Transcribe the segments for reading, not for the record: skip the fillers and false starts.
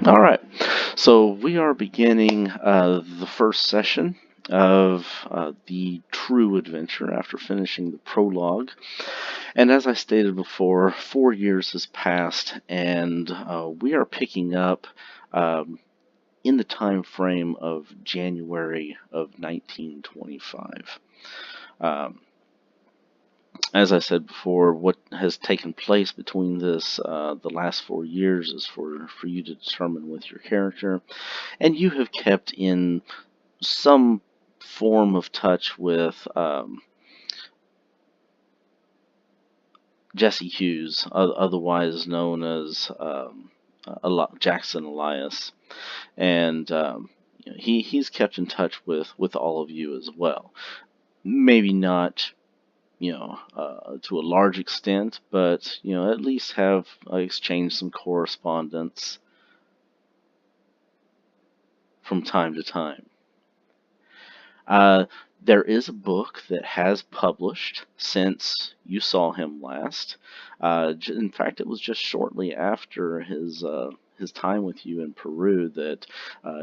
All right, so we are beginning the first session of the true adventure after finishing the prologue. And as I stated before, 4 years has passed, and we are picking up in the time frame of January of 1925. As I said before, what has taken place between the last 4 years is for you to determine with your character, and you have kept in some form of touch with Jesse Hughes, otherwise known as Jackson Elias, and he's kept in touch with all of you as well. Maybe not, to a large extent, but at least have exchanged some correspondence from time to time. There is a book that has published since you saw him last. In fact, it was just shortly after his time with you in Peru that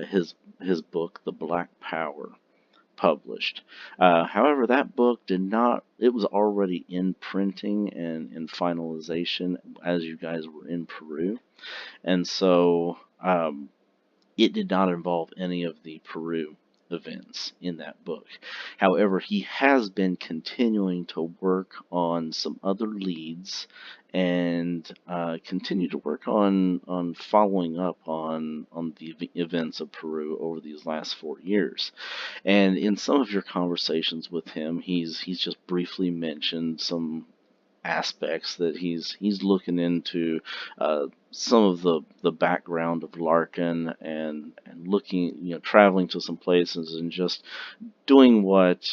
his book, The Black Power, published. However, that book did not, it was already in printing and in finalization as you guys were in Peru. And so it did not involve any of the Peru events in that book. However, he has been continuing to work on some other leads and continue to work on following up on the events of Peru over these last 4 years. And in some of your conversations with him, he's just briefly mentioned some aspects that he's looking into some of the background of Larkin and looking, traveling to some places and just doing what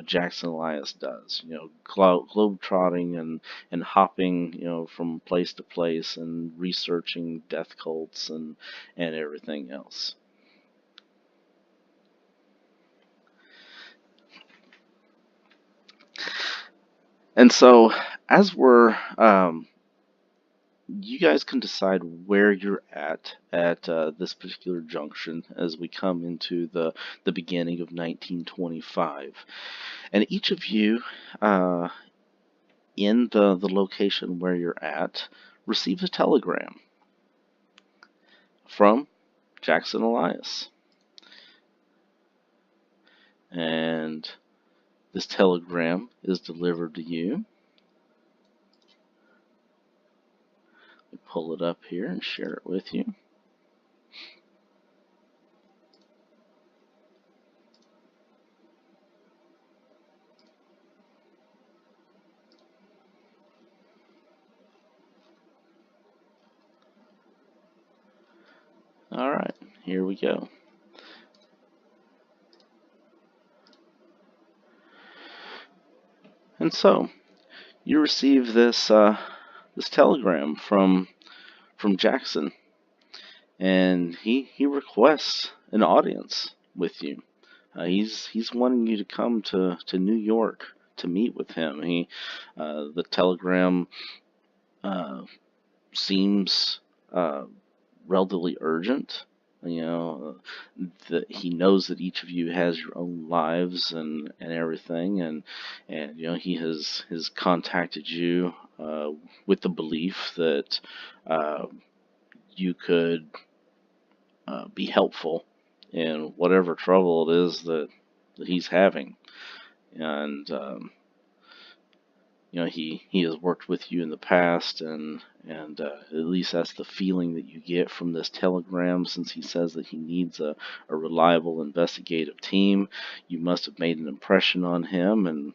Jackson Elias does, globe trotting and hopping from place to place and researching death cults and everything else. And so, as we're, you guys can decide where you're at this particular junction as we come into the beginning of 1925. And each of you, in the location where you're at, receives a telegram from Jackson Elias. And this telegram is delivered to you. Let me pull it up here and share it with you. All right, here we go. And so, you receive this this telegram from Jackson, and he requests an audience with you. He's wanting you to come to New York to meet with him. The telegram seems relatively urgent. That he knows that each of you has your own lives and everything, and he has contacted you with the belief that you could be helpful in whatever trouble it is that he's having, and he has worked with you in the past, and at least that's the feeling that you get from this telegram, since he says that he needs a reliable investigative team. You must have made an impression on him and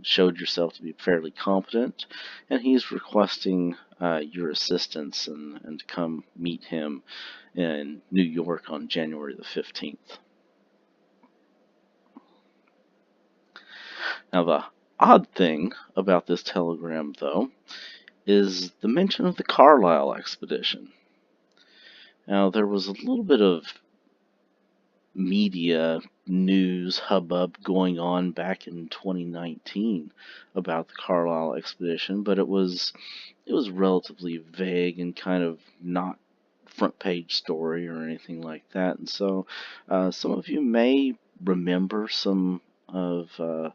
showed yourself to be fairly competent, and he's requesting your assistance and to come meet him in New York on January the 15th. Now, the odd thing about this telegram, though, is the mention of the Carlisle expedition. Now, there was a little bit of media news hubbub going on back in 2019 about the Carlisle expedition, but it was relatively vague and kind of not front page story or anything like that. And so some of you may remember some of uh,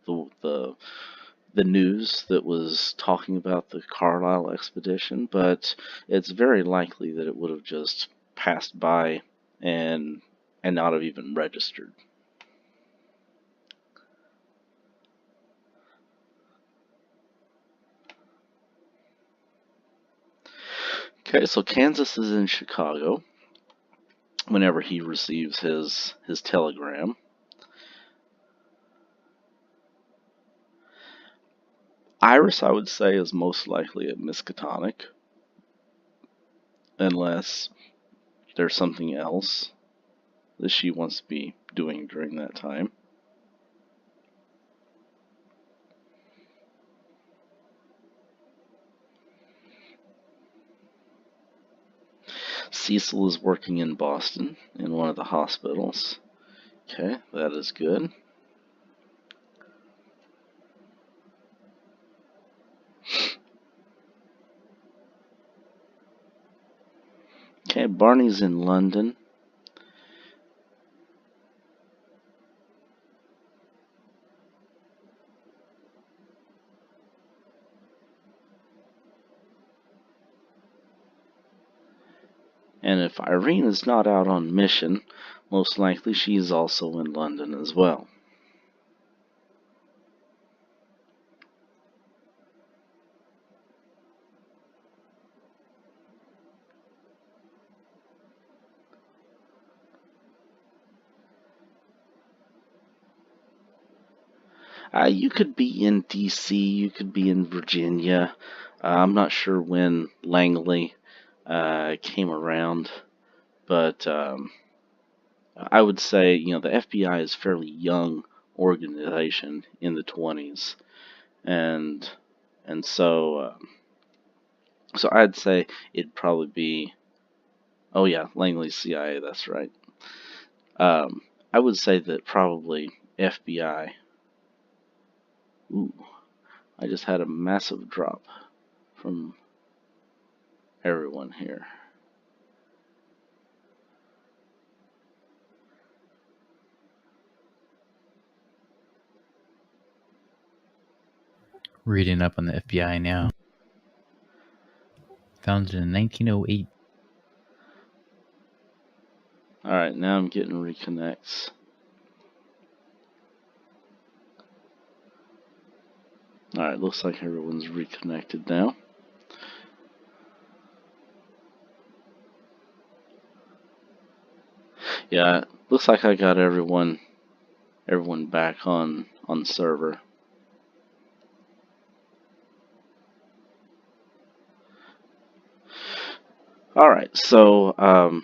the the news that was talking about the Carlisle expedition, but it's very likely that it would have just passed by and not have even registered. Okay, so Kansas is in Chicago whenever he receives his telegram. Iris, I would say, is most likely at Miskatonic, unless there's something else that she wants to be doing during that time. Cecil is working in Boston in one of the hospitals. Okay, that is good. Okay, Barney's in London. And if Irene is not out on mission, most likely she's also in London as well. You could be in DC, you could be in Virginia. I'm not sure when Langley came around, but I would say, the FBI is a fairly young organization in the 20s, and so so I'd say it'd probably be, oh yeah, Langley's CIA, that's right. I would say that probably FBI. Ooh, I just had a massive drop from everyone here. Reading up on the FBI now. Founded in 1908. Alright, now I'm getting reconnects. Alright, looks like everyone's reconnected now. Yeah, looks like I got everyone back on server. Alright, so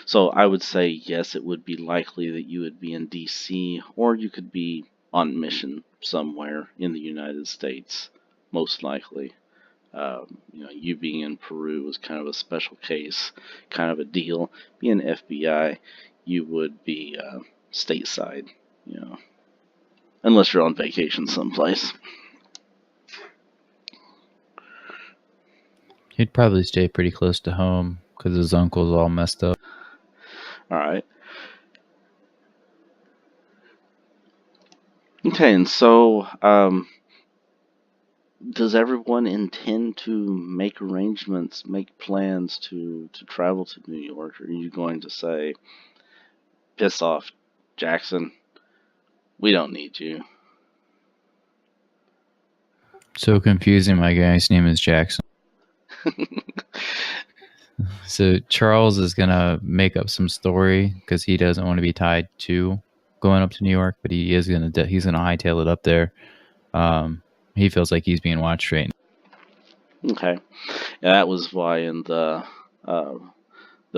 so I would say yes, it would be likely that you would be in DC, or you could be on mission somewhere in the United States, most likely. You being in Peru was kind of a special case, kind of a deal. Being FBI, you would be stateside, unless you're on vacation someplace. He'd probably stay pretty close to home because his uncle's all messed up. Alright. Okay, and so, does everyone intend to make arrangements, make plans to travel to New York? Or are you going to say, piss off, Jackson, we don't need you? So confusing, my guy's name is Jackson. So Charles is going to make up some story because he doesn't want to be tied to going up to New York, but he's going to hightail it up there. He feels like he's being watched right now. Okay. Yeah, that was why in the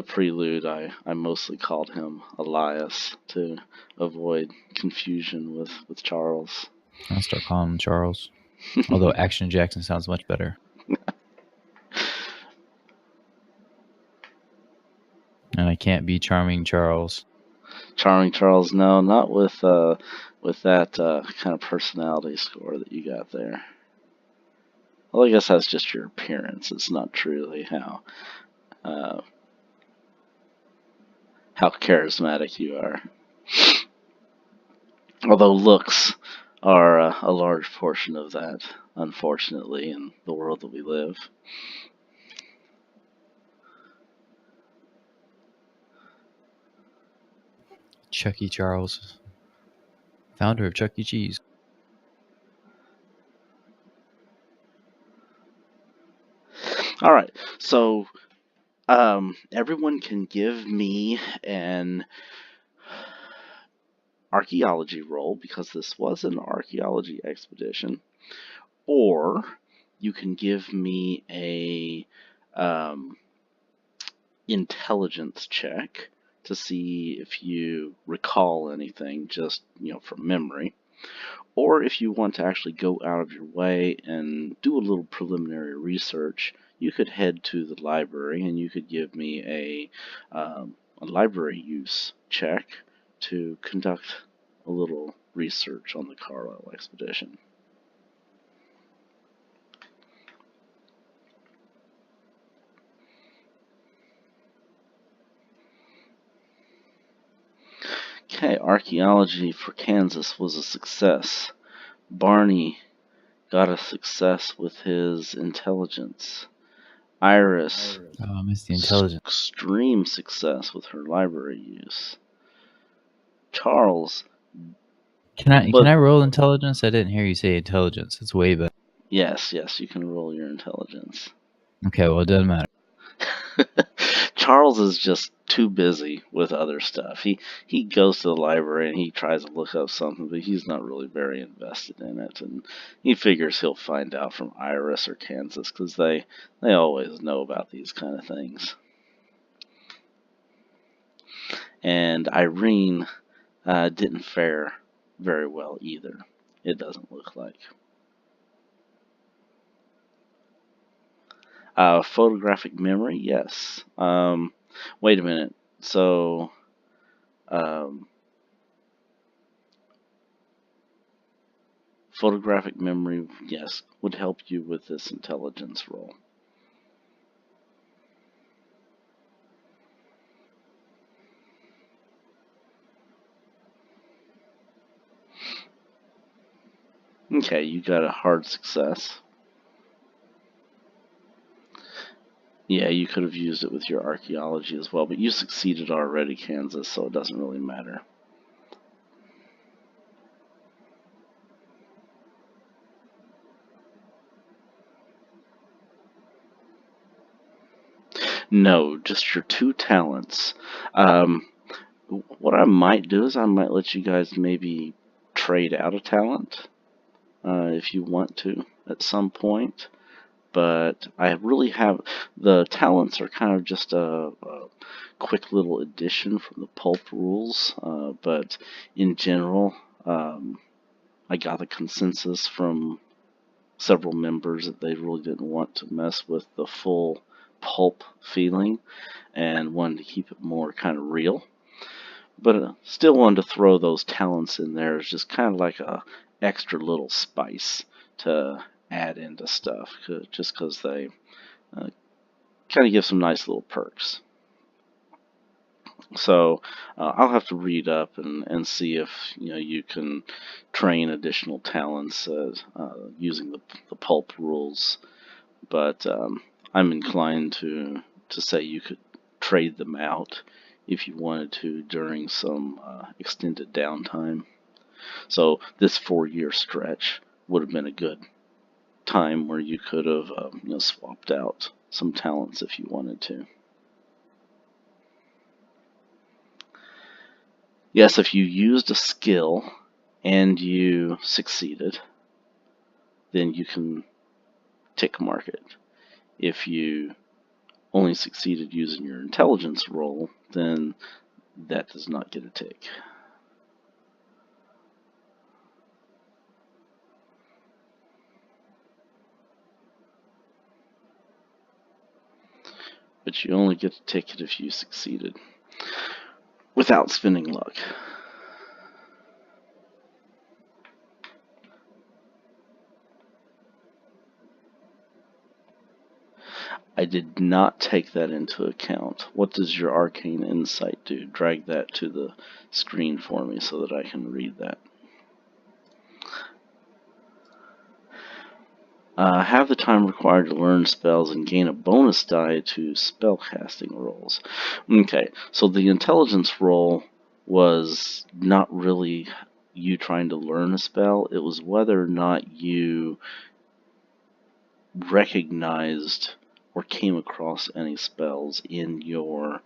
prelude I mostly called him Elias to avoid confusion with Charles. I'll start calling him Charles. Although Action Jackson sounds much better. And I can't be Charming Charles. Charming Charles, no, not with with that kind of personality score that you got there. Well, I guess that's just your appearance. It's not truly how charismatic you are. Although looks are a large portion of that, unfortunately, in the world that we live. Chuck E. Charles, founder of Chuck E. Cheese. All right, so everyone can give me an archaeology roll, because this was an archaeology expedition, or you can give me a intelligence check to see if you recall anything, just from memory. Or if you want to actually go out of your way and do a little preliminary research, you could head to the library and you could give me a library use check to conduct a little research on the Carlisle expedition. Okay, archaeology for Kansas was a success. Barney got a success with his intelligence. Iris, I missed the intelligence. Extreme success with her library use. Charles. Can I roll intelligence? I didn't hear you say intelligence. It's way better. Yes, you can roll your intelligence. Okay, well, it doesn't matter. Charles is just too busy with other stuff. He goes to the library and he tries to look up something, but he's not really very invested in it. And he figures he'll find out from Iris or Kansas, because they always know about these kind of things. And Irene didn't fare very well either, it doesn't look like. Photographic memory, yes. Wait a minute. So, photographic memory, yes, would help you with this intelligence roll. Okay, you got a hard success. Yeah, you could have used it with your archaeology as well, but you succeeded already, Kansas, so it doesn't really matter. No, just your 2 talents. What I might do is I might let you guys maybe trade out a talent if you want to at some point. But I really have, the talents are kind of just a quick little addition from the pulp rules, but in general, I got the consensus from several members that they really didn't want to mess with the full pulp feeling and wanted to keep it more kind of real, but still wanted to throw those talents in there as just kind of like a extra little spice to add into stuff, just because they kind of give some nice little perks. So I'll have to read up and see if you can train additional talents using the pulp rules, but I'm inclined to say you could trade them out if you wanted to during some extended downtime. So this 4-year stretch would have been a good time where you could have swapped out some talents if you wanted to. Yes, if you used a skill and you succeeded, then you can tick mark it. If you only succeeded using your intelligence roll, then that does not get a tick. But you only get a ticket if you succeeded without spending luck. I did not take that into account. What does your arcane insight do? Drag that to the screen for me so that I can read that. Have the time required to learn spells and gain a bonus die to spellcasting rolls. Okay, so the intelligence roll was not really you trying to learn a spell. It was whether or not you recognized or came across any spells in your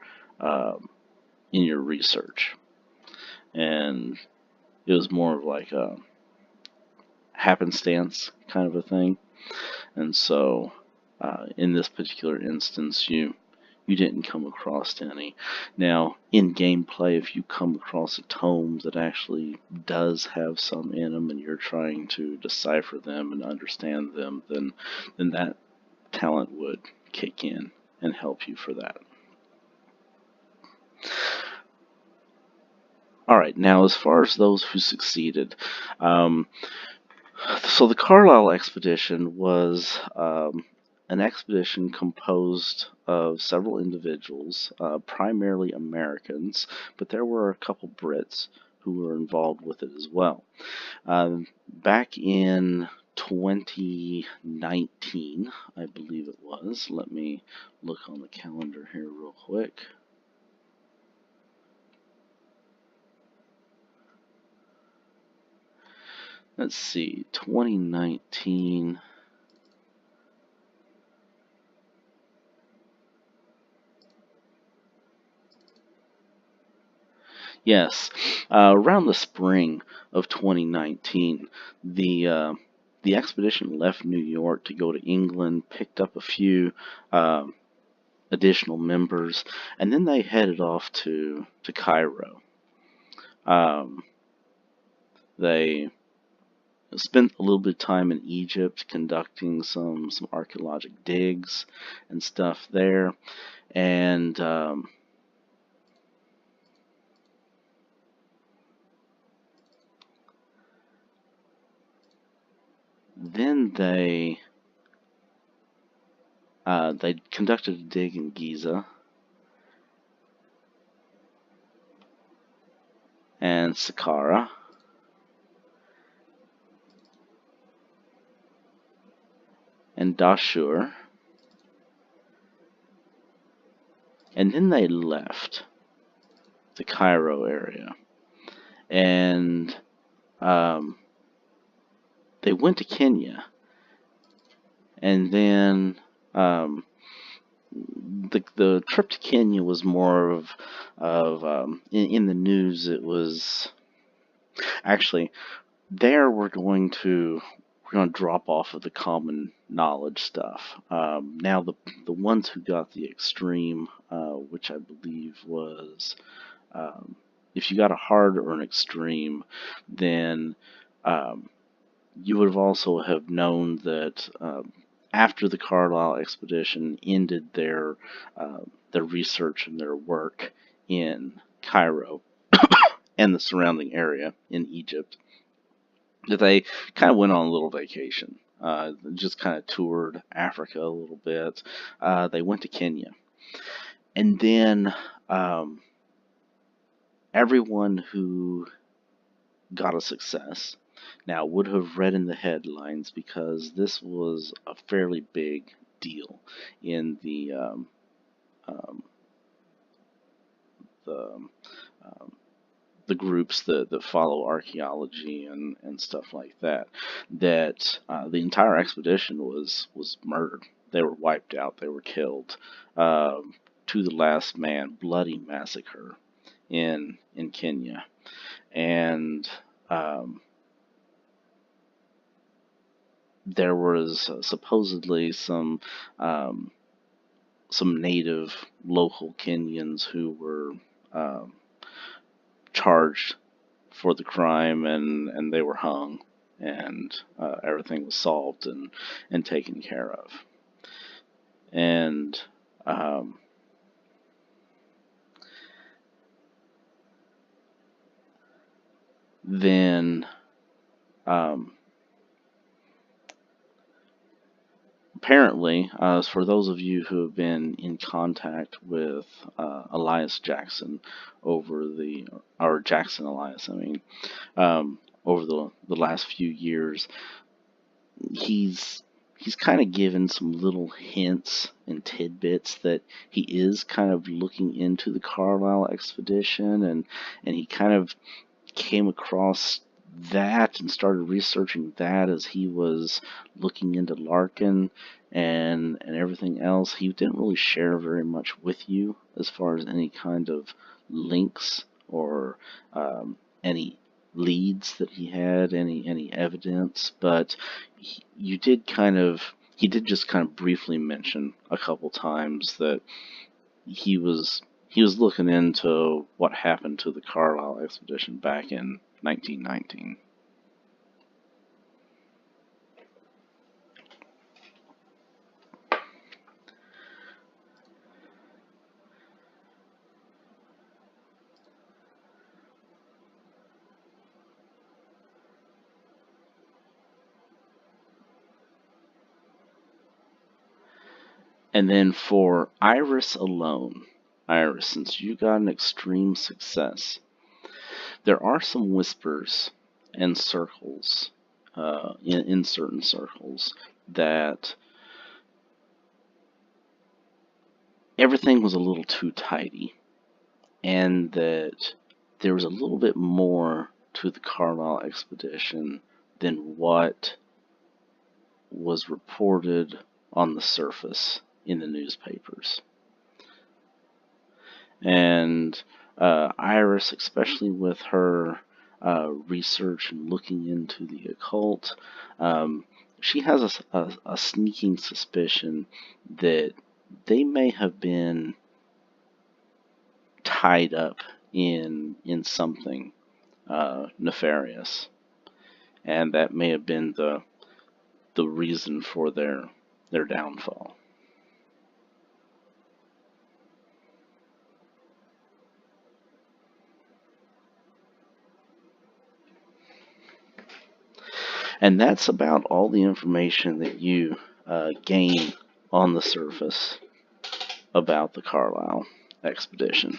research, and it was more of like a happenstance kind of a thing. And so, in this particular instance, you didn't come across any. Now, in gameplay, if you come across a tome that actually does have some in them, and you're trying to decipher them and understand them, then that talent would kick in and help you for that. Alright, now as far as those who succeeded, so the Carlisle expedition was an expedition composed of several individuals, primarily Americans, but there were a couple Brits who were involved with it as well. Back in 2019, I believe it was. Let me look on the calendar here real quick. Let's see, 2019. Yes, around the spring of 2019, the expedition left New York to go to England, picked up a few additional members, and then they headed off to Cairo. They spent a little bit of time in Egypt conducting some archaeological digs and stuff there, and then they conducted a dig in Giza and Saqqara, and Dashur, and then they left the Cairo area, and they went to Kenya, and then the trip to Kenya was more of in the news. It was actually there we're going to drop off of the common knowledge stuff. Now the ones who got the extreme, which I believe was if you got a hard or an extreme, then you would have also have known that after the Carlisle expedition ended their research and their work in Cairo and the surrounding area in Egypt, that they kind of went on a little vacation. Just kind of toured Africa a little bit. They went to Kenya. And then everyone who got a success now would have read in the headlines, because this was a fairly big deal in the groups that follow archaeology and stuff like that, that the entire expedition was murdered. They were wiped out. They were killed to the last man. Bloody massacre in Kenya, and there was supposedly some native local Kenyans who were charged for the crime, and they were hung, and everything was solved and taken care of. And then apparently, for those of you who have been in contact with Elias Jackson or Jackson Elias, over the last few years, he's kind of given some little hints and tidbits that he is kind of looking into the Carlisle expedition, and he kind of came across that and started researching that as he was looking into Larkin and everything else. He didn't really share very much with you as far as any kind of links or any leads that he had, any evidence, but he did just kind of briefly mention a couple times that he was looking into what happened to the Carlisle expedition back in 1919. And then for Iris alone, Iris, since you got an extreme success, there are some whispers and circles, in certain circles, that everything was a little too tidy, and that there was a little bit more to the Carlisle expedition than what was reported on the surface in the newspapers. And Iris, especially with her research and looking into the occult, she has a sneaking suspicion that they may have been tied up in something nefarious, and that may have been the reason for their downfall. And that's about all the information that you gain on the surface about the Carlisle expedition.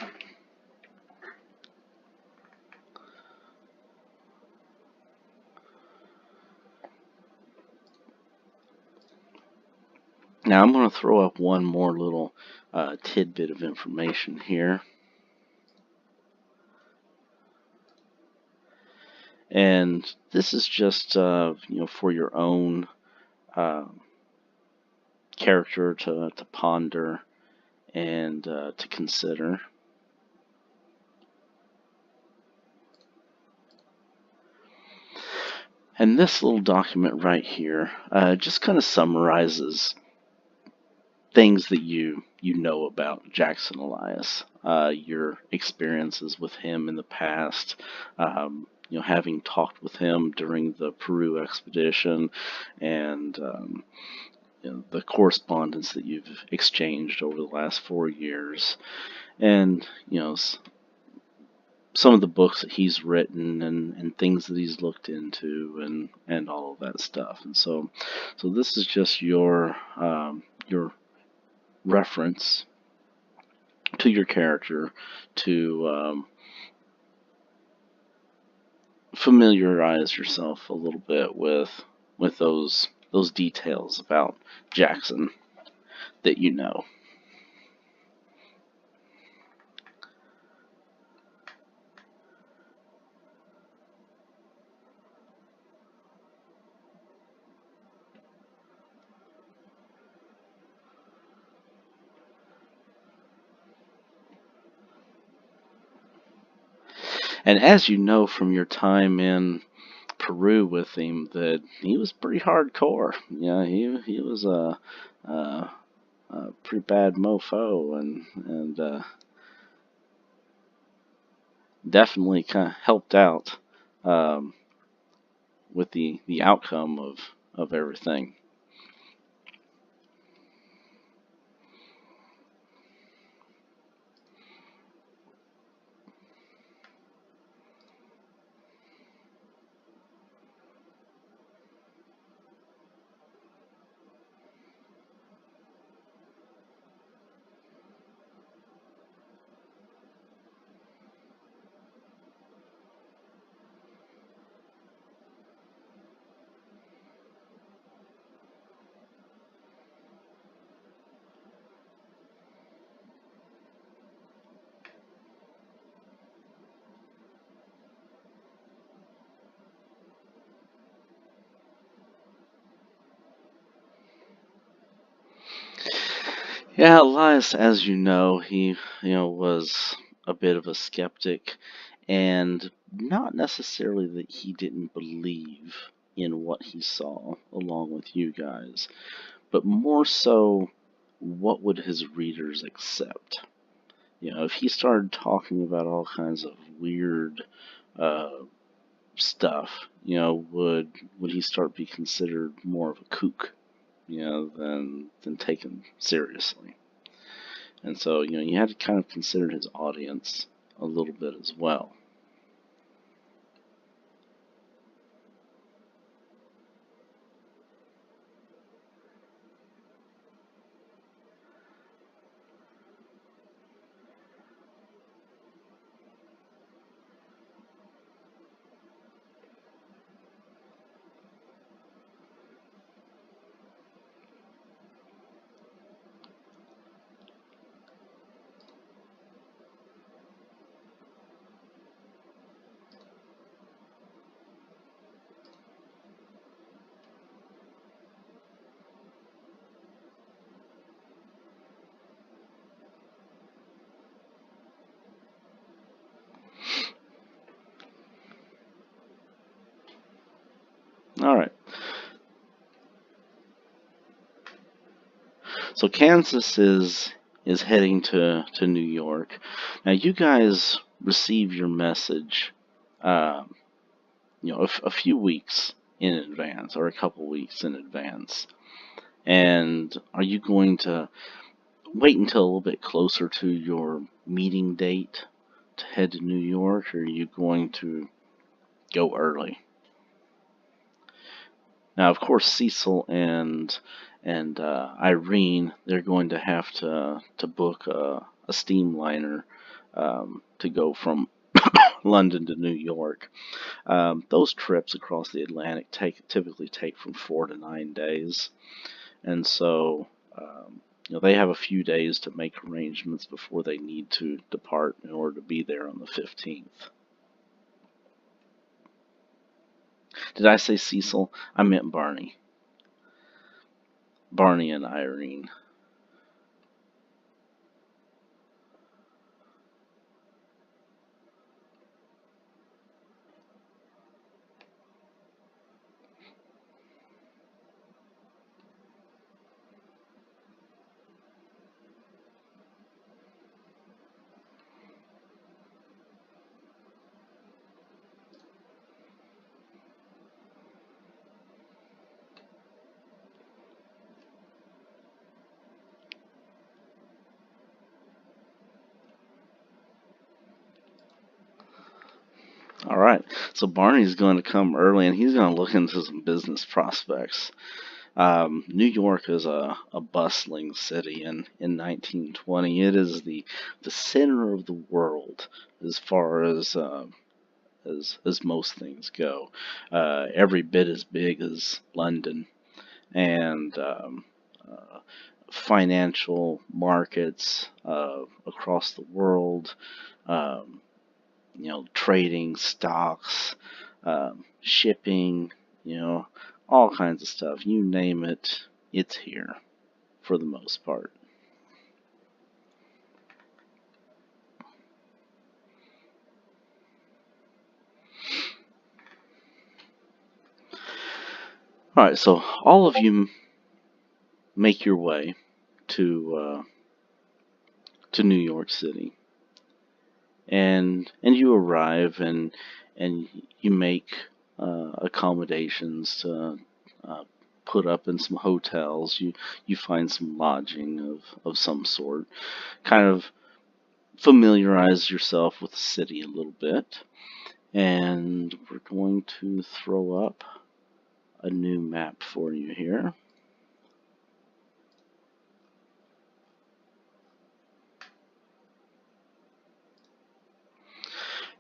Now I'm going to throw up one more little tidbit of information here. And this is just for your own character to ponder and to consider. And this little document right here just kind of summarizes things that you know about Jackson Elias, your experiences with him in the past, having talked with him during the Peru expedition, and the correspondence that you've exchanged over the last 4 years, and some of the books that he's written and things that he's looked into and all of that stuff. And so this is just your reference to your character to familiarize yourself a little bit with those details about Jackson that you know. And as you know from your time in Peru with him, that he was pretty hardcore. He was a pretty bad mofo, and definitely kind of helped out with the outcome of everything. Yeah, Elias, as you know, he was a bit of a skeptic, and not necessarily that he didn't believe in what he saw along with you guys, but more so, what would his readers accept? If he started talking about all kinds of weird uh, stuff, would he start be considered more of a kook, than taken seriously? And so, you had to kind of consider his audience a little bit as well. All right. So Kansas is heading to New York. Now you guys receive your message, um, a few weeks in advance or a couple weeks in advance. And are you going to wait until a little bit closer to your meeting date to head to New York, or are you going to go early? Now, of course, Cecil and Irene, they're going to have to book a steamliner to go from London to New York. Those trips across the Atlantic typically take from 4 to 9 days, and so they have a few days to make arrangements before they need to depart in order to be there on the 15th. Did I say Cecil? I meant Barney. Barney and Irene. All right. So Barney's going to come early, and he's going to look into some business prospects. New York is a bustling city in 1920. It is the center of the world as far as most things go. Every bit as big as London, and financial markets across the world. Um, Trading, stocks, shipping, all kinds of stuff. You name it, it's here for the most part. All right, so all of you make your way to New York City, and you arrive and you make accommodations to uh, put up in some hotels. You find some lodging of some sort, kind of familiarize yourself with the city a little bit, and we're going to throw up a new map for you here.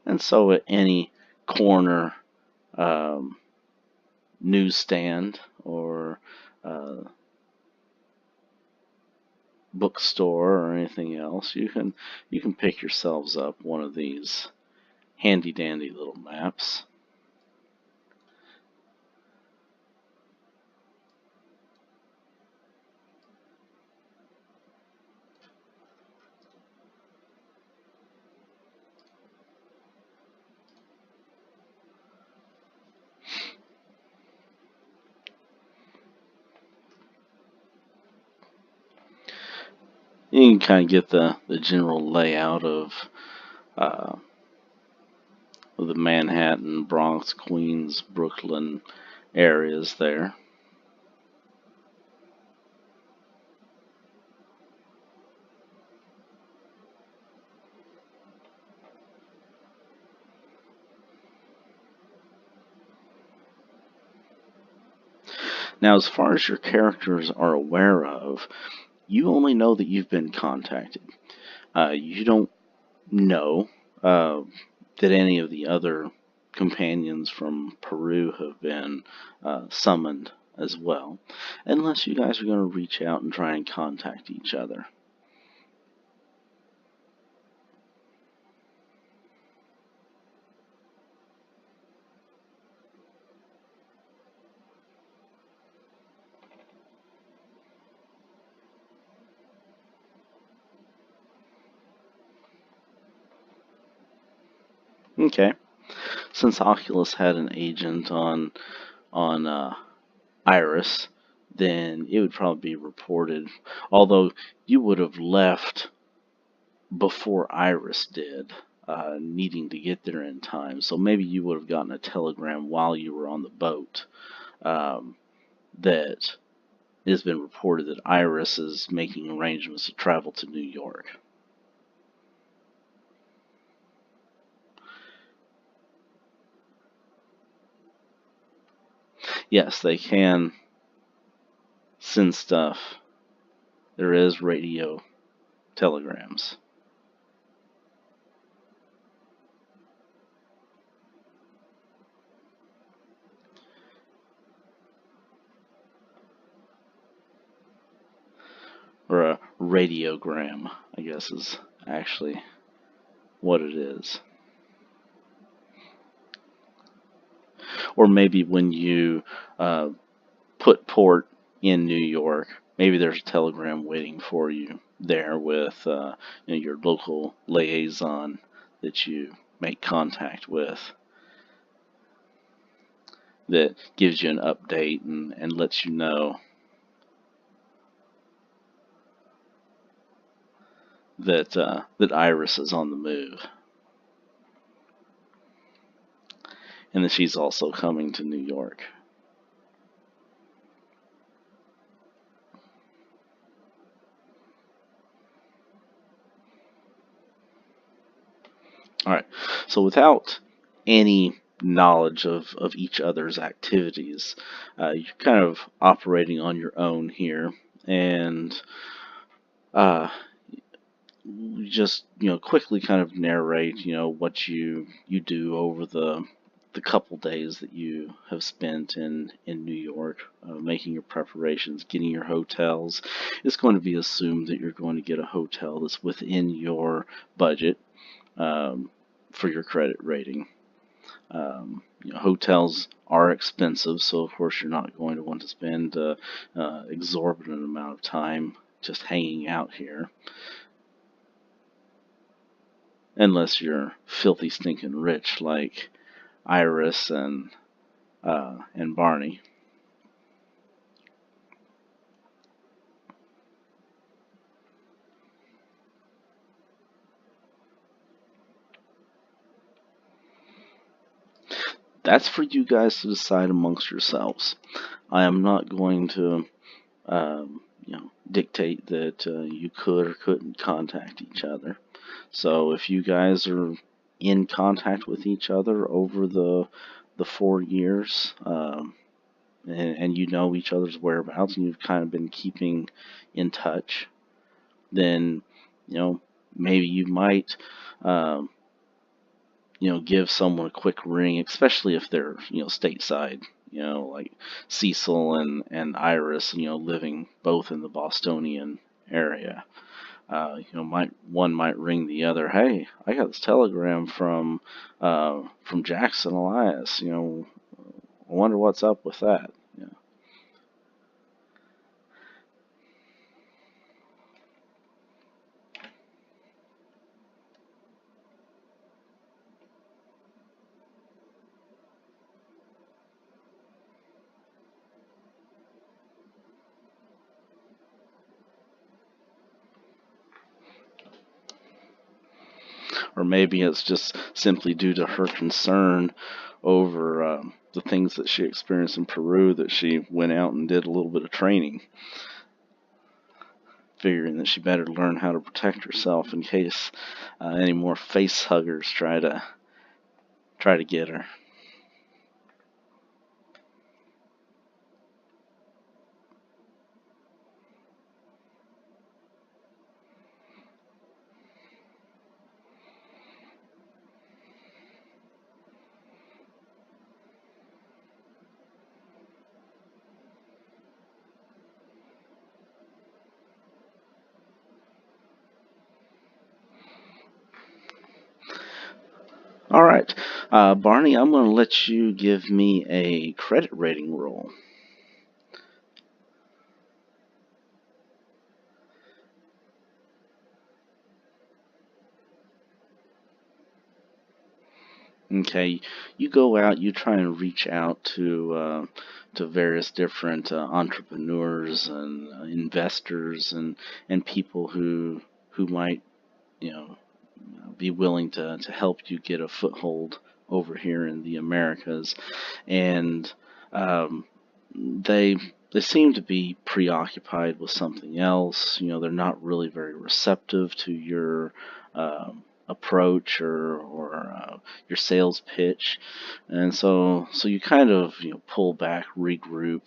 And so at any corner newsstand or uh, bookstore or anything else, you can pick yourselves up one of these handy dandy little maps. You can kind of get the general layout of the Manhattan, Bronx, Queens, Brooklyn areas there. Now, as far as your characters are aware of, you only know that you've been contacted. You don't know that any of the other companions from Peru have been summoned as well, unless you guys are going to reach out and try and contact each other. Okay. Since Oculus had an agent on Iris, then it would probably be reported. Although you would have left before Iris did, needing to get there in time. So maybe you would have gotten a telegram while you were on the boat that it has been reported that Iris is making arrangements to travel to New York. Yes, they can send stuff. There is radio telegrams. Or a radiogram, I guess is actually what it is. Or maybe when you put port in New York, maybe there's a telegram waiting for you there with your local liaison that you make contact with that gives you an update and lets you know that Iris is on the move, and that she's also coming to New York. All right. So without any knowledge of each other's activities, you're kind of operating on your own here, and just quickly kind of narrate what you do over the couple days that you have spent in New York, making your preparations, getting your hotels. It's going to be assumed that you're going to get a hotel that's within your budget for your credit rating. Hotels are expensive, so of course you're not going to want to spend exorbitant amount of time just hanging out here. Unless you're filthy stinking rich like Iris and Barney. That's for you guys to decide amongst yourselves. I am not going to, dictate that you could or couldn't contact each other. So if you guys are in contact with each other over the 4 years, and you know each other's whereabouts, and you've kind of been keeping in touch, then maybe you might give someone a quick ring, especially if they're stateside. Like Cecil and Iris, living both in the Bostonian area. One might ring the other. Hey, I got this telegram from Jackson Elias. I wonder what's up with that. or maybe it's just simply due to her concern over the things that she experienced in Peru that she went out and did a little bit of training, figuring that she better learn how to protect herself in case any more face huggers try to get her. All right, Barney, I'm going to let you give me a credit rating roll. Okay, you go out, you try and reach out to various different entrepreneurs and investors and people who might, you know, be willing to help you get a foothold over here in the Americas, and they seem to be preoccupied with something else. You know, they're not really very receptive to your approach or your sales pitch, and so you kind of pull back, regroup,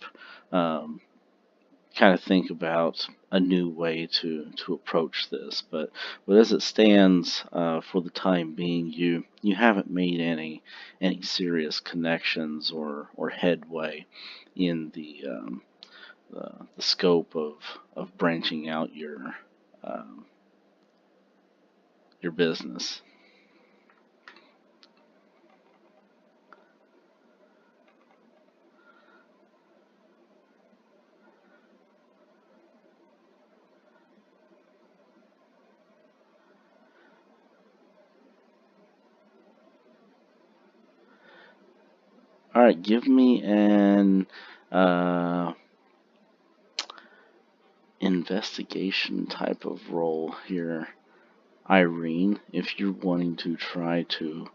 um, kind of think about a new way to approach this. But as it stands, for the time being, you haven't made any serious connections or headway in the scope of branching out your business. All right, give me an investigation type of role here, Irene, if you're wanting to try to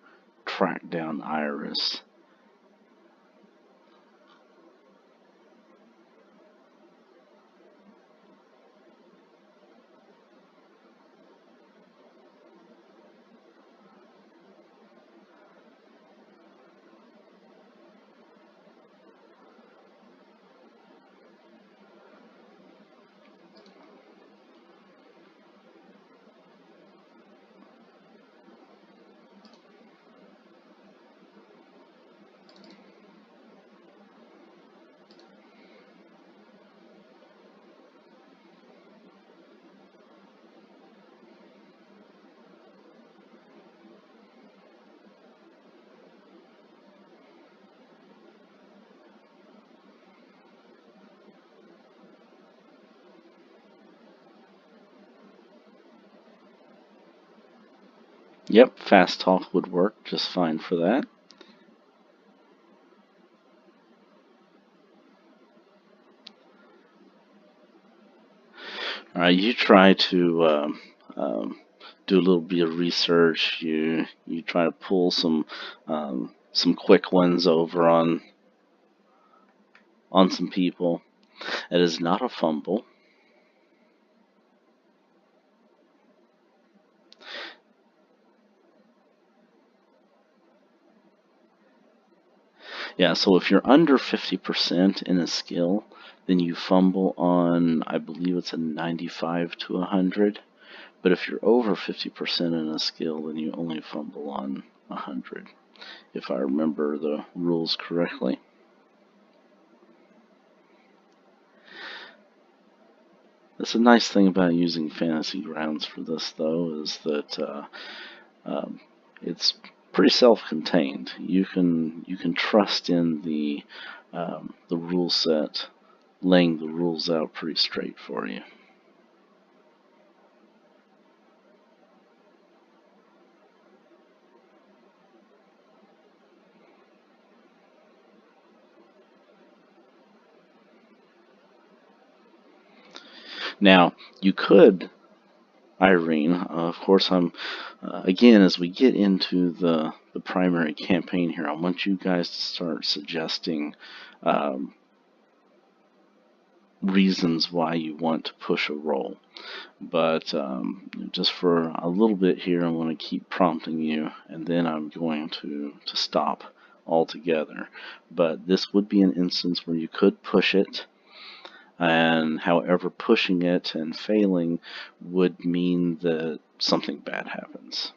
track down Iris. Yep, fast talk would work just fine for that. Alright, you try to do a little bit of research. You try to pull some quick ones over on some people. It is not a fumble. Yeah, so if you're under 50% in a skill, then you fumble on, I believe it's a 95 to 100. But if you're over 50% in a skill, then you only fumble on 100, if I remember the rules correctly. That's a nice thing about using Fantasy Grounds for this, though, is that it's pretty self-contained. You can trust in the rule set, laying the rules out pretty straight for you. Now, you could Irene. Of course, I'm again, as we get into the primary campaign here, I want you guys to start suggesting um, reasons why you want to push a roll. But just for a little bit here, I'm going to keep prompting you, and then I'm going to stop altogether. But this would be an instance where you could push it, and however, pushing it and failing would mean that something bad happens.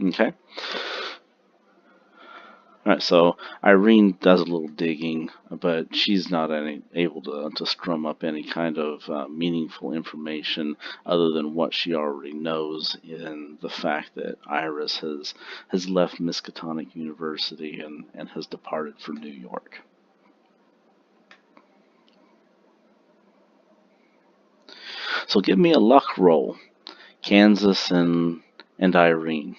Okay? Alright, so Irene does a little digging, but she's not able to strum up any kind of meaningful information other than what she already knows in the fact that Iris has left Miskatonic University and has departed for New York. So give me a luck roll, Kansas and Irene.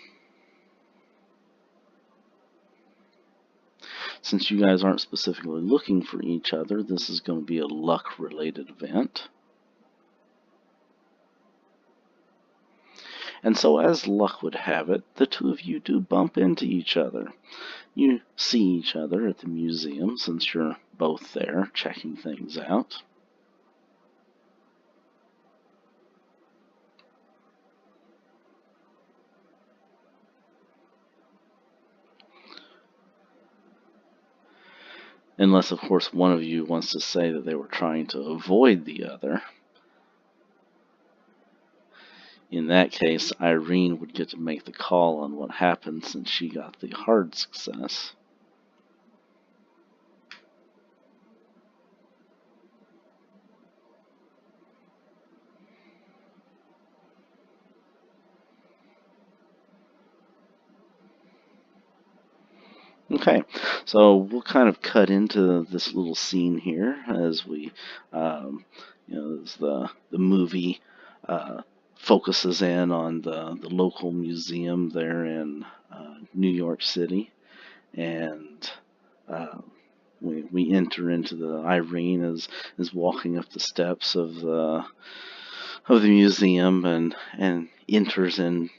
Since you guys aren't specifically looking for each other, this is going to be a luck-related event. And so, as luck would have it, the two of you do bump into each other. You see each other at the museum since you're both there checking things out. Unless, of course, one of you wants to say that they were trying to avoid the other. In that case, Irene would get to make the call on what happened since she got the hard success. Okay, so we'll kind of cut into this little scene here as we, as the movie focuses in on the local museum there in New York City, and we enter into the Irene is walking up the steps of the museum and enters in.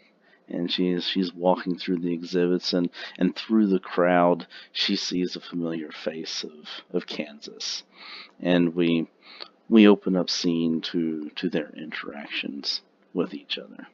And she's walking through the exhibits, and through the crowd she sees a familiar face of Kansas, and we open up scene to their interactions with each other.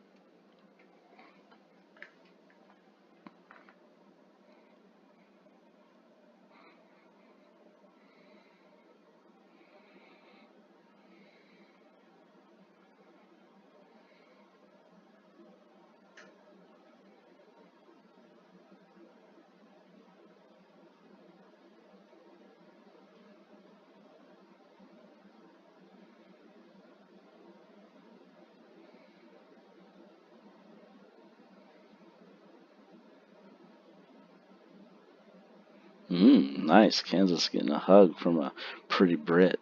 Nice. Kansas getting a hug from a pretty Brit.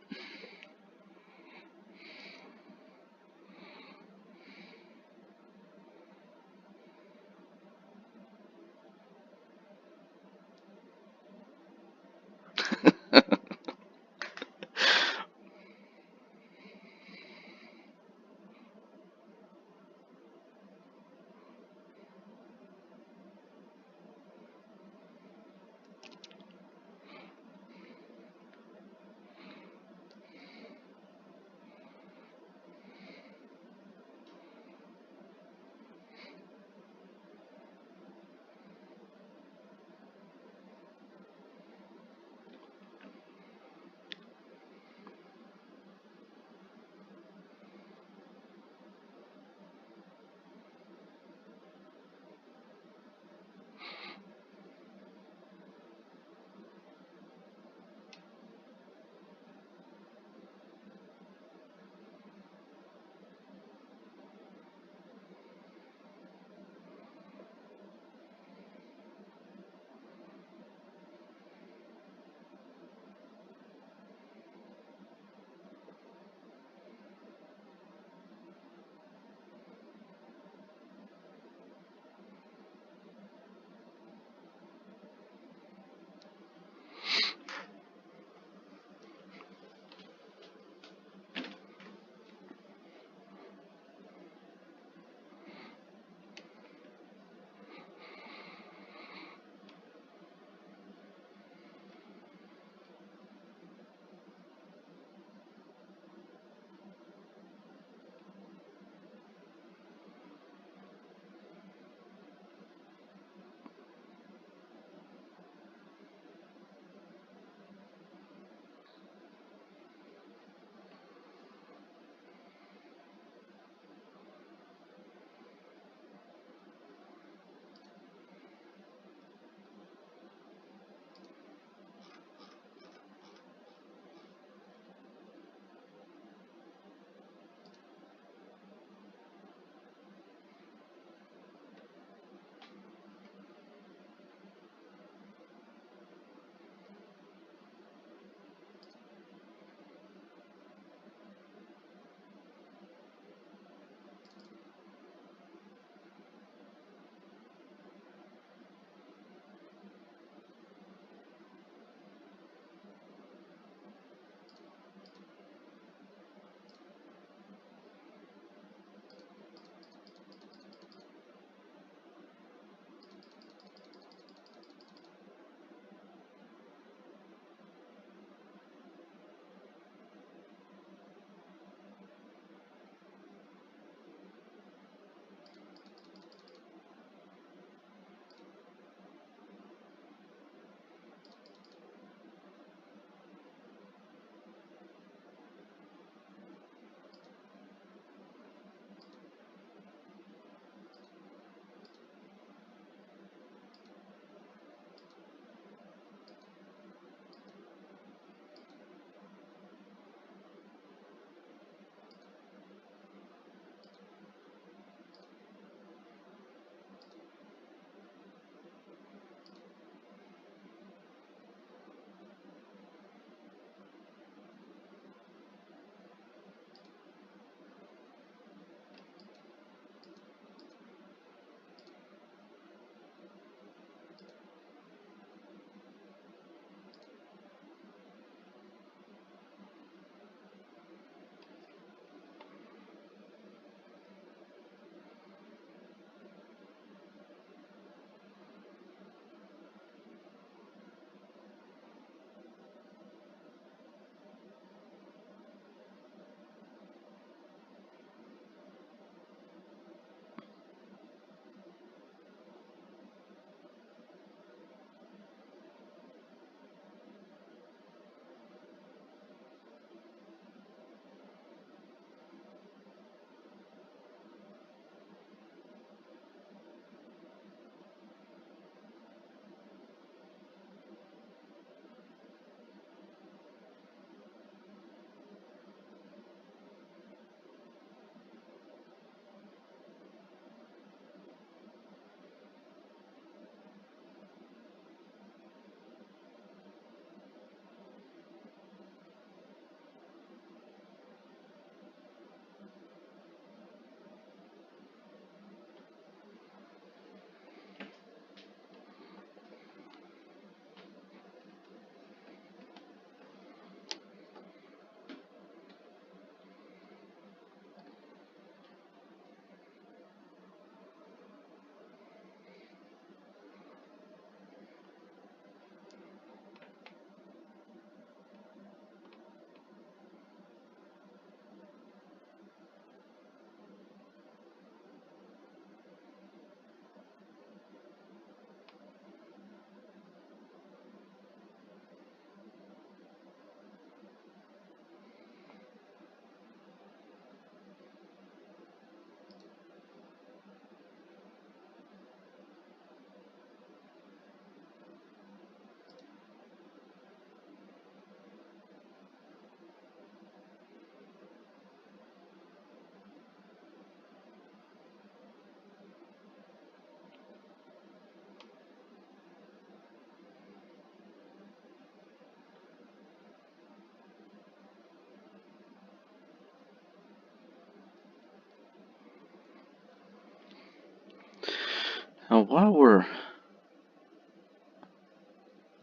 While we're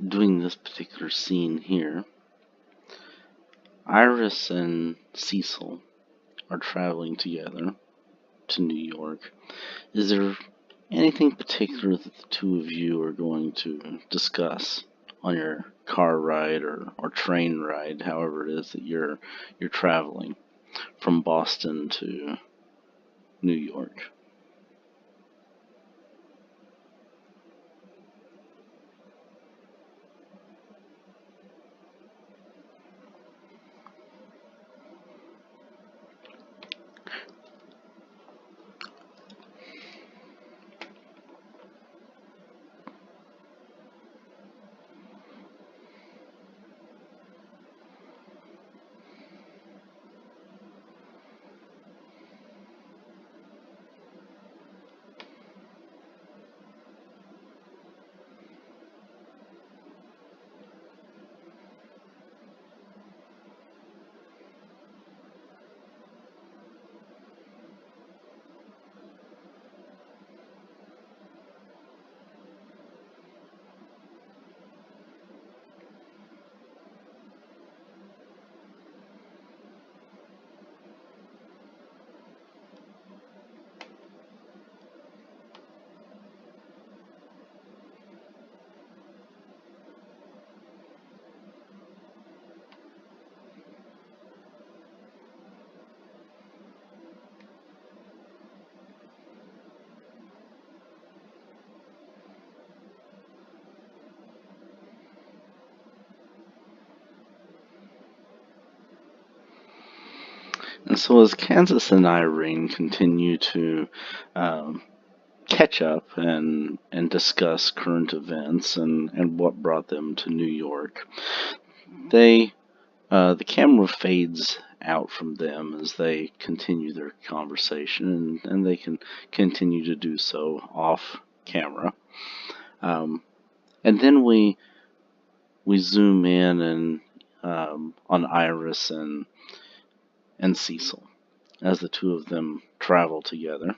doing this particular scene here, Iris and Cecil are traveling together to New York. Is there anything particular that the two of you are going to discuss on your car ride or train ride, however it is that you're traveling from Boston to New York? And so as Kansas and Irene continue to catch up and discuss current events and what brought them to New York, the camera fades out from them as they continue their conversation, and they can continue to do so off camera. And then we zoom in and on Iris and Cecil as the two of them travel together.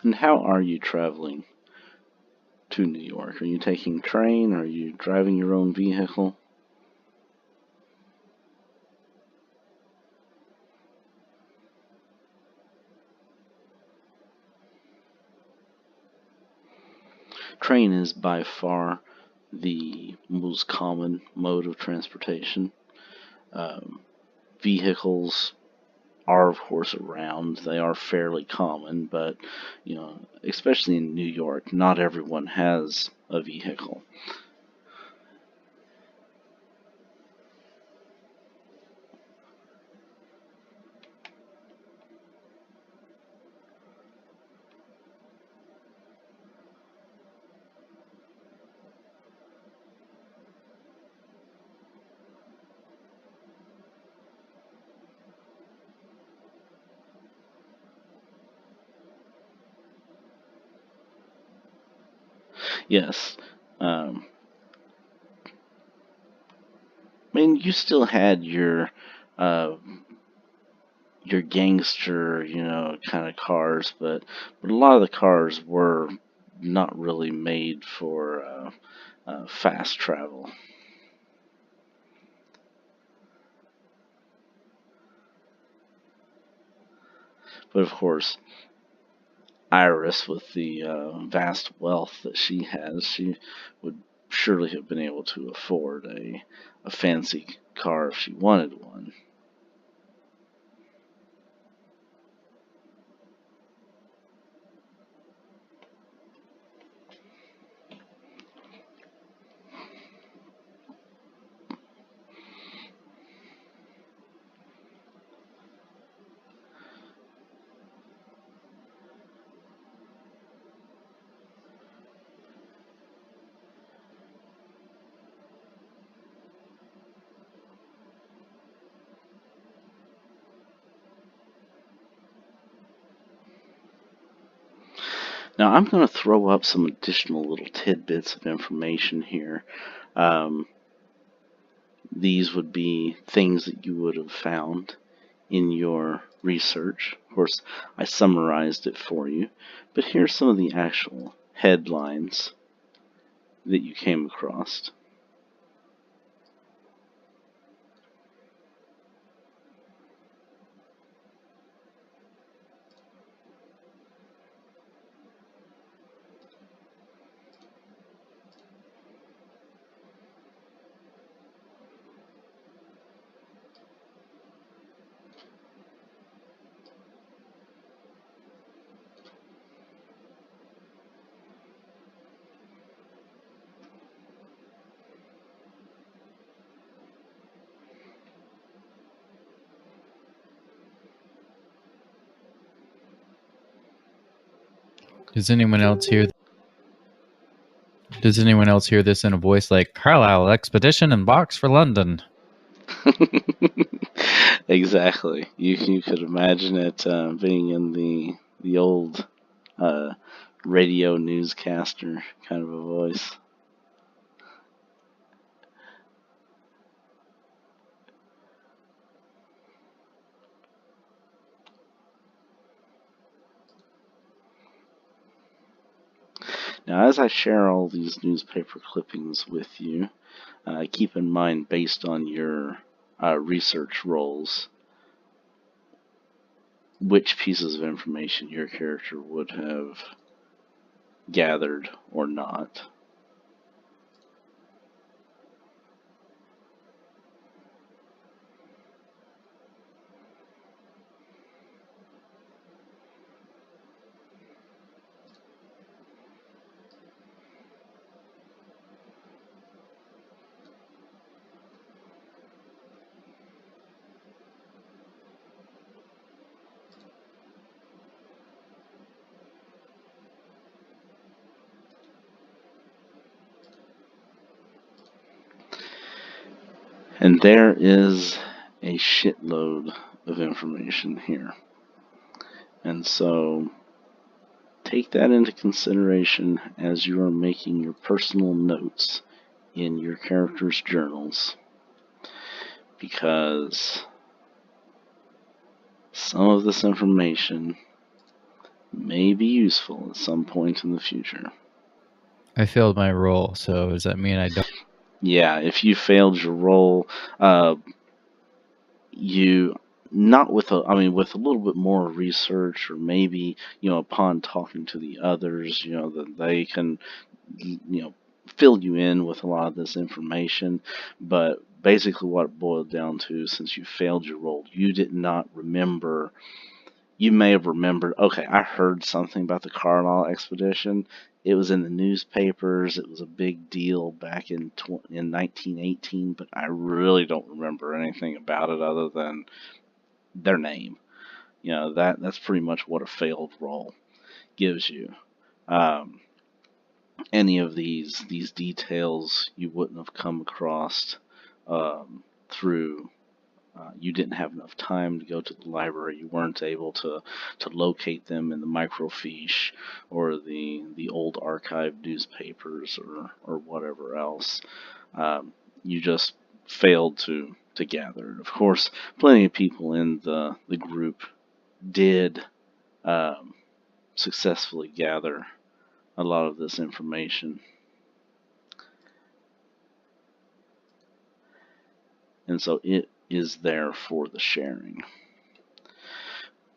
And how are you traveling to New York? Are you taking train? Are you driving your own vehicle? Train is by far the most common mode of transportation. Vehicles are, of course, around. They are fairly common, but, especially in New York, not everyone has a vehicle. Yes. You still had your gangster, kind of cars, but a lot of the cars were not really made for fast travel. But of course, Iris, with the vast wealth that she has, she would surely have been able to afford a fancy car if she wanted one. Now, I'm going to throw up some additional little tidbits of information here. These would be things that you would have found in your research. Of course, I summarized it for you, but here's some of the actual headlines that you came across. Does anyone else hear this in a voice like Carlisle expedition and box for London? Exactly. You could imagine it being in the old radio newscaster kind of a voice. Now, as I share all these newspaper clippings with you, keep in mind, based on your research roles, which pieces of information your character would have gathered or not. And there is a shitload of information here. And so take that into consideration as you are making your personal notes in your character's journals, because some of this information may be useful at some point in the future. I failed my roll, so does that mean I don't? Yeah, if you failed your roll, you not with with a little bit more research, or maybe upon talking to the others, that they can fill you in with a lot of this information. But basically, what it boiled down to, since you failed your roll, you did not remember. You may have remembered, okay, I heard something about the Carlisle expedition. It was in the newspapers. It was a big deal back in 1918, but I really don't remember anything about it other than their name. That's pretty much what a failed roll gives you. Any of these details you wouldn't have come across through. You didn't have enough time to go to the library. You weren't able to locate them in the microfiche or the old archived newspapers or whatever else. You just failed to gather it. Of course, plenty of people in the group did successfully gather a lot of this information. And so it is there for the sharing.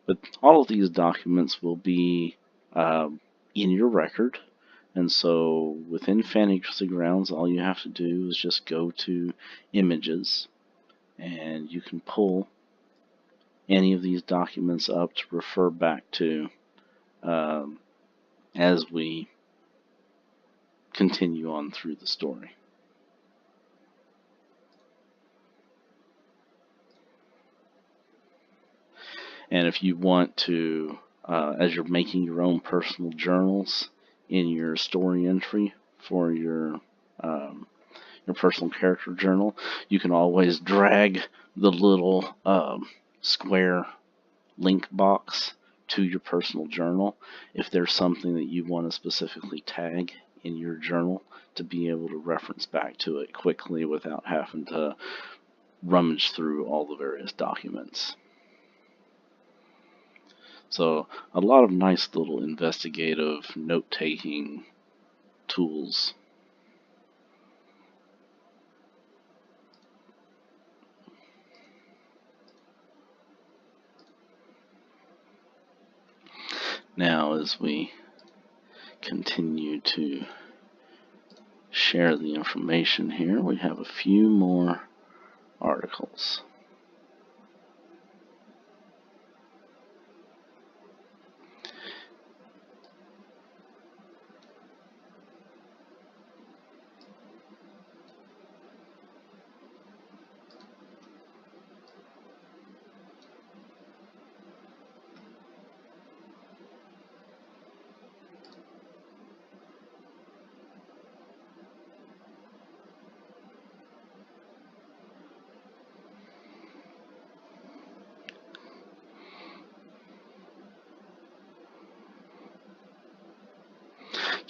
But all of these documents will be in your record. And so within Fantasy Grounds, all you have to do is just go to Images, and you can pull any of these documents up to refer back to as we continue on through the story. And if you want to, as you're making your own personal journals in your story entry for your personal character journal, you can always drag the little square link box to your personal journal, if there's something that you want to specifically tag in your journal, to be able to reference back to it quickly without having to rummage through all the various documents. So a lot of nice little investigative note-taking tools. Now, as we continue to share the information here, we have a few more articles.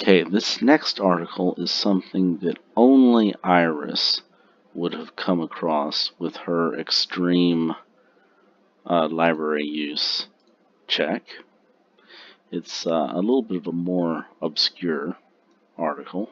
Okay, this next article is something that only Iris would have come across with her extreme library use check. It's a little bit of a more obscure article.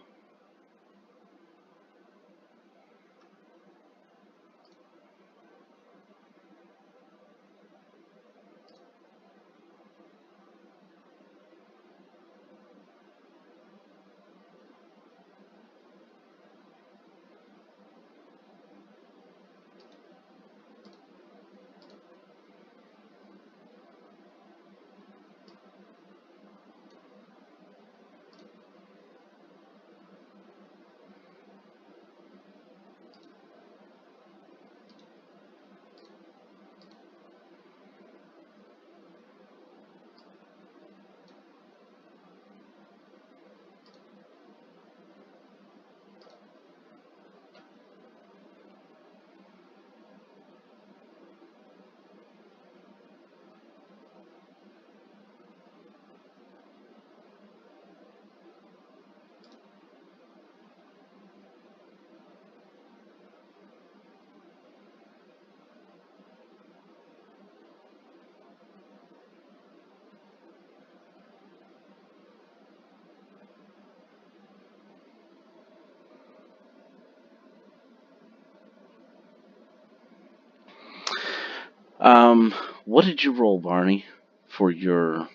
What did you roll, Barney, for your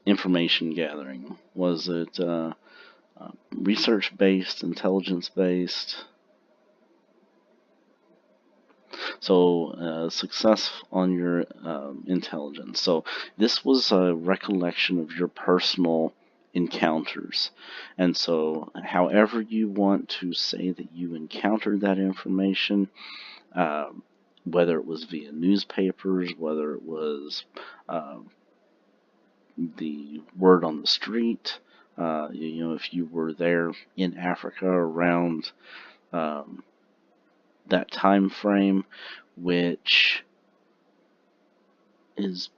information gathering? Was it research-based, intelligence-based? So, success on your intelligence. So, this was a recollection of your personal encounters. And so, however you want to say that you encountered that information, whether it was via newspapers, whether it was the word on the street, if you were there in Africa around that time frame, which is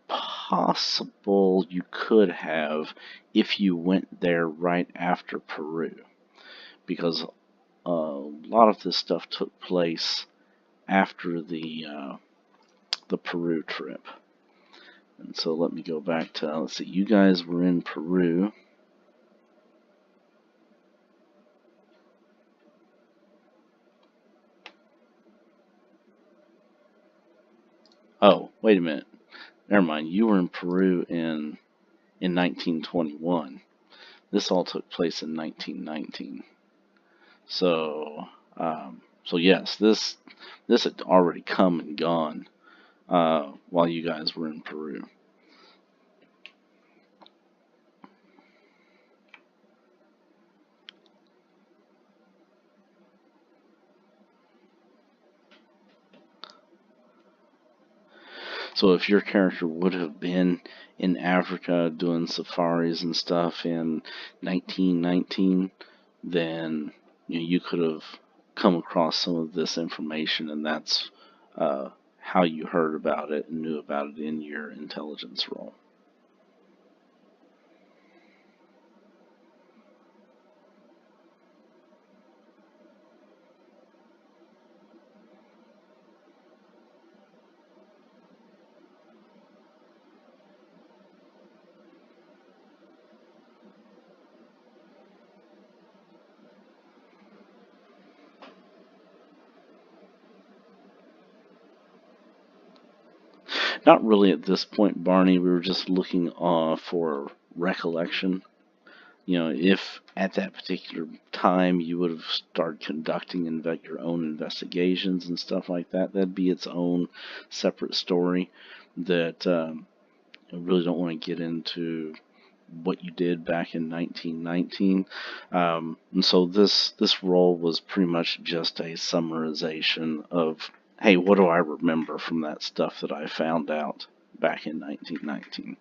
possible you could have if you went there right after Peru, because a lot of this stuff took place after the Peru trip. And so let me go back to, let's see, you guys were in Peru. Oh, wait a minute. Never mind. You were in Peru in 1921. This all took place in 1919. So yes, this had already come and gone while you guys were in Peru. So if your character would have been in Africa doing safaris and stuff in 1919, then you could have come across some of this information, and that's how you heard about it and knew about it in your intelligence roll. Not really at this point, Barney. We were just looking for recollection. If at that particular time you would have started conducting your own investigations and stuff like that, that'd be its own separate story that I really don't want to get into what you did back in 1919. And so this role was pretty much just a summarization of, hey, what do I remember from that stuff that I found out back in 1919?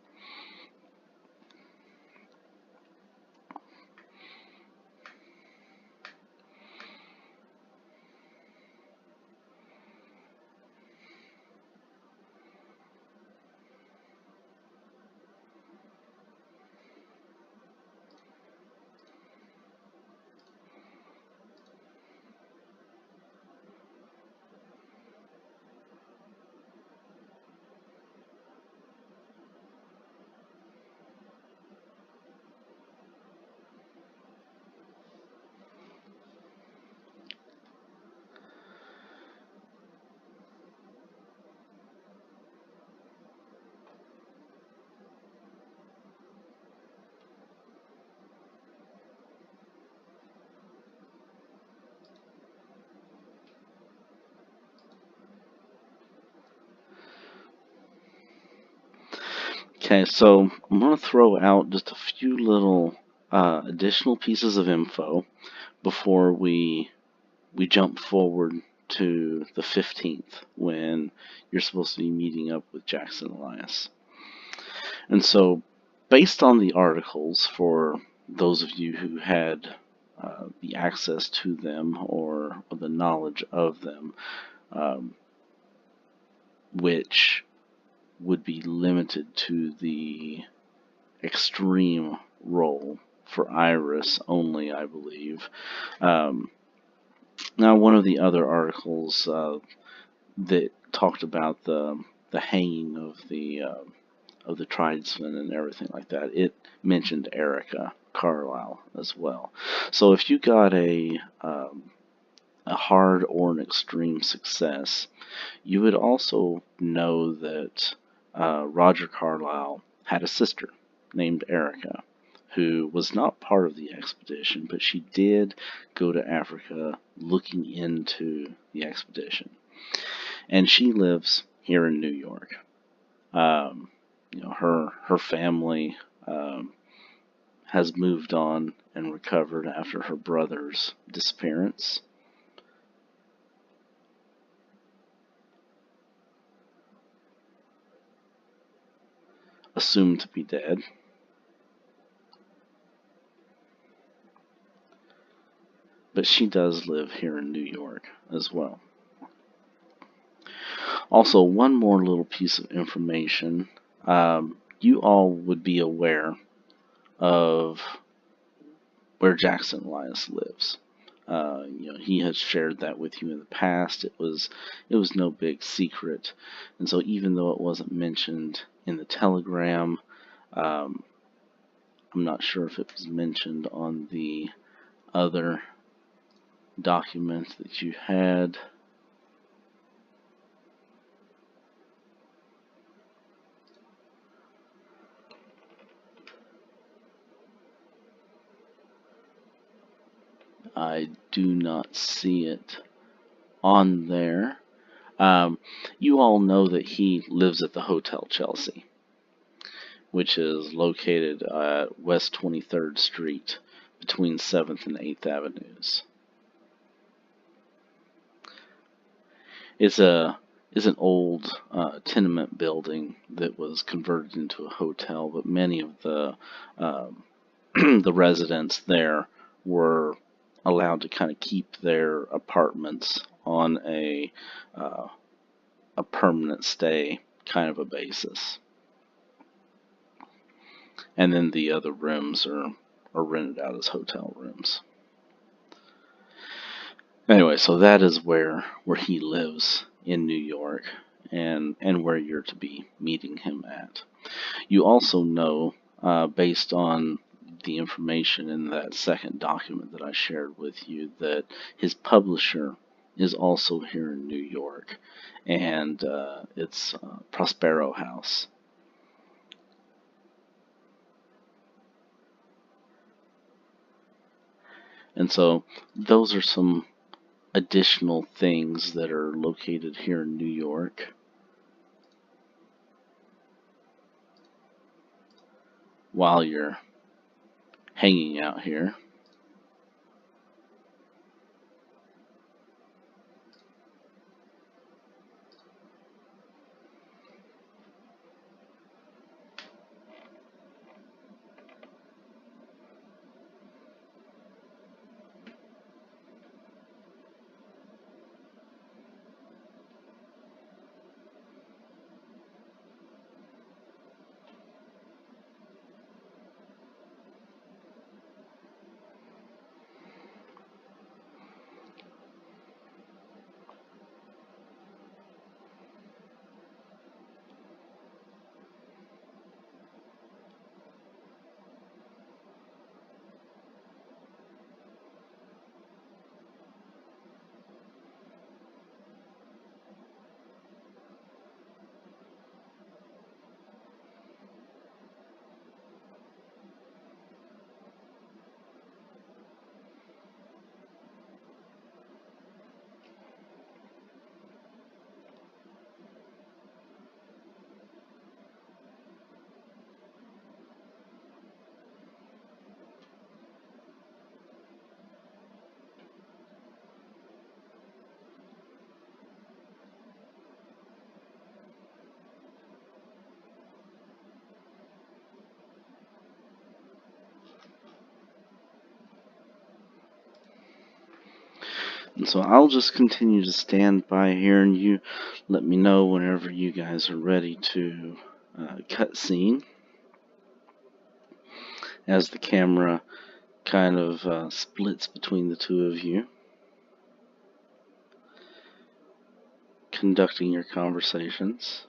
Okay, so I'm going to throw out just a few little additional pieces of info before we jump forward to the 15th when you're supposed to be meeting up with Jackson Elias. And so, based on the articles, for those of you who had the access to them or the knowledge of them, which would be limited to the extreme role for Iris only, I believe. Now, one of the other articles that talked about the hanging of the tribesmen and everything like that, it mentioned Erica Carlisle as well. So if you got a hard or an extreme success, you would also know that Roger Carlisle had a sister named Erica, who was not part of the expedition, but she did go to Africa looking into the expedition. And she lives here in New York. Her family has moved on and recovered after her brother's disappearance. Assumed to be dead. But she does live here in New York as well. Also, one more little piece of information. You all would be aware of where Jackson Elias lives. He has shared that with you in the past. It was no big secret, and so even though it wasn't mentioned in the telegram, I'm not sure if it was mentioned on the other document that you had. I do not see it on there. You all know that he lives at the Hotel Chelsea, which is located at West 23rd Street between 7th and 8th Avenues. It's an old tenement building that was converted into a hotel, but many of the the residents there were allowed to kind of keep their apartments on a a permanent stay kind of a basis. And then the other rooms are rented out as hotel rooms. Anyway, so that is where he lives in New York, and where you're to be meeting him at. You also know, based on the information in that second document that I shared with you, that his publisher is also here in New York, and it's Prospero House. And so those are some additional things that are located here in New York. While you're hanging out here. And so I'll just continue to stand by here, and you let me know whenever you guys are ready to cut scene, as the camera kind of splits between the two of you, conducting your conversations.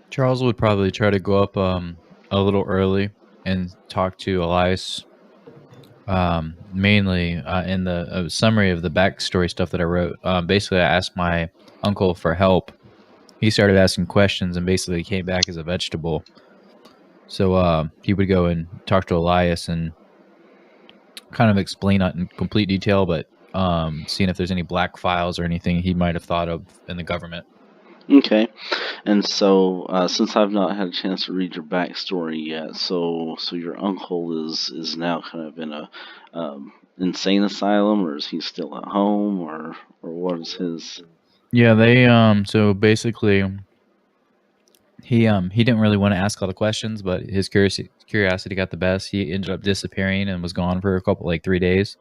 Charles would probably try to go up a little early and talk to Elias. Mainly in the summary of the backstory stuff that I wrote. Basically, I asked my uncle for help. He started asking questions and basically came back as a vegetable. So he would go and talk to Elias and kind of explain, not in complete detail, but seeing if there's any black files or anything he might have thought of in the government. Okay, and so since I've not had a chance to read your backstory yet, so your uncle is now kind of in a insane asylum, or is he still at home, or what is his? Yeah, they so basically he didn't really want to ask all the questions, but his curiosity got the best. He ended up disappearing and was gone for a couple, like 3 days.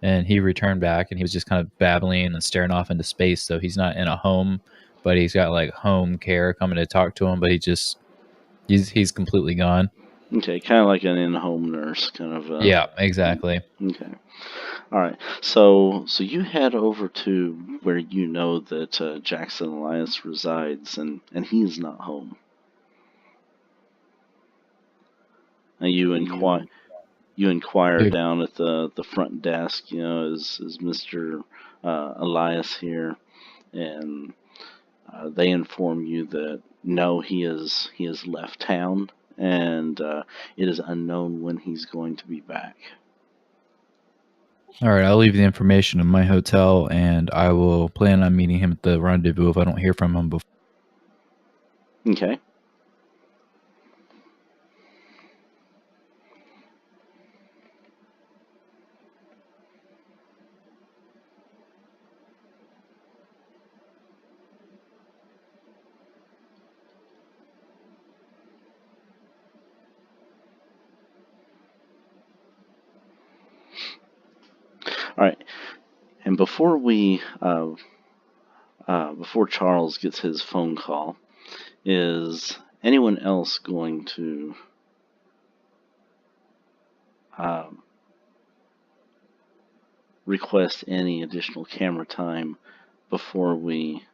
And he returned back and he was just kind of babbling and staring off into space. So he's not in a home, but he's got like home care coming to talk to him, but he's completely gone. Okay, kind of like an in-home nurse, kind of. Yeah, exactly. Okay. All right. So you head over to where you know that Jackson Elias resides, and he's not home. And you inquire Dude. down at the front desk. You know, is Mr. Elias here? And they inform you that no, he has left town, and it is unknown when he's going to be back. All right, I'll leave the information in my hotel, and I will plan on meeting him at the rendezvous if I don't hear from him before. Okay. All right. And before before Charles gets his phone call, is anyone else going to um, request any additional camera time before we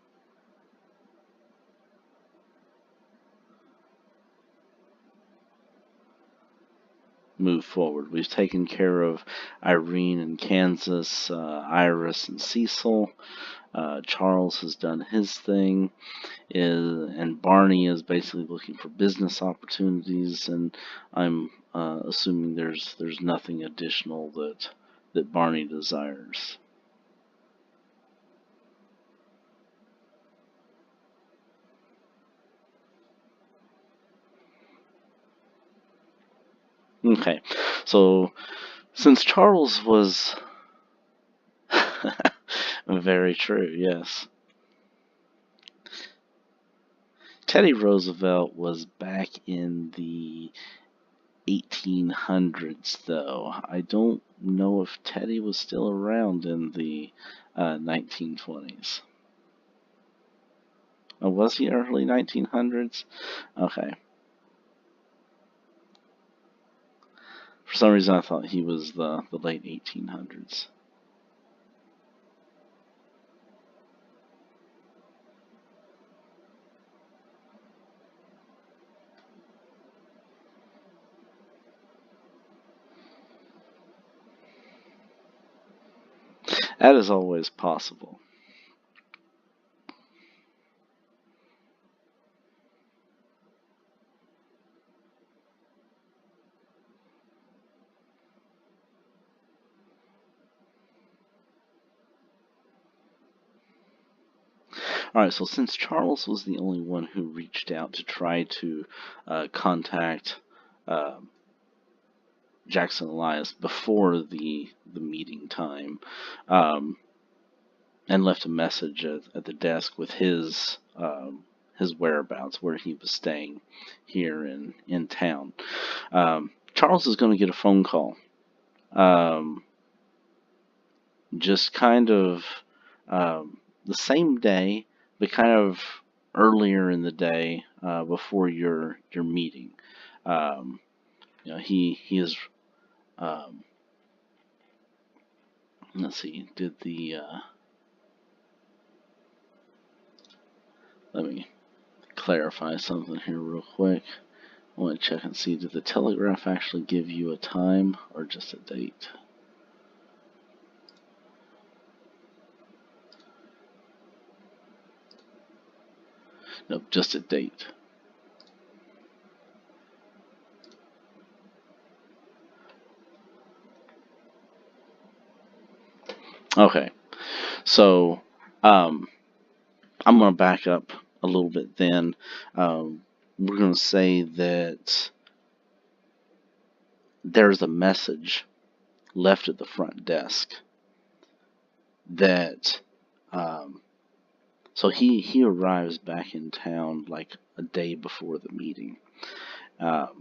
move forward? We've taken care of Irene in Kansas, Iris and Cecil. Charles has done his thing, and Barney is basically looking for business opportunities. And I'm assuming there's nothing additional that Barney desires. Okay, so since Charles was very true, yes. Teddy Roosevelt was back in the 1800s, though. I don't know if Teddy was still around in the 1920s. Oh, was he early 1900s? Okay. For some reason, I thought he was the late 1800s. That is always possible. Alright, so since Charles was the only one who reached out to try to contact uh, Jackson Elias before the meeting time, and left a message at the desk with his whereabouts, where he was staying here in town, Charles is going to get a phone call. Just kind of the same day, but kind of earlier in the day before your meeting. He is. Let's see. Did the let me clarify something here real quick. I want to check and see, did the telegraph actually give you a time or just a date? Nope, just a date. Okay, so I'm going to back up a little bit then. We're going to say that there's a message left at the front desk that so he arrives back in town like a day before the meeting.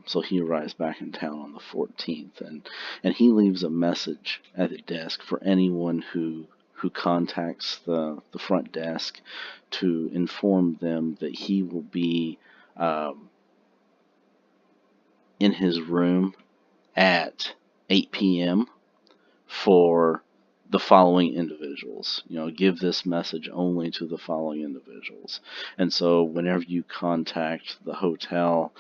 So he arrives back in town on the 14th, and he leaves a message at the desk for anyone who contacts the front desk to inform them that he will be in his room at 8 p.m. for the following individuals. Give this message only to the following individuals. And so whenever you contact the hotel,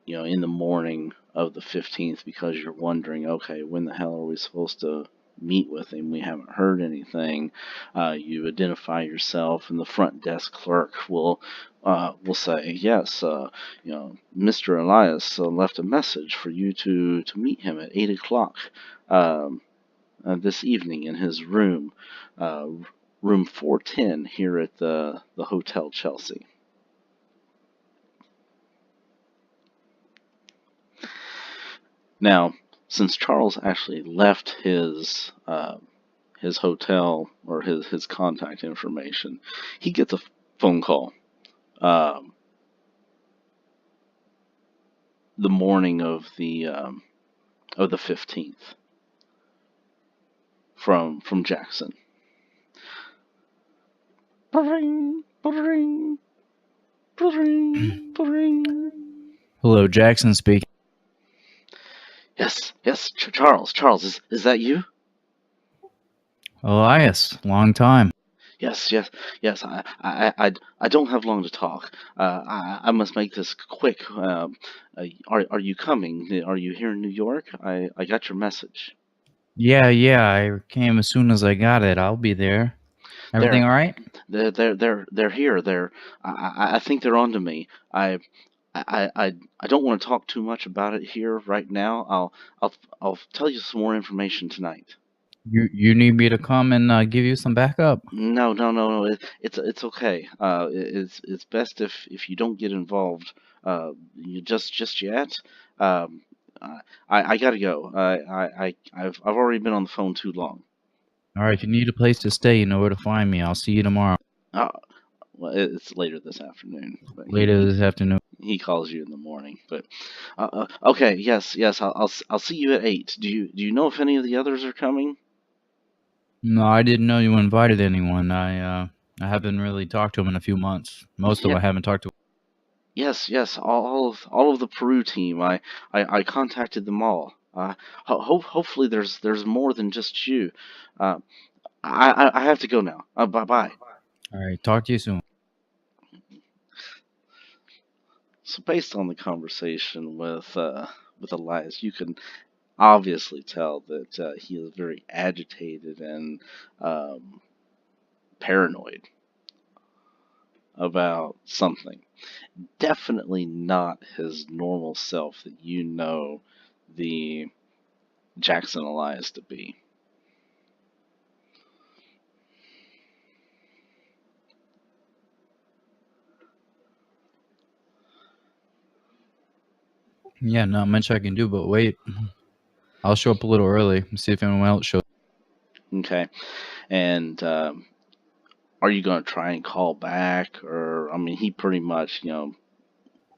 in the morning of the 15th, because you're wondering, okay, when the hell are we supposed to meet with him? We haven't heard anything. You identify yourself, and the front desk clerk will say, yes, Mr. Elias left a message for you to meet him at 8 o'clock this evening in his room, room 410 here at the Hotel Chelsea. Now, since Charles actually left his hotel or his contact information, he gets a phone call the morning of the 15th from Jackson. Bring. Hello, Jackson speaking. Yes, Charles, is that you? Elias, long time. Yes. I don't have long to talk. I must make this quick. Are you coming? Are you here in New York? I got your message. Yeah, I came as soon as I got it. I'll be there. Everything all right? They're here. I think they're onto me. I don't want to talk too much about it here right now. I'll tell you some more information tonight. You need me to come and give you some backup? No. It's okay. It's best if you don't get involved. You just yet. I gotta go. I've already been on the phone too long. All right. If you need a place to stay, you know where to find me. I'll see you tomorrow. Well, it's later this afternoon. This afternoon. He calls you in the morning. But okay. Yes. I'll see you at 8. Do you know if any of the others are coming? No, I didn't know you invited anyone. I haven't really talked to them in a few months. Most of them I haven't talked to. Yes. All of the Peru team. I contacted them all. Hopefully there's more than just you. I have to go now. Bye. All right. Talk to you soon. So based on the conversation with Elias, you can obviously tell that he is very agitated and paranoid about something. Definitely not his normal self that you know the Jackson Elias to be. Yeah, not much I can do, but wait. I'll show up a little early and see if anyone else shows. Okay. And are you going to try and call back? Or, I mean, he pretty much, No,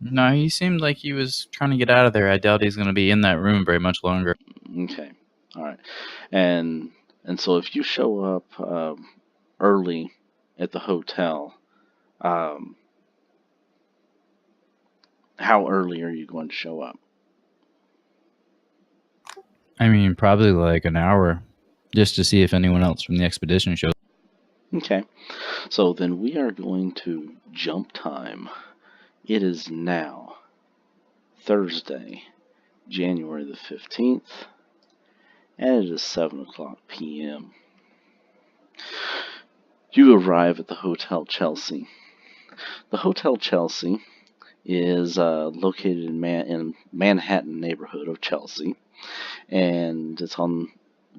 he seemed like he was trying to get out of there. I doubt he's going to be in that room very much longer. Okay. All right. And so if you show up early at the hotel, how early are you going to show up? I mean, probably like an hour, just to see if anyone else from the expedition shows. Okay. So then we are going to jump time. It is now Thursday, January the 15th, and it is 7 o'clock p.m. You arrive at the Hotel Chelsea. The Hotel Chelsea is located in Manhattan neighborhood of Chelsea, and it's on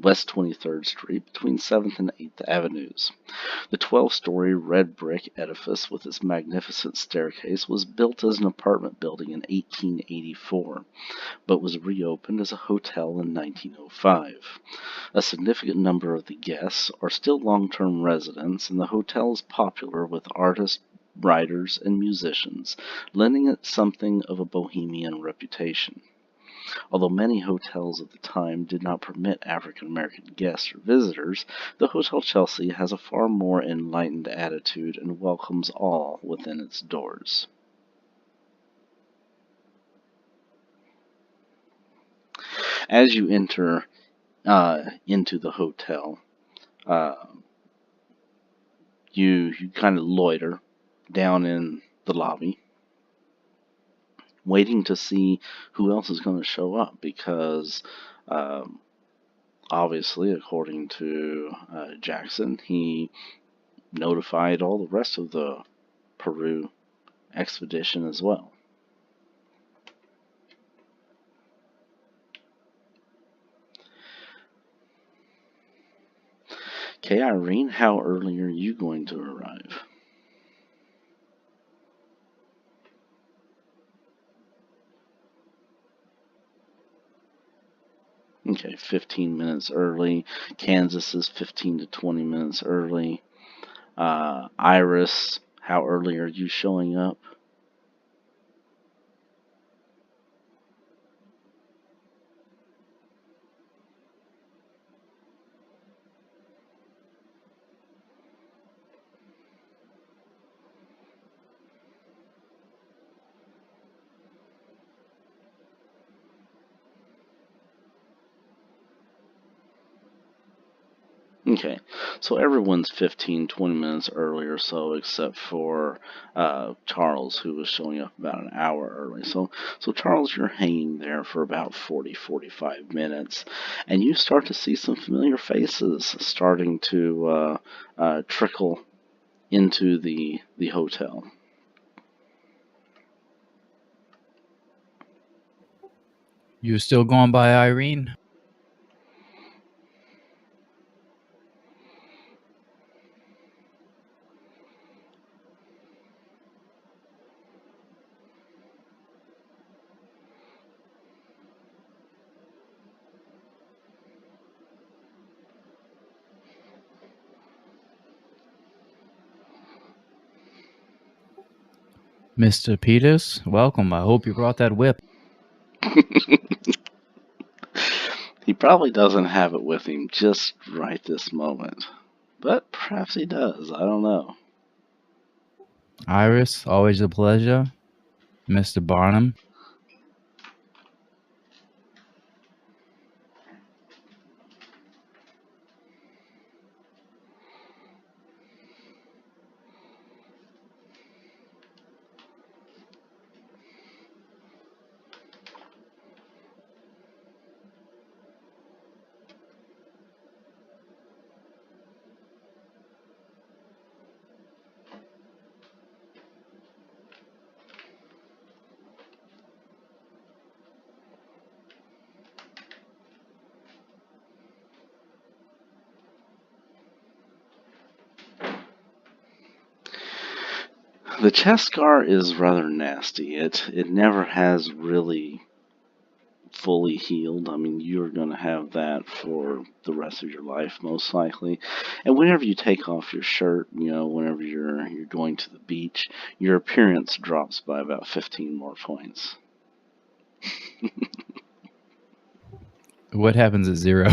West 23rd Street between 7th and 8th Avenues. The 12-story red brick edifice with its magnificent staircase was built as an apartment building in 1884, but was reopened as a hotel in 1905. A significant number of the guests are still long-term residents, and the hotel is popular with artists, writers, and musicians, lending it something of a bohemian reputation. Although many hotels at the time did not permit African American guests or visitors, the Hotel Chelsea has a far more enlightened attitude and welcomes all within its doors. as you enter into the hotel, you kind of loiter down in the lobby, waiting to see who else is going to show up, because obviously, according to Jackson, he notified all the rest of the Peru expedition as well. Okay, Irene, how early are you going to arrive? Okay, 15 minutes early. Kansas is 15 to 20 minutes early. Iris, how early are you showing up? Okay, so everyone's 15, 20 minutes early or so, except for Charles, who was showing up about an hour early. So Charles, you're hanging there for about 40, 45 minutes, and you start to see some familiar faces starting to trickle into the hotel. You still going by Irene? Mr. Peters, welcome. I hope you brought that whip. He probably doesn't have it with him just right this moment, but perhaps he does. I don't know. Iris, always a pleasure. Mr. Barnham. The chest scar is rather nasty. It never has really fully healed. I mean, you're going to have that for the rest of your life, most likely. And whenever you take off your shirt, whenever you're going to the beach, your appearance drops by about 15 more points. What happens at 0?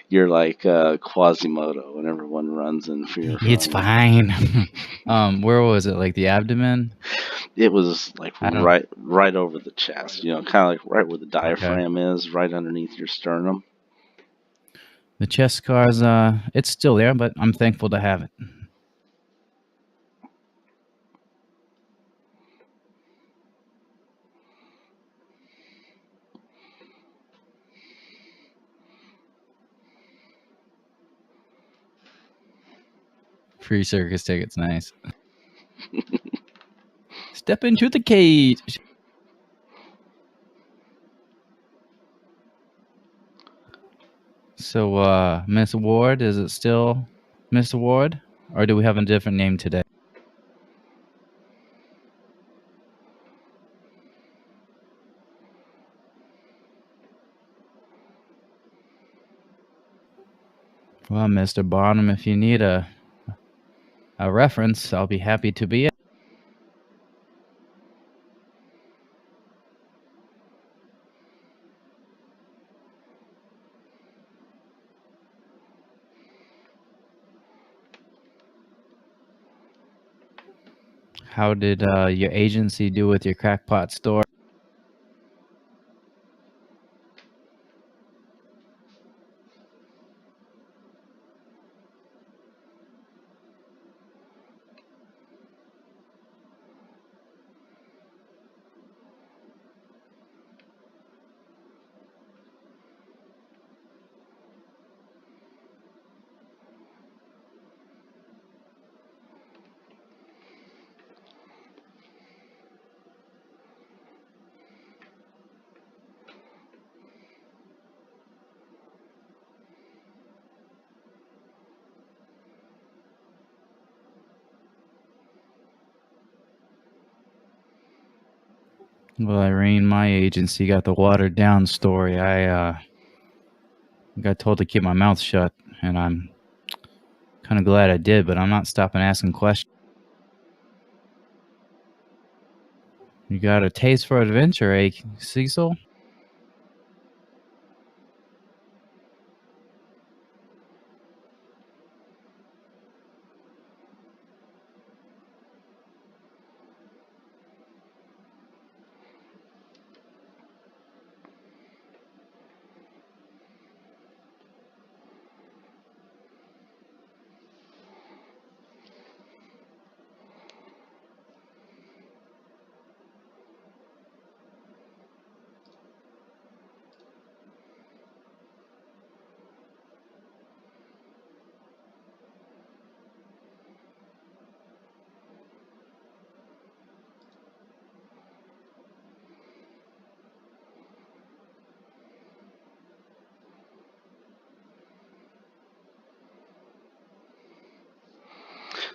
You're like Quasimodo when everyone runs in for your It's fine. Where was it? Like the abdomen? It was like right over the chest, kind of like right where the diaphragm is, right underneath your sternum. The chest scars, it's still there, but I'm thankful to have it. Free circus tickets, nice. Step into the cage. So, Miss Ward, is it still Miss Ward? Or do we have a different name today? Well, Mr. Barnum, if you need a reference, I'll be happy to be it. How did your agency do with your crackpot store? Well, Irene, my agency got the watered down story. I got told to keep my mouth shut, and I'm kind of glad I did, but I'm not stopping asking questions. You got a taste for adventure, eh, Cecil?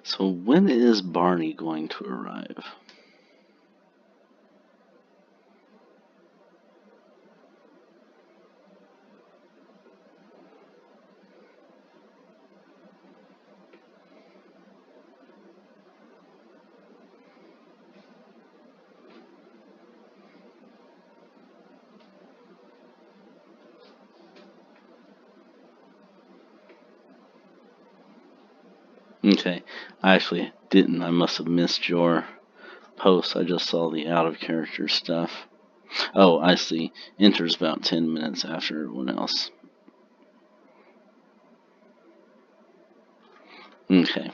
So when is Barney going to arrive? Okay, I actually didn't. I must have missed your post. I just saw the out of character stuff. Oh, I see. Enters about 10 minutes after everyone else. Okay.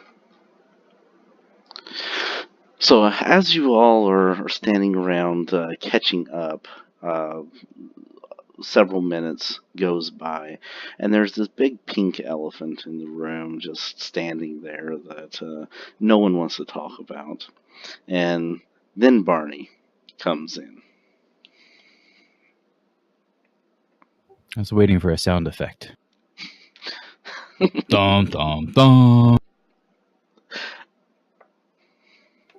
So as you all are standing around catching up, several minutes goes by, and there's this big pink elephant in the room just standing there that no one wants to talk about. And then Barney comes in. I was waiting for a sound effect. Dum, dum, dum.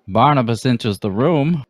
Barnabas enters the room.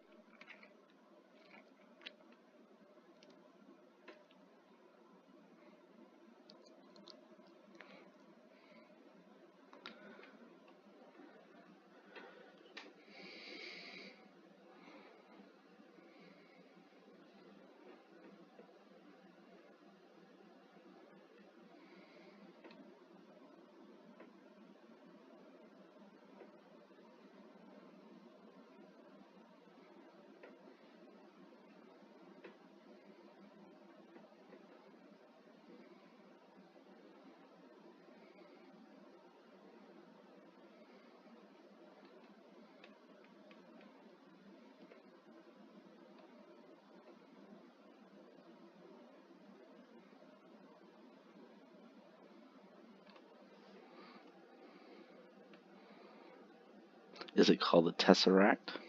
Is it called the Tesseract?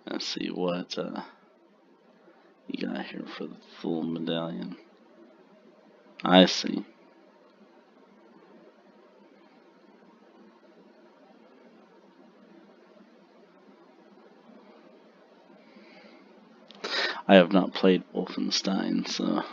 Let's see what you got here for the full medallion. I see. I have not played Wolfenstein, so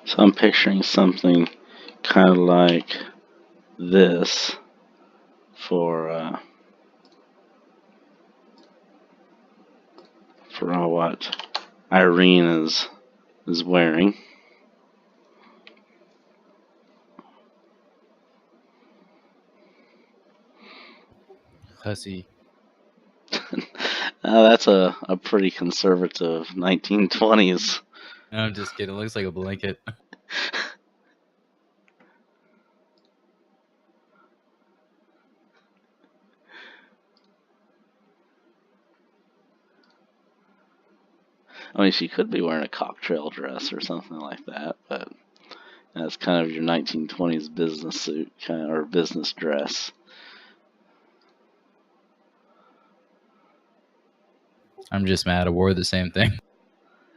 So I'm picturing something kind of like this for what Irene is wearing. Hussy. That's a pretty conservative 1920s. No, I'm just kidding. It looks like a blanket. I mean, she could be wearing a cocktail dress or something like that, but that's kind of your 1920s business suit or business dress. I'm just mad I wore the same thing.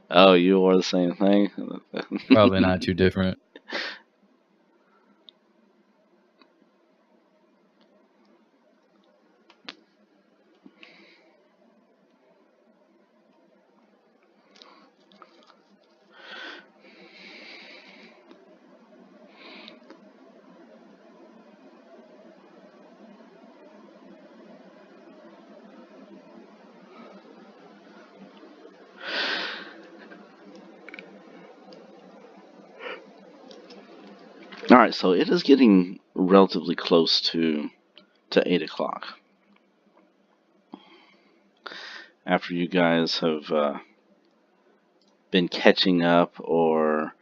Oh, you wore the same thing? Probably not too different. All right, so it is getting relatively close to 8 o'clock. After you guys have been catching up or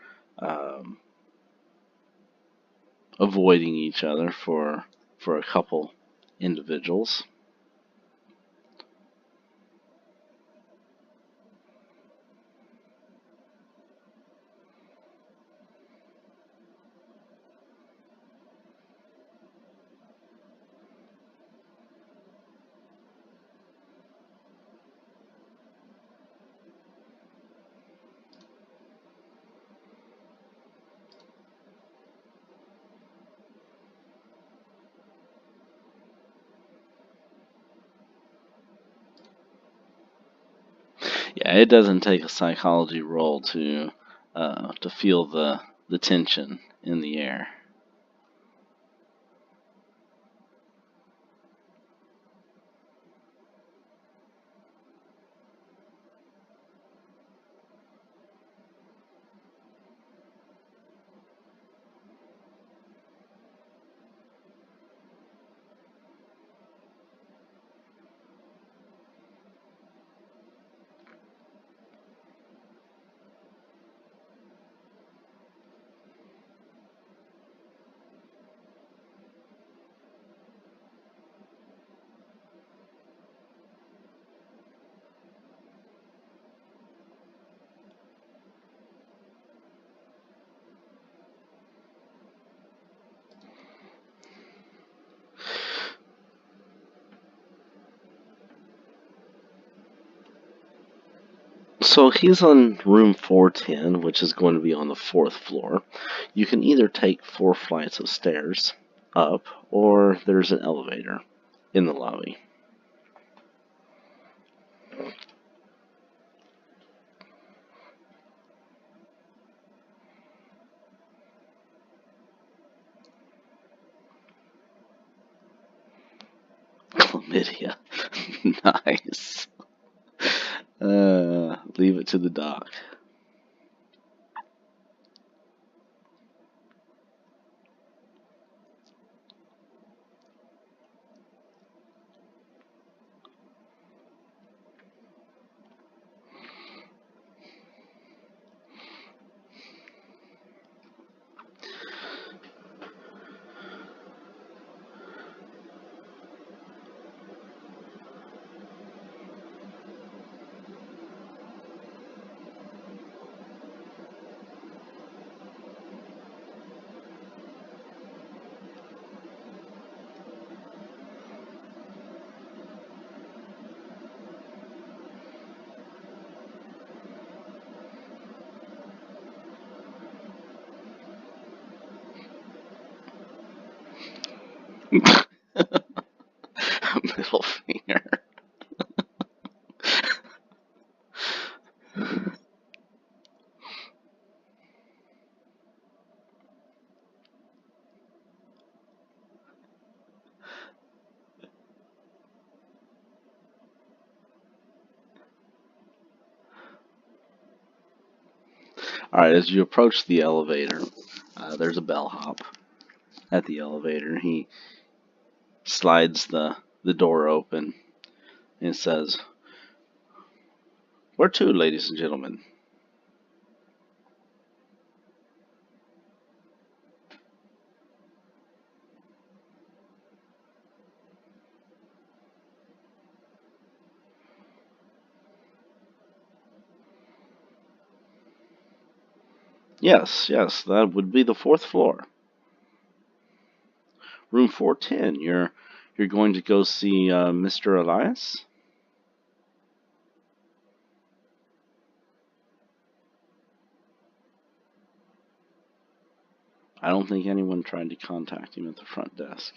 avoiding each other for a couple individuals. Yeah, it doesn't take a psychology roll to feel the tension in the air. So he's on room 410, which is going to be on the 4th floor. You can either take 4 flights of stairs up, or there's an elevator in the lobby. Chlamydia. Nice. Leave it to the doc. Middle finger. Alright, as you approach the elevator, there's a bellhop at the elevator. He slides the door open and says, "Where to, ladies and gentlemen?" Yes, that would be the fourth floor. Room 410. You're going to go see Mr. Elias? I don't think anyone tried to contact him at the front desk.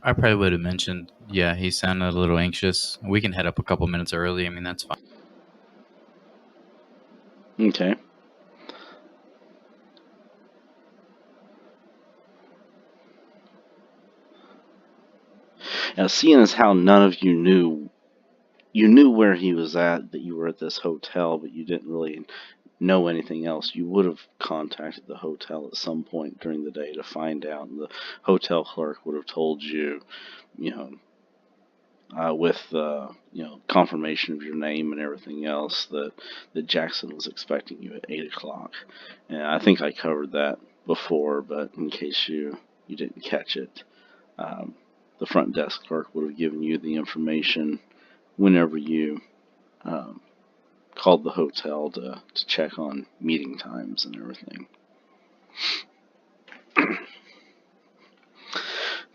I probably would have mentioned, yeah, he sounded a little anxious. We can head up a couple minutes early. I mean, that's fine. Okay. Now, seeing as how none of you knew where he was at, that you were at this hotel, but you didn't really know anything else, you would have contacted the hotel at some point during the day to find out. And the hotel clerk would have told you, with confirmation of your name and everything else, that Jackson was expecting you at 8 o'clock. And I think I covered that before, but in case you didn't catch it, the front desk clerk would have given you the information whenever you called the hotel to check on meeting times and everything.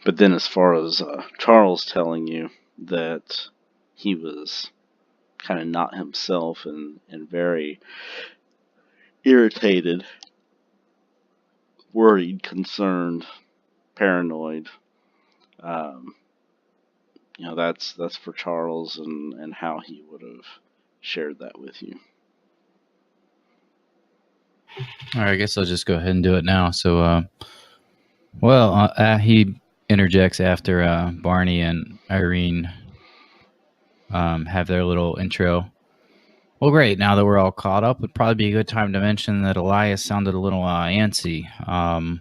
But then as far as Charles telling you that he was kind of not himself and very irritated, worried, concerned, paranoid, that's for Charles and how he would have shared that with you. All right, I guess I'll just go ahead and do it now. So, he interjects after Barney and Irene have their little intro. Well, great. Now that we're all caught up, it'd probably be a good time to mention that Elias sounded a little antsy. I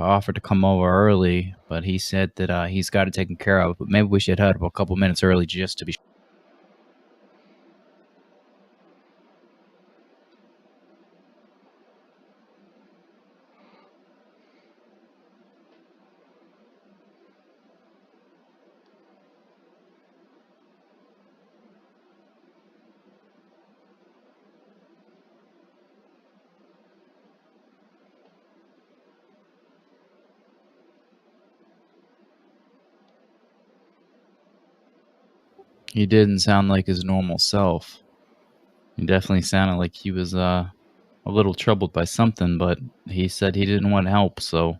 offered to come over early, but he said that he's got it taken care of. But maybe we should head up a couple minutes early just to be sure. He didn't sound like his normal self. He definitely sounded like he was a little troubled by something, but he said he didn't want help, so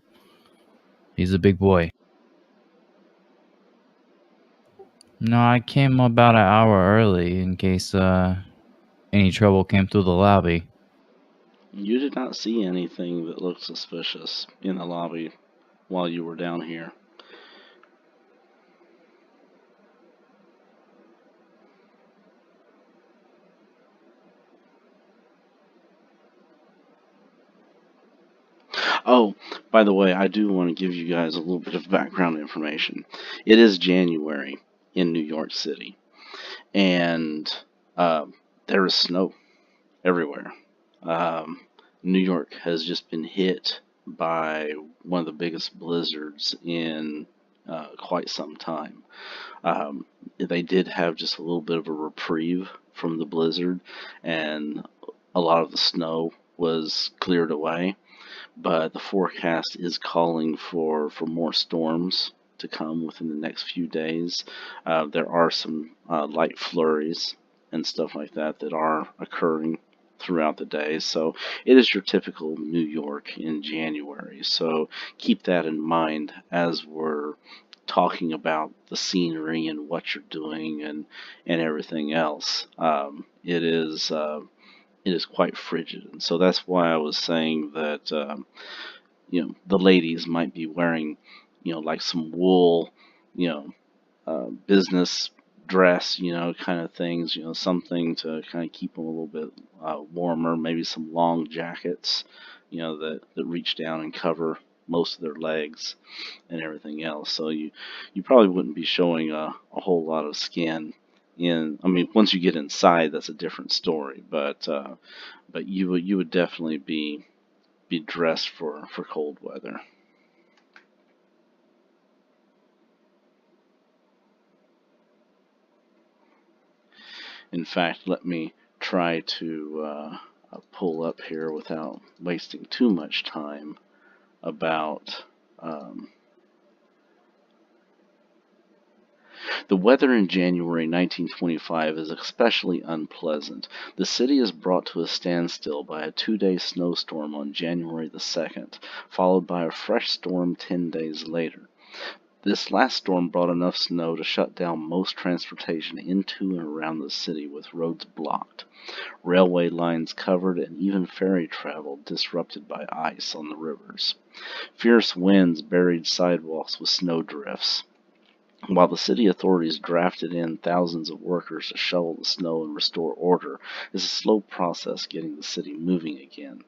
he's a big boy. No, I came about an hour early in case any trouble came through the lobby. You did not see anything that looked suspicious in the lobby while you were down here. Oh, by the way, I do want to give you guys a little bit of background information. It is January in New York City, and there is snow everywhere. New York has just been hit by one of the biggest blizzards in quite some time. They did have just a little bit of a reprieve from the blizzard, and a lot of the snow was cleared away. But the forecast is calling for more storms to come within the next few days. There are some light flurries and stuff like that are occurring throughout the day. So it is your typical New York in January. So keep that in mind as we're talking about the scenery and what you're doing and everything else. It is quite frigid, and so that's why I was saying that the ladies might be wearing like some wool, you know, business dress, kind of things, something to kind of keep them a little bit warmer, maybe some long jackets, that reach down and cover most of their legs and everything else. So you probably wouldn't be showing a whole lot of skin I mean, once you get inside, that's a different story. But you would definitely be dressed for cold weather. In fact, let me try to pull up here without wasting too much time about the weather in January 1925 is especially unpleasant. The city is brought to a standstill by a 2-day snowstorm on January the 2nd, followed by a fresh storm 10 days later. This last storm brought enough snow to shut down most transportation into and around the city, with roads blocked, railway lines covered, and even ferry travel disrupted by ice on the rivers. Fierce winds buried sidewalks with snowdrifts. While the city authorities drafted in thousands of workers to shovel the snow and restore order, it's a slow process getting the city moving again.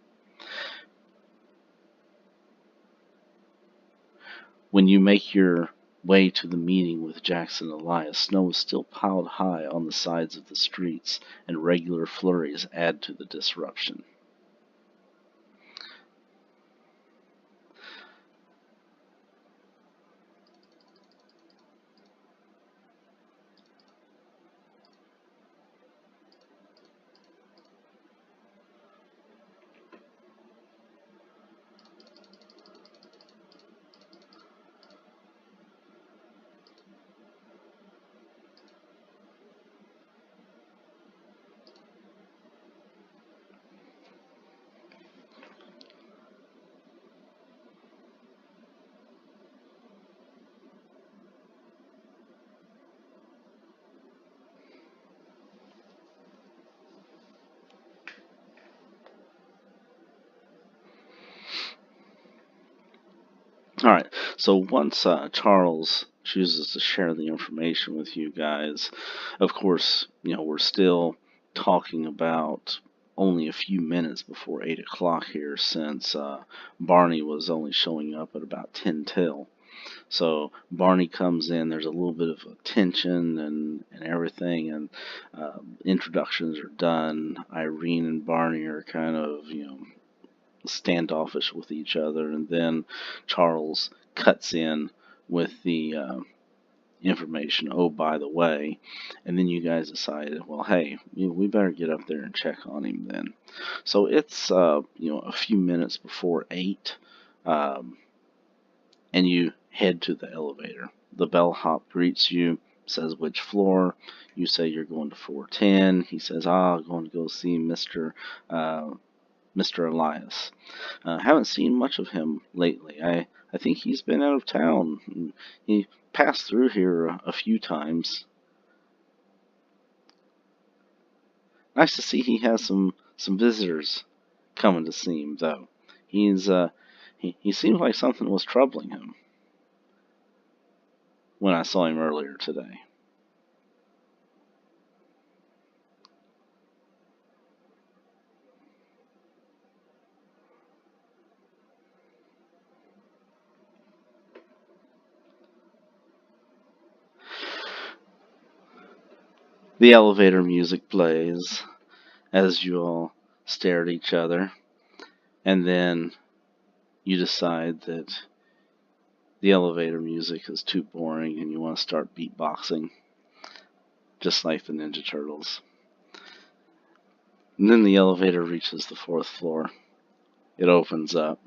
When you make your way to the meeting with Jackson Elias, snow is still piled high on the sides of the streets, and regular flurries add to the disruption. Alright, so once Charles chooses to share the information with you guys, of course, we're still talking about only a few minutes before 8 o'clock here, since Barney was only showing up at about 10 till. So Barney comes in, there's a little bit of a tension and everything, and introductions are done. Irene and Barney are kind of, standoffish with each other, and then Charles cuts in with the information. Oh, by the way, and then you guys decided, well, hey, we better get up there and check on him then. So it's a few minutes before 8, and you head to the elevator. The bellhop greets you, says which floor. You say you're going to 410. He says, I'm going to go see Mr. Elias. Haven't seen much of him lately. I think he's been out of town. He passed through here a few times. Nice to see he has some visitors coming to see him, though. He seems like something was troubling him when I saw him earlier today. The elevator music plays as you all stare at each other, and then you decide that the elevator music is too boring and you want to start beatboxing, just like the Ninja Turtles. And then the elevator reaches the 4th floor. It opens up.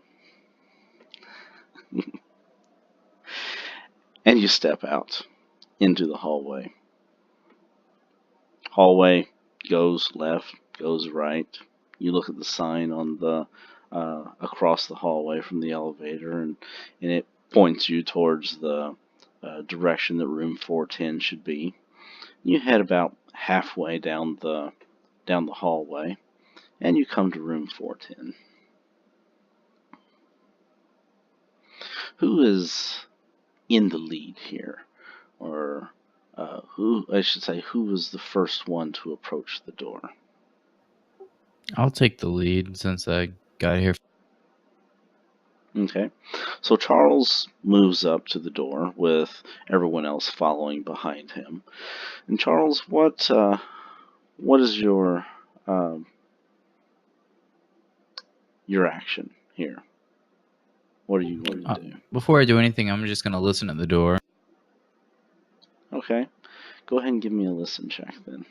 And you step out into the hallway. Hallway goes left, goes right. You look at the sign on the across the hallway from the elevator, and it points you towards the direction that room 410 should be. You head about halfway down the hallway, and you come to room 410. Who is in the lead here? Or who was the first one to approach the door? I'll take the lead since I got here. Okay. So Charles moves up to the door with everyone else following behind him. And Charles, what is your action here? What are you going to do? Before I do anything, I'm just going to listen at the door. Okay. Go ahead and give me a listen check then.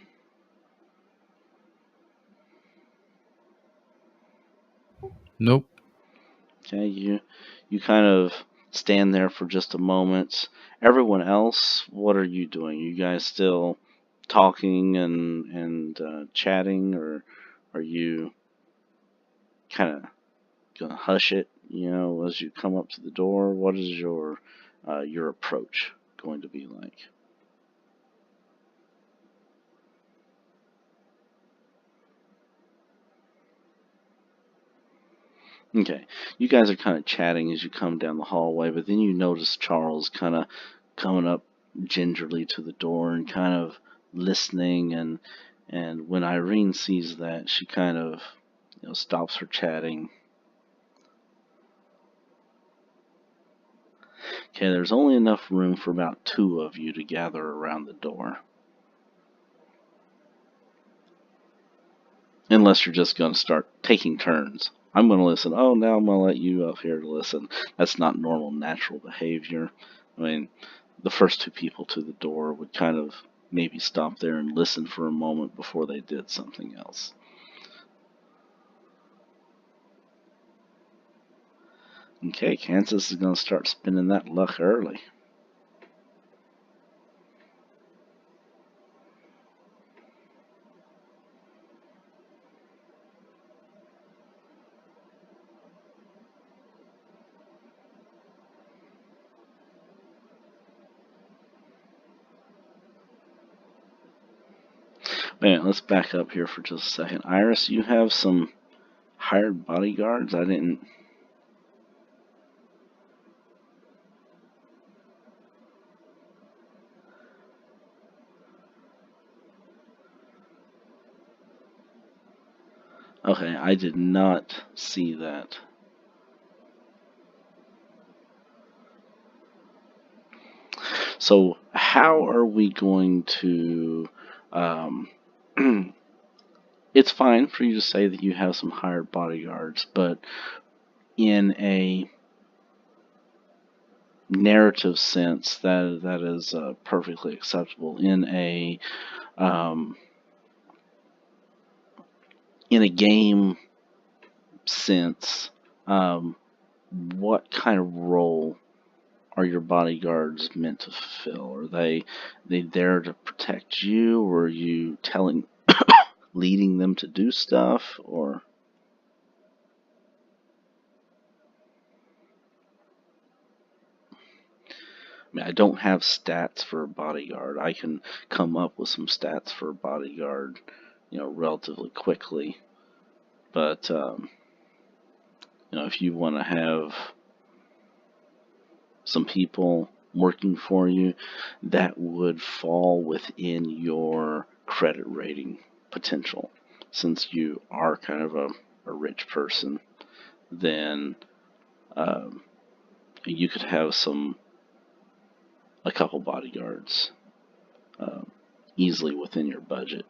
Nope. Okay, you kind of stand there for just a moment. Everyone else, what are you doing? You guys still talking and chatting, or are you kind of gonna hush it? As you come up to the door, what is your approach going to be like? Okay, you guys are kind of chatting as you come down the hallway, but then you notice Charles kind of coming up gingerly to the door and kind of listening, and when Irene sees that, she kind of stops her chatting. Okay, there's only enough room for about 2 of you to gather around the door. Unless you're just going to start taking turns. I'm going to listen. Oh, now I'm going to let you up here to listen. That's not normal, natural behavior. I mean, the first 2 people to the door would kind of maybe stop there and listen for a moment before they did something else. Okay, Kansas is going to start spending that luck early. Man, let's back up here for just a second. Iris, you have some hired bodyguards? I didn't... Okay, I did not see that. So, how are we going to... it's fine for you to say that you have some hired bodyguards, but in a narrative sense, that is perfectly acceptable. In a game sense, what kind of role are your bodyguards meant to fulfill? Are they there to protect you, or are you leading them to do stuff, or? I mean, I don't have stats for a bodyguard. I can come up with some stats for a bodyguard, relatively quickly. But, if you want to have some people working for you, that would fall within your credit rating potential. Since you are kind of a rich person, then you could have a couple bodyguards easily within your budget.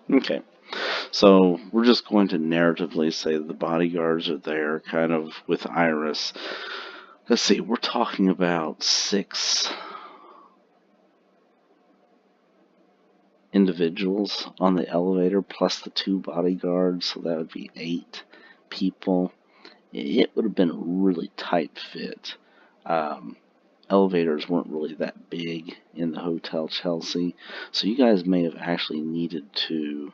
Okay, so we're just going to narratively say the bodyguards are there kind of with Iris. Let's see, we're talking about 6 individuals on the elevator, plus the 2 bodyguards, so that would be 8 people. It would have been a really tight fit. Elevators weren't really that big in the Hotel Chelsea, so you guys may have actually needed to,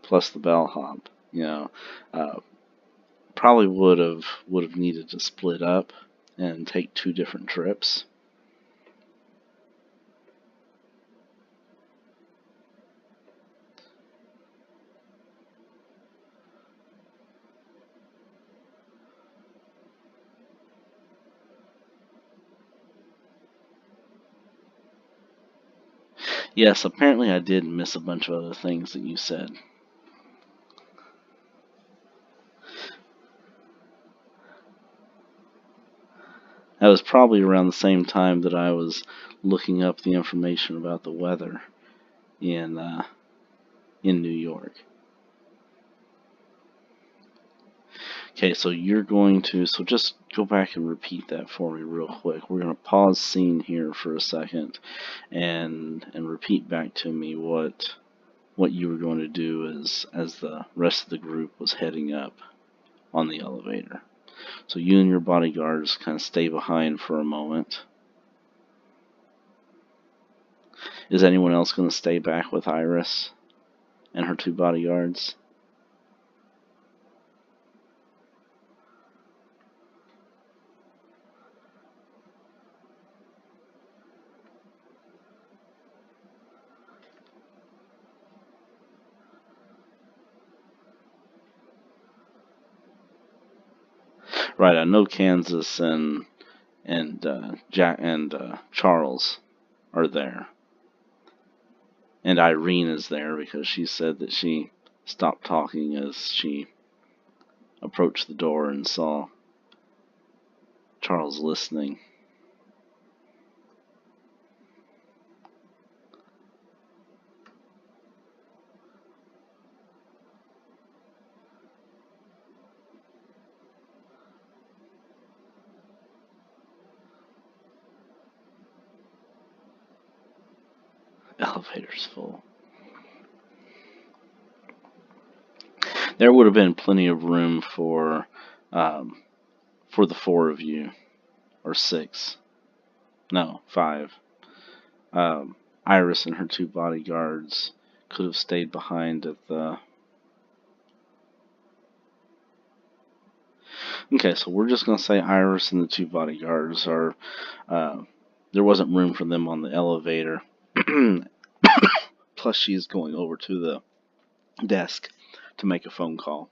plus the bellhop, probably would have needed to split up and take 2 different trips. Yes, apparently I did miss a bunch of other things that you said. That was probably around the same time that I was looking up the information about the weather in New York. Okay, so you're going to, so just go back and repeat that for me real quick. We're going to pause scene here for a second and repeat back to me what you were going to do as the rest of the group was heading up on the elevator. So you and your bodyguards kind of stay behind for a moment. Is anyone else going to stay back with Iris and her 2 bodyguards? Right, I know Kansas and Jack and Charles are there, and Irene is there because she said that she stopped talking as she approached the door and saw Charles listening. Elevator's full. There would have been plenty of room for the 4 of you, or 6. No, 5. Iris and her 2 bodyguards could have stayed behind at the... Okay, so we're just going to say Iris and the 2 bodyguards are... there wasn't room for them on the elevator. Plus she's going over to the desk to make a phone call.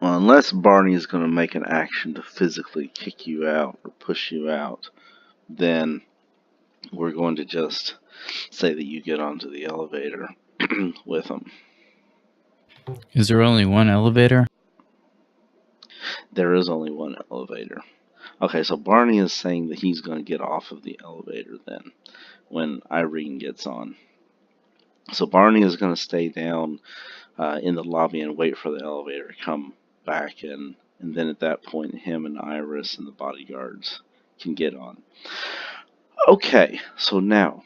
Well, unless Barney is going to make an action to physically kick you out or push you out, then we're going to just say that you get onto the elevator with him. Is there only one elevator? There is only one elevator. Okay, so Barney is saying that he's going to get off of the elevator then when Irene gets on. So Barney is going to stay down in the lobby and wait for the elevator to come back, and then at that point him and Iris and the bodyguards can get on. Okay, so now,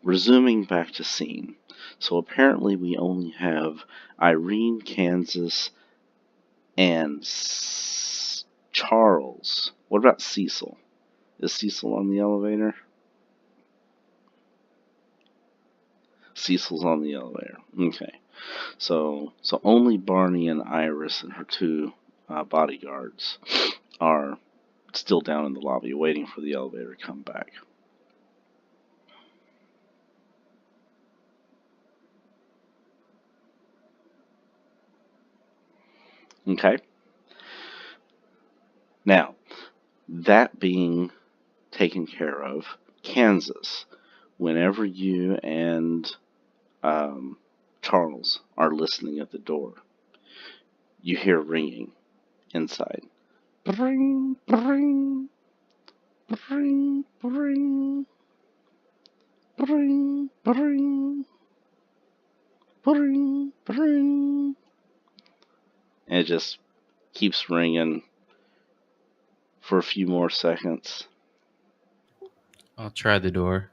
resuming back to scene. So apparently we only have Irene, Kansas, and Charles. What about Cecil? Is Cecil on the elevator? Cecil's on the elevator. Okay. So only Barney and Iris and her 2 bodyguards are still down in the lobby waiting for the elevator to come back. Okay. Now, that being taken care of, Kansas, whenever you and Charles are listening at the door, you hear ringing inside. Bring, bring, bring, bring. Bring, bring, bring, bring. And it just keeps ringing for a few more seconds. I'll try the door.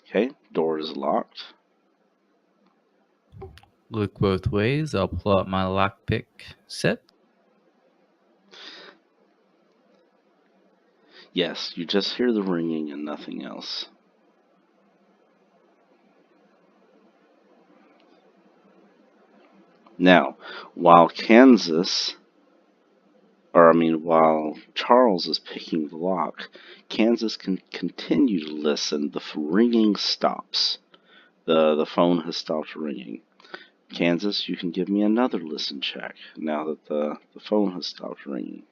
Okay, door is locked. Look both ways. I'll pull out my lockpick set. Yes, you just hear the ringing and nothing else. Now, while Charles is picking the lock, Kansas can continue to listen. The ringing stops. The phone has stopped ringing. Kansas, you can give me another listen check now that the phone has stopped ringing.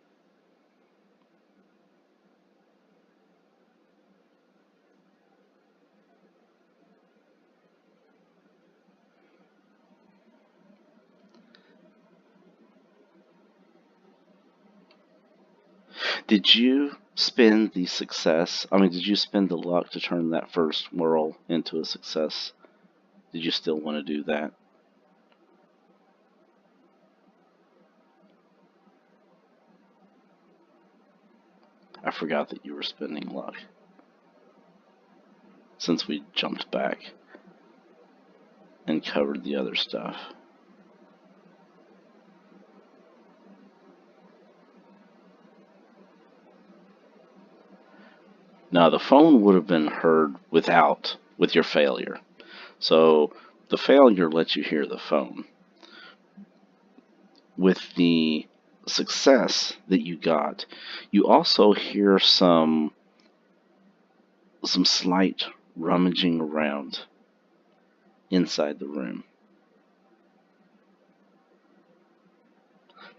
Did you spend the luck to turn that first whirl into a success? Did you still want to do that? I forgot that you were spending luck, since we jumped back and covered the other stuff. Now, the phone would have been heard with your failure. So the failure lets you hear the phone. With the success that you got, you also hear some slight rummaging around inside the room.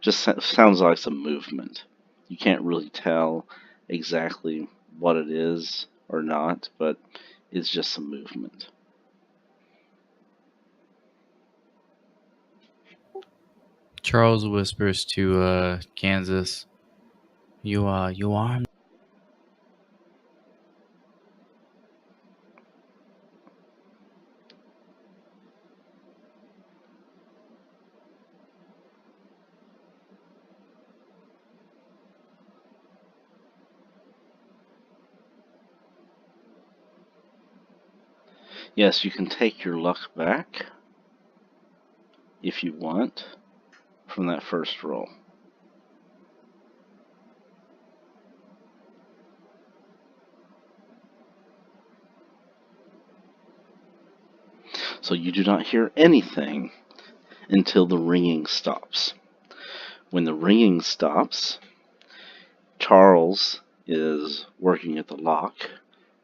Just sounds like some movement. You can't really tell exactly what it is or not, but it's just some movement. Charles whispers to Kansas, You armed? Yes, you can take your luck back if you want from that first roll. So you do not hear anything until the ringing stops. When the ringing stops, Charles is working at the lock,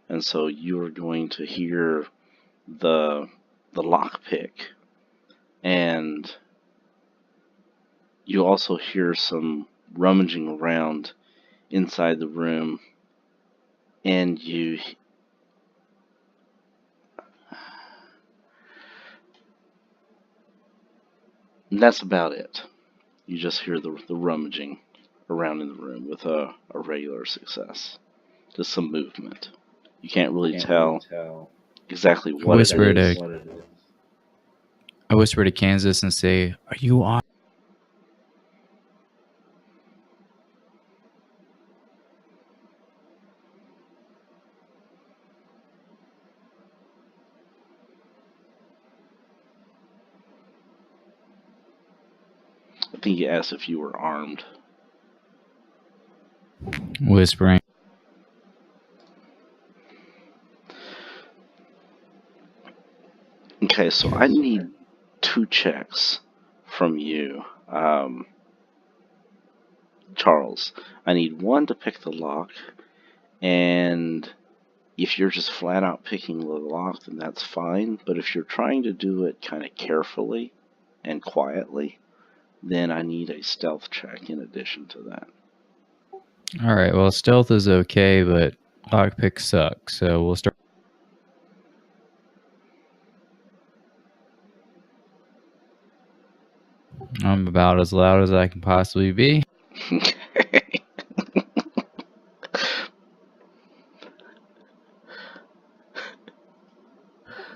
and so you are going to hear the lock pick, and you also hear some rummaging around inside the room, and that's about it. You just hear the rummaging around in the room with a regular success. Just some movement. You can't really tell exactly what it is. I whisper to Kansas and say, Are you armed? I think he asked if you were armed. Whispering. Okay, so I need 2 checks from you, Charles. I need 1 to pick the lock, and if you're just flat out picking the lock, then that's fine. But if you're trying to do it kind of carefully and quietly, then I need a stealth check in addition to that. Alright, well, stealth is okay, but lockpick sucks, so we'll start. I'm about as loud as I can possibly be.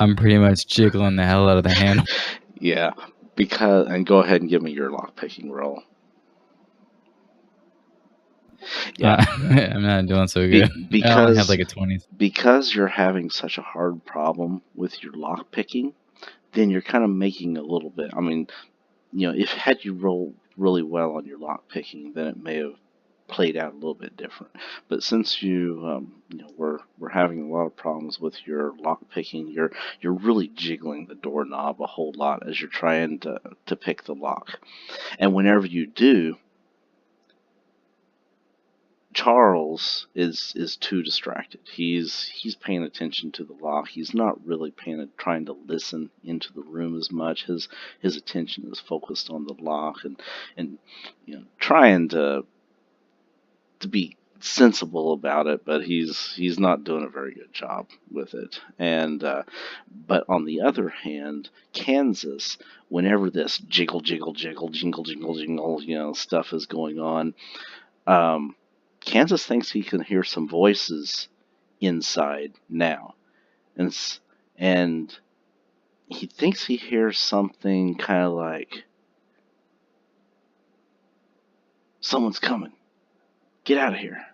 I'm pretty much jiggling the hell out of the handle. Yeah, and go ahead and give me your lockpicking roll. Yeah, I'm not doing so good. I only had like a 20. Because you're having such a hard problem with your lockpicking, then you're kind of making a little bit. I mean, if had you rolled really well on your lockpicking, then it may have played out a little bit different. But since we're having a lot of problems with your lockpicking, you're really jiggling the doorknob a whole lot as you're trying to pick the lock. And whenever you do, Charles is too distracted. He's paying attention to the lock. He's not really trying to listen into the room as much. His attention is focused on the lock and trying to be sensible about it, but he's not doing a very good job with it. And but on the other hand, Kansas, whenever this jiggle jingle jingle stuff is going on, Kansas thinks he can hear some voices inside now, and he thinks he hears something kind of like, "Someone's coming. Get out of here."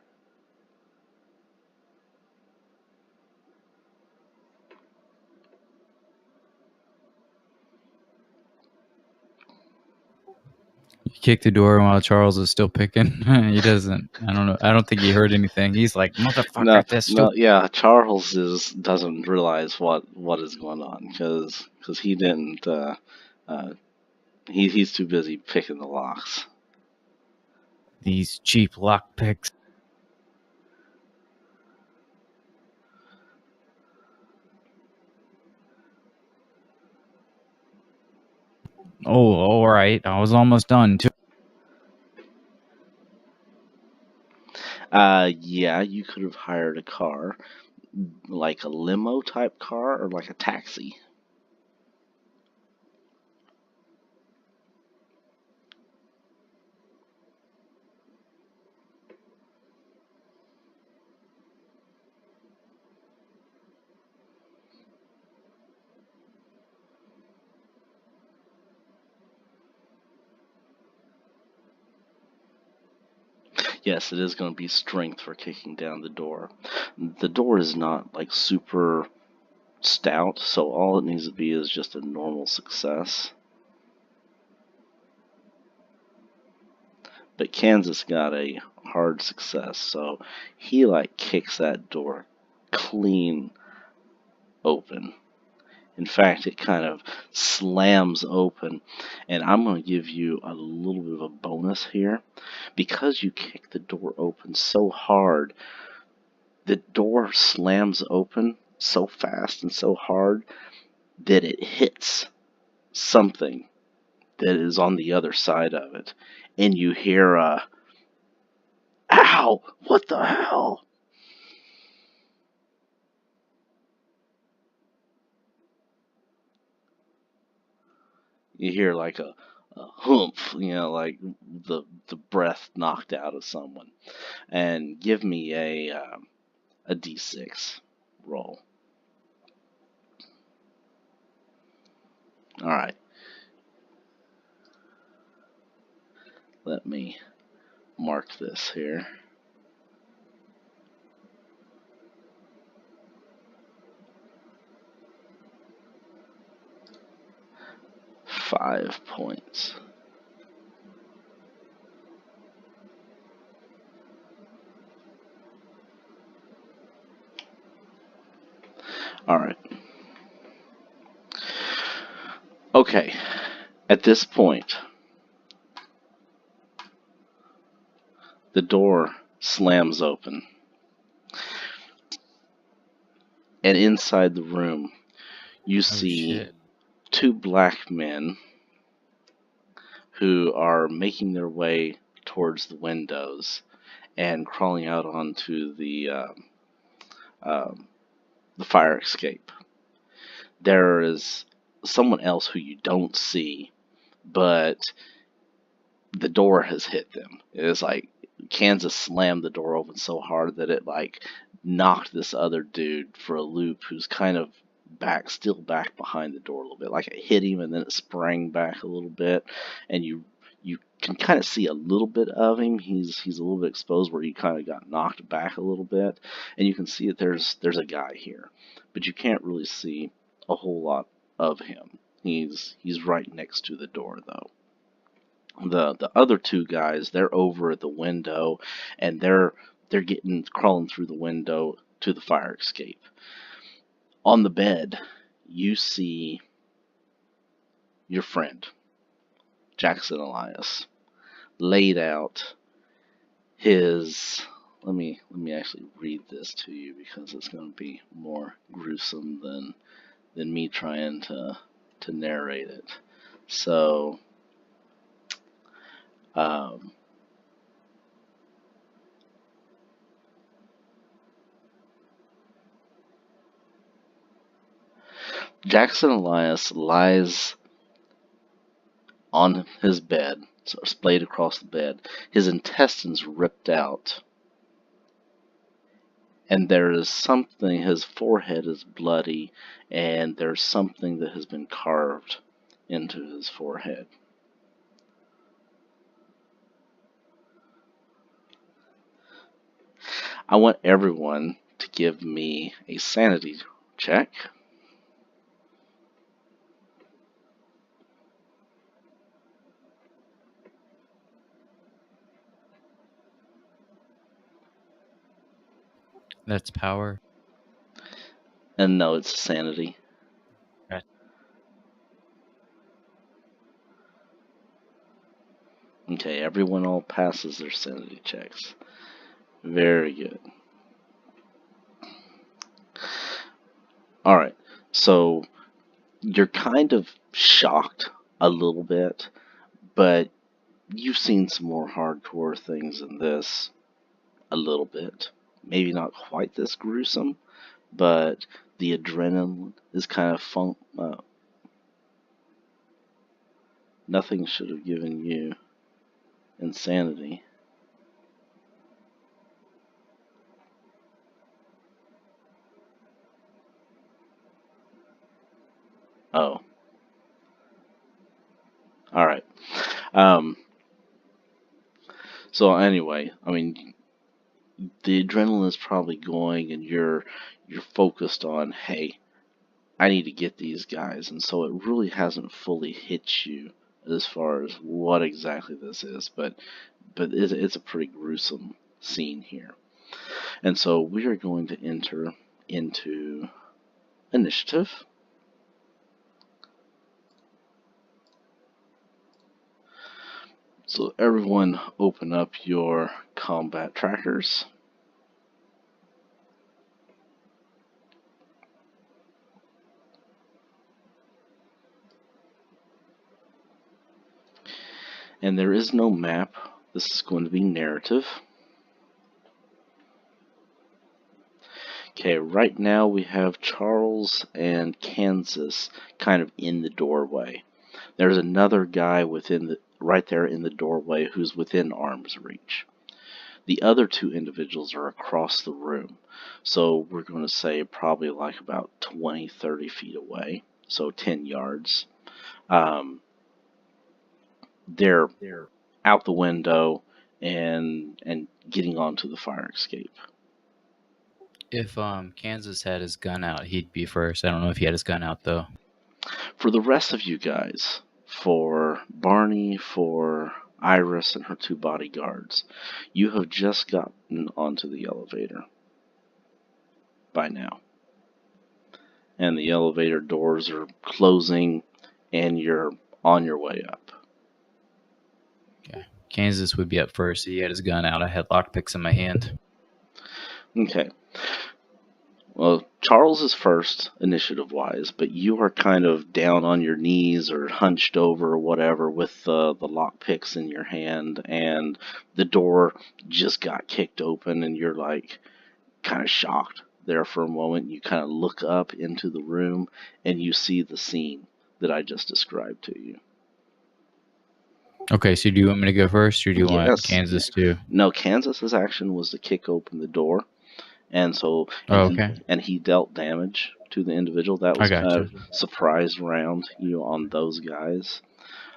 You kick the door while Charles is still picking. He doesn't. I don't know. I don't think he heard anything. He's like, motherfucker, no, yeah. Charles doesn't realize what is going on because he didn't. He's too busy picking the locks. These cheap lock picks. Oh, all right. I was almost done too. Yeah, you could have hired a car, like a limo type car or like a taxi. Yes, it is going to be strength for kicking down the door. The door is not like super stout, so all it needs to be is just a normal success. But Kansas got a hard success, so he kicks that door clean open. In fact, it kind of slams open, and I'm going to give you a little bit of a bonus here. Because you kick the door open so hard, the door slams open so fast and so hard that it hits something that is on the other side of it. And you hear ow, what the hell? You hear like a humph, like the breath knocked out of someone. And give me a d6 roll. All right. Let me mark this here. $5 points. All right. Okay. At this point, the door slams open. And inside the room, you see two black men who are making their way towards the windows and crawling out onto the fire escape. There is someone else who you don't see, but the door has hit them. It is like Kansas slammed the door open so hard that it knocked this other dude for a loop who's kind of still back behind the door a little bit, like it hit him and then it sprang back a little bit, and you can kind of see a little bit of him. He's a little bit exposed where he kind of got knocked back a little bit, and you can see that there's a guy here, but you can't really see a whole lot of him. He's right next to the door though. The other two guys, they're over at the window, and they're crawling through the window to the fire escape. On the bed, you see your friend, Jackson Elias, laid out his... Let me actually read this to you because it's going to be more gruesome than me trying to narrate it. So, Jackson Elias lies on his bed, sort of splayed across the bed, his intestines ripped out, and there is something, his forehead is bloody, and there's something that has been carved into his forehead. I want everyone to give me a sanity check. That's power. And no, it's sanity. Okay. Okay, everyone all passes their sanity checks. Very good. Alright, so you're kind of shocked a little bit, but you've seen some more hardcore things than this a little bit. Maybe not quite this gruesome, but the adrenaline is kind of nothing should have given you insanity. Oh. Alright. So anyway, I mean, the adrenaline is probably going and you're focused on, hey, I need to get these guys, and so it really hasn't fully hit you as far as what exactly this is, but it's a pretty gruesome scene here. And so we are going to enter into initiative. So everyone open up your combat trackers. And there is no map. This is going to be narrative. Okay, right now we have Charles and Kansas kind of in the doorway. There's another guy right there in the doorway who's within arm's reach. The other two individuals are across the room. So we're going to say probably like about 20, 30 feet away. So 10 yards. They're out the window and getting onto the fire escape. If Kansas had his gun out, he'd be first. I don't know if he had his gun out though. For the rest of you guys, for Barney, for Iris and her two bodyguards, you have just gotten onto the elevator by now. And the elevator doors are closing and you're on your way up. Okay. Kansas would be up first. He had his gun out. I had lockpicks in my hand. Okay. Well, Charles is first, initiative-wise, but you are kind of down on your knees or hunched over or whatever with the lockpicks in your hand, and the door just got kicked open, and you're like kind of shocked there for a moment. You kind of look up into the room, and you see the scene that I just described to you. Okay, so do you want me to go first, or do you want Kansas to? No, Kansas's action was to kick open the door, and so Oh, okay. he dealt damage to the individual. That I was kind gotcha. of surprise round, on those guys.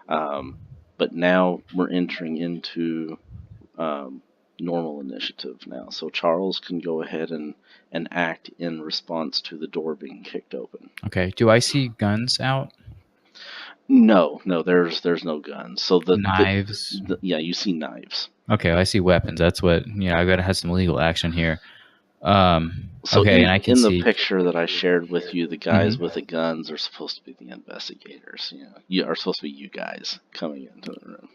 But now we're entering into normal initiative now. So Charles can go ahead and act in response to the door being kicked open. Okay. Do I see guns out? No, there's no guns. So Knives. yeah, you see knives. Okay, I see weapons. That's what I gotta have some legal action here. So Okay, and I can in the see. picture that I shared with you, the guys with the guns are supposed to be the investigators. You are supposed to be you guys coming into the room.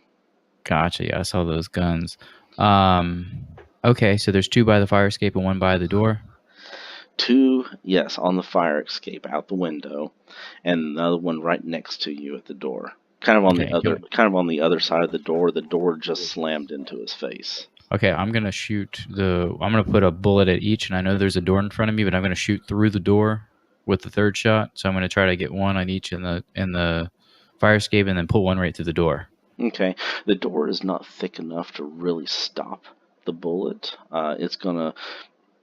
Gotcha. Yeah, I saw those guns. Okay, so there's 2 by the fire escape and 1 by the door. 2, yes, on the fire escape out the window, and another one right next to you at the door. Kind of on the other side of the door. The door just slammed into his face. Okay, I'm gonna put a bullet at each, and I know there's a door in front of me, but I'm gonna shoot through the door with the 3rd shot. So I'm gonna try to get 1 on each in the fire escape, and then pull 1 right through the door. Okay, the door is not thick enough to really stop the bullet. It's gonna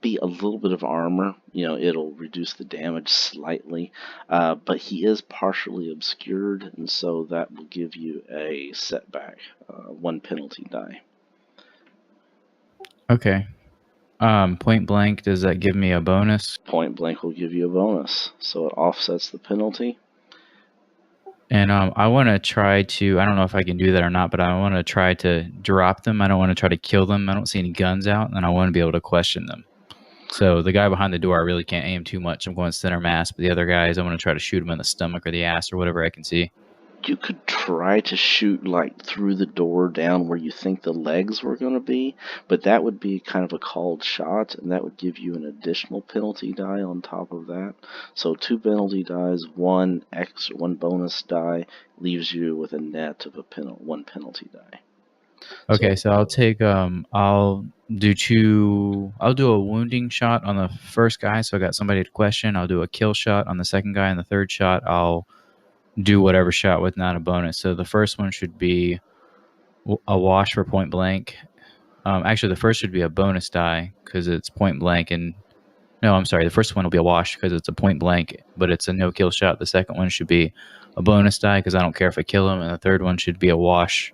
be a little bit of armor. It'll reduce the damage slightly, but he is partially obscured, and so that will give you a setback, 1 penalty die. Okay. Point blank, does that give me a bonus? Point blank will give you a bonus, so it offsets the penalty. And I want to try to, I don't know if I can do that or not, but I want to try to drop them. I don't want to try to kill them. I don't see any guns out, and I want to be able to question them. So the guy behind the door, I really can't aim too much. I'm going center mass, but the other guys, I want to try to shoot him in the stomach or the ass or whatever I can see. You could try to shoot through the door down where you think the legs were going to be, but that would be kind of a called shot, and that would give you an additional penalty die on top of that. So 2 penalty dies, 1 bonus die leaves you with a net of 1 penalty die. Okay, so I'll take I'll do a wounding shot on the first guy, so I got somebody to question. I'll do a kill shot on the second guy, and the 3rd shot I'll do whatever shot with not a bonus. So the first one should be a wash for point blank. Actually, the first should be a bonus die because it's point blank. And no, I'm sorry. The first one will be a wash because it's a point blank, but it's a no kill shot. The second one should be a bonus die because I don't care if I kill him. And the 3rd one should be a wash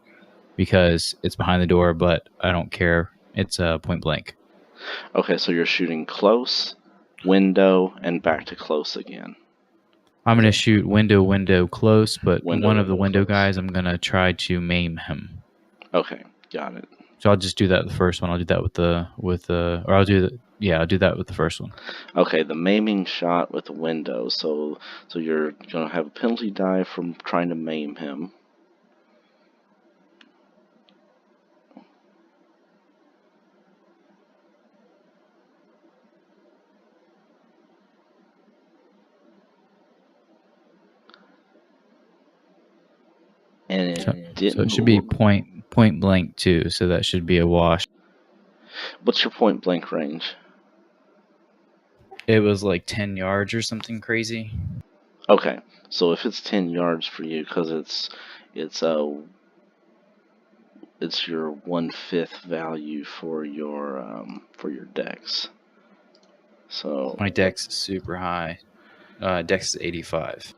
because it's behind the door, but I don't care. It's a point blank. Okay, so you're shooting close, window, and back to close again. I'm going to shoot window, close, but one of the window guys, I'm going to try to maim him. Okay, got it. So I'll just do that with the first one. I'll do that I'll do that with the first one. Okay, the maiming shot with the window. So you're going to have a penalty die from trying to maim him. And so it should be point blank too, so that should be a wash. What's your point blank range? It was like 10 yards or something crazy. Okay, so if it's 10 yards for you, because it's your 1/5 value for your dex. So my dex is super high. Dex is 85.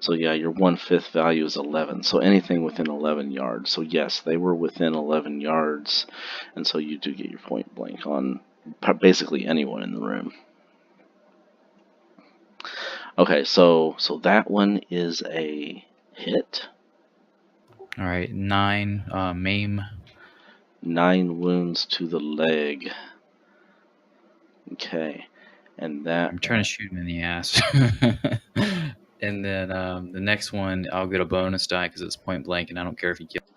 So yeah, your 1/5 value is 11. So anything within 11 yards. So yes, they were within 11 yards, and so you do get your point blank on basically anyone in the room. Okay, so that one is a hit. All right, 9 maim. 9 wounds to the leg. Okay, and that I'm trying to shoot him in the ass. And then the next one, I'll get a bonus die because it's point blank, and I don't care if he kills.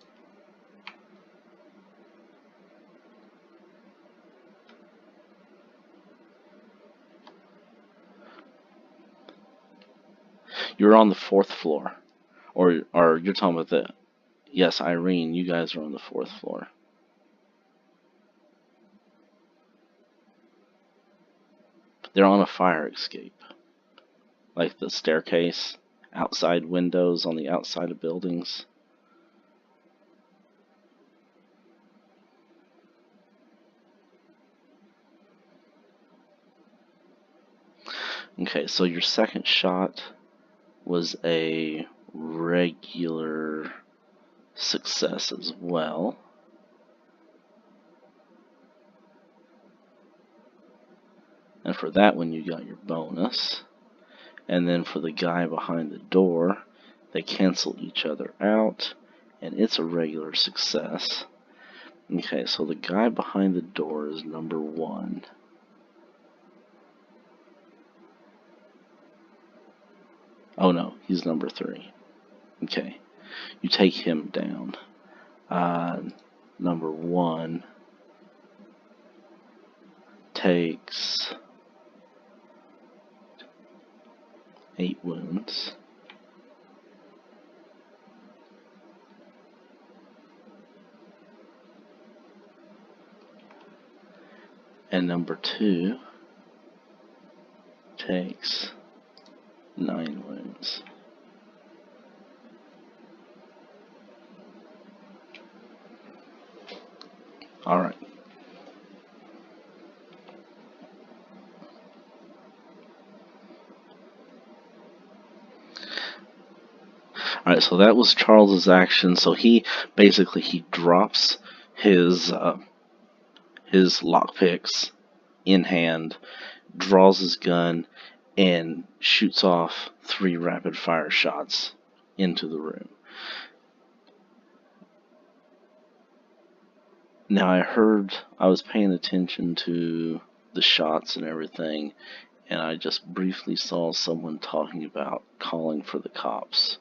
You're on the 4th floor, or you're talking about yes, Irene, you guys are on the 4th floor. They're on a fire escape, like the staircase, outside windows on the outside of buildings. Okay, so your second shot was a regular success as well. And for that one, you got your bonus. And then for the guy behind the door, they cancel each other out, and it's a regular success. Okay, so the guy behind the door is number 1. Oh no, he's number 3. Okay, you take him down. Number 1 takes 8 wounds. And number 2 takes 9 wounds. Alright. Alright, so that was Charles's action. So he drops his lockpicks in hand, draws his gun, and shoots off 3 rapid fire shots into the room. Now I was paying attention to the shots and everything, and I just briefly saw someone talking about calling for the cops.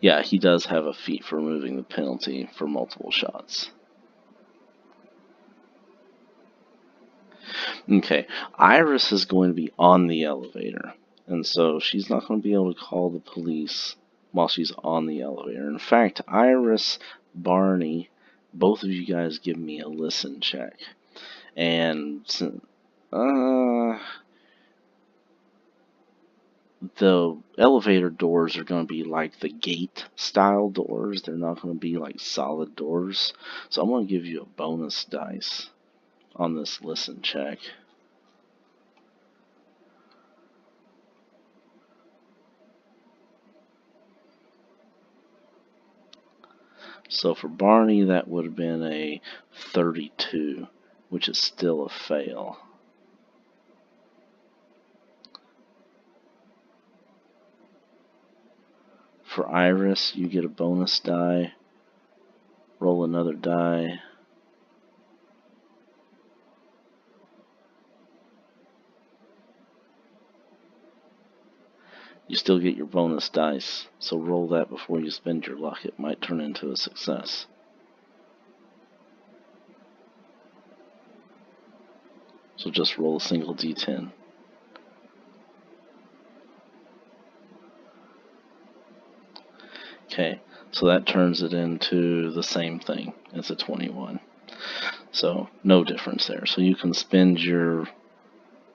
Yeah, he does have a feat for removing the penalty for multiple shots. Okay, Iris is going to be on the elevator, and so she's not going to be able to call the police while she's on the elevator. In fact, Iris, Barney, both of you guys give me a listen check. And the elevator doors are going to be like the gate style doors. They're not going to be like solid doors. So I'm going to give you a bonus dice on this listen check. So for Barney, that would have been a 32, which is still a fail. For Iris, you get a bonus die. Roll another die. You still get your bonus dice, so roll that before you spend your luck. It might turn into a success. So just roll a single d10. Okay, so that turns it into the same thing. It's a 21. So no difference there. So you can spend your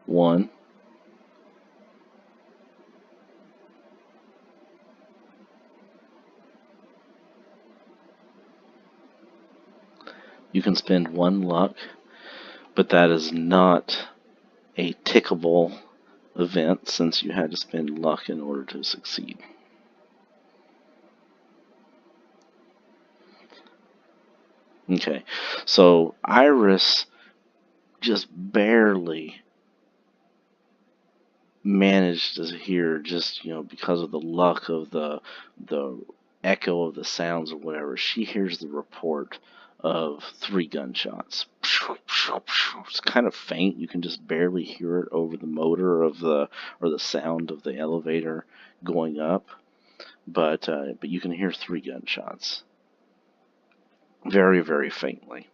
1. You can spend 1 luck, but that is not a tickable event since you had to spend luck in order to succeed. Okay, so Iris just barely managed to hear, just because of the luck of the echo of the sounds or whatever. She hears the report of 3 gunshots. It's kind of faint. You can just barely hear it over the motor of the sound of the elevator going up, but you can hear 3 gunshots. Very, very faintly.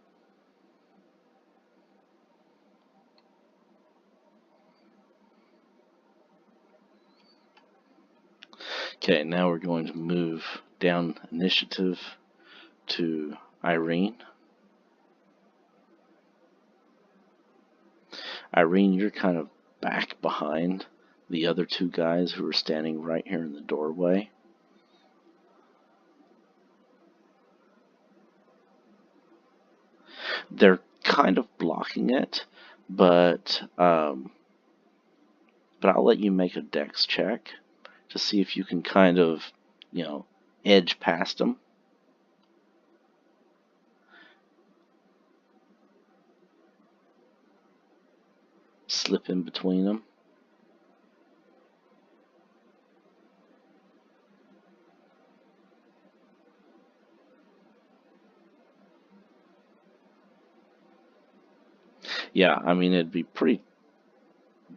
Okay, now we're going to move down initiative to Irene. Irene, you're kind of back behind the other 2 guys who are standing right here in the doorway. they're kind of blocking it, but I'll let you make a dex check to see if you can kind of, edge past them. Slip in between them. Yeah, I mean, it'd be pretty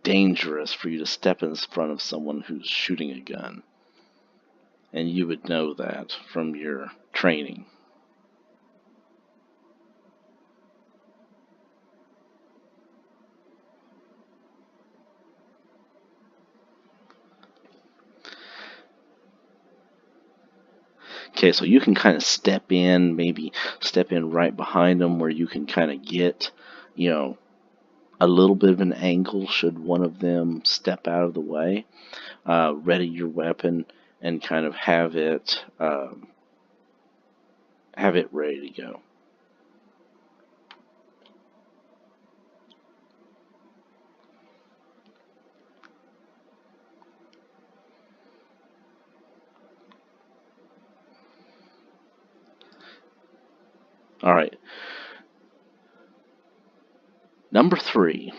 dangerous for you to step in front of someone who's shooting a gun. And you would know that from your training. Okay, so you can kind of step in, maybe step in right behind them where you can kind of get, a little bit of an angle should one of them step out of the way. Ready your weapon and kind of have it ready to go. All right. Number 3,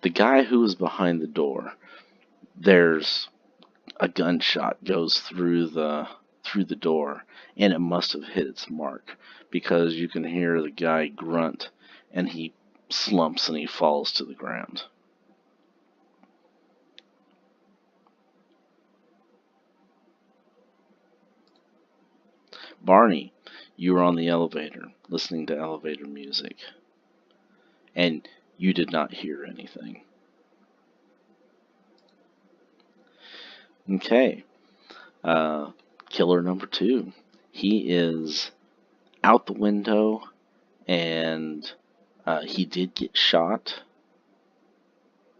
the guy who was behind the door. There's a gunshot goes through the door, and it must have hit its mark because you can hear the guy grunt, and he slumps and he falls to the ground. Barney, you were on the elevator listening to elevator music, and you did not hear anything. Okay. Killer number 2. He is out the window, and he did get shot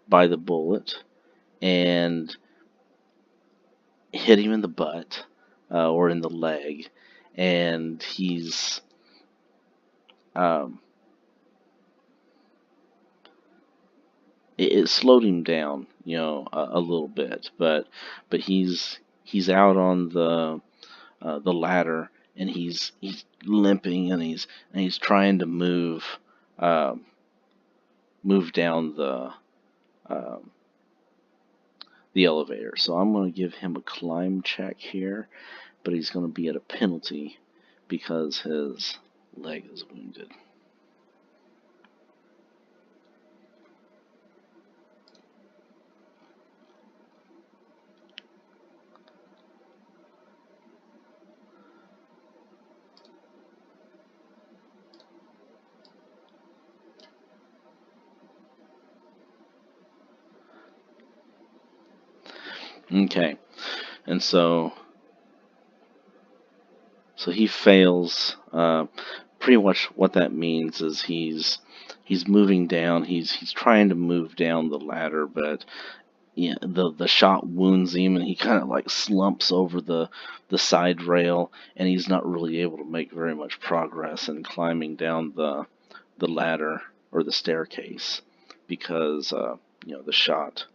by the bullet and hit him in the butt or in the leg, and he's it slowed him down, a little bit, but he's out on the ladder, and he's limping, and he's trying to move down the elevator. So I'm going to give him a climb check here, but he's going to be at a penalty because his leg is wounded. Okay, and so he fails. Pretty much what that means is he's moving down. He's trying to move down the ladder, but the shot wounds him, and he kind of like slumps over the side rail, and he's not really able to make very much progress in climbing down the ladder or the staircase because the shot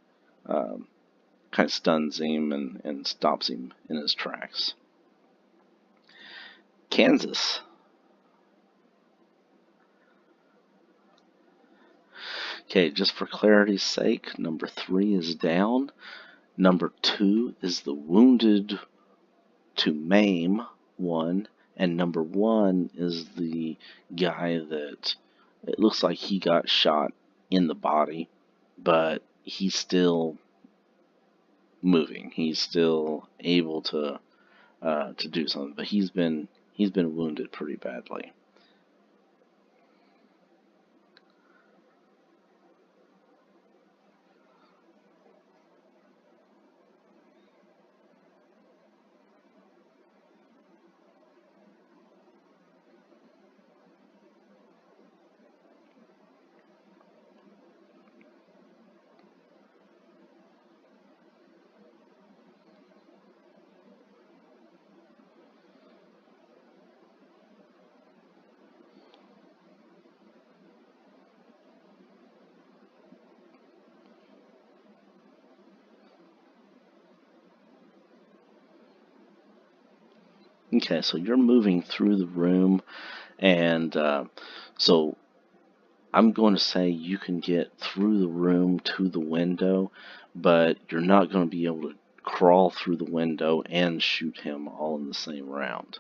kind of stuns him and stops him in his tracks. Kansas. Okay, just for clarity's sake, number 3 is down. Number 2 is the wounded to maim one, and number 1 is the guy that it looks like he got shot in the body, but he's still moving. He's still able to do something, but he's been wounded pretty badly. Okay, so you're moving through the room, and so I'm going to say you can get through the room to the window, but you're not going to be able to crawl through the window and shoot him all in the same round.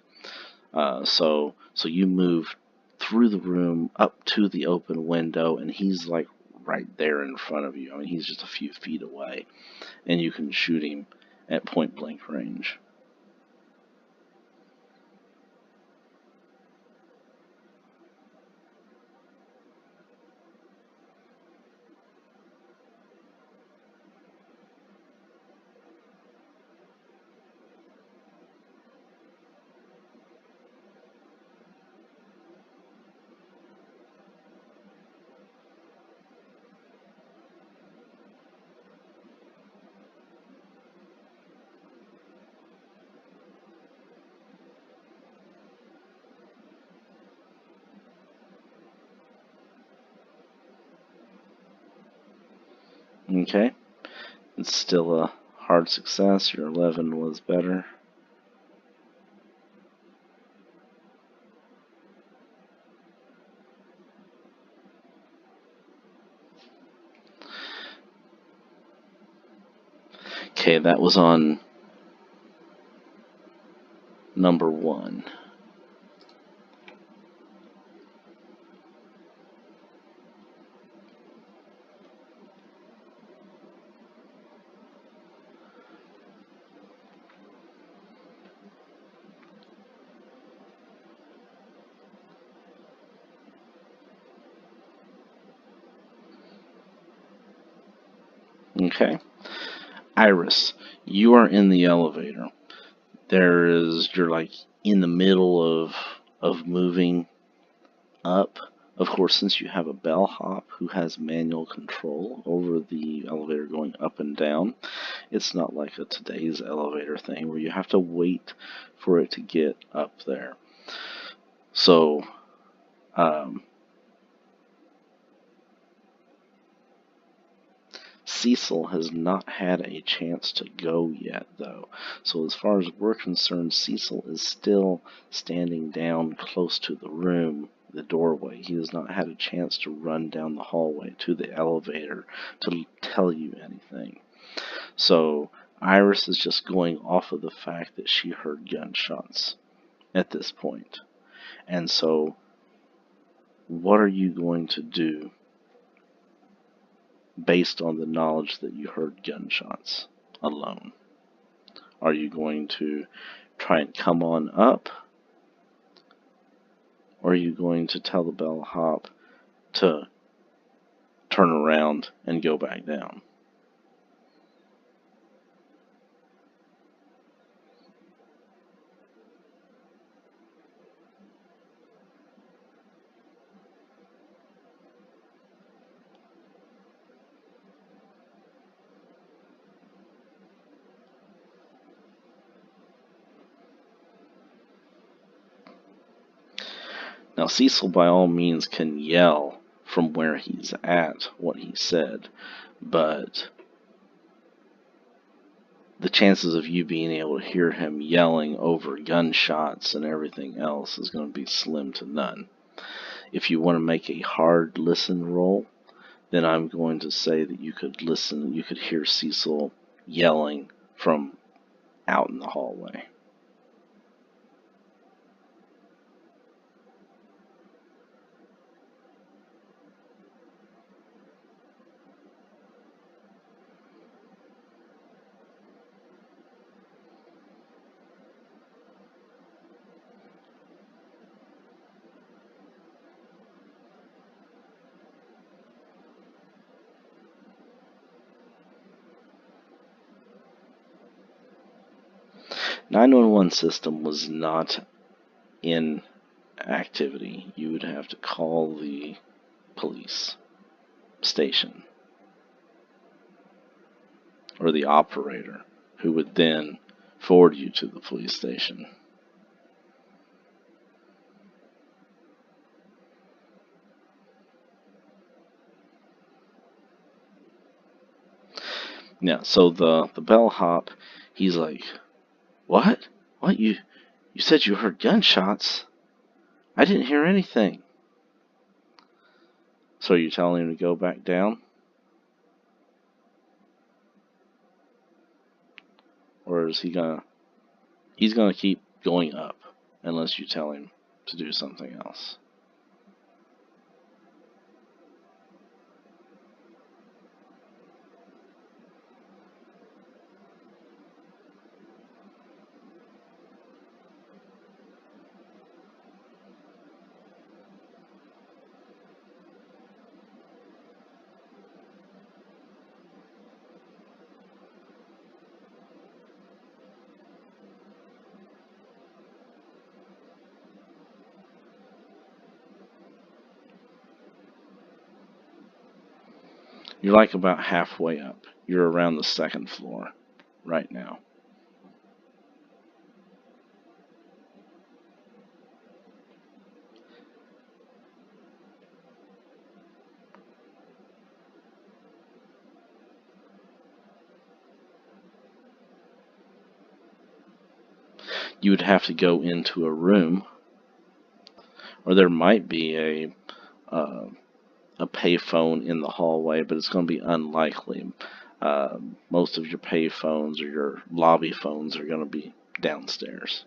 So you move through the room up to the open window, and he's like right there in front of you. I mean, he's just a few feet away, and you can shoot him at point blank range. Okay, it's still a hard success. Your 11 was better. Okay, that was on number 1. Okay. Iris, you are in the elevator. You're like in the middle of moving up. Of course, since you have a bellhop who has manual control over the elevator going up and down, it's not like a today's elevator thing where you have to wait for it to get up there. So, Cecil has not had a chance to go yet, though. So as far as we're concerned, Cecil is still standing down close to the room, the doorway. He has not had a chance to run down the hallway to the elevator to tell you anything. So Iris is just going off of the fact that she heard gunshots at this point. And so, what are you going to do based on the knowledge that you heard gunshots alone? Are you going to try and come on up? Or are you going to tell the bellhop to turn around and go back down? Now, Cecil, by all means, can yell from where he's at what he said, but the chances of you being able to hear him yelling over gunshots and everything else is going to be slim to none. If you want to make a hard listen roll, then I'm going to say that you could listen, you could hear Cecil yelling from out in the hallway. The 911 system was not in activity. You would have to call the police station or the operator, who would then forward you to the police station. Yeah, so the bellhop, he's like, What? You You said you heard gunshots. I didn't hear anything. So you're telling him to go back down? Or is he gonna... He's gonna keep going up unless you tell him to do something else. You're like about halfway up. You're around the second floor right now. You would have to go into a room, or there might be a payphone in the hallway, but it's going to be unlikely. Most of your payphones or your lobby phones are going to be downstairs.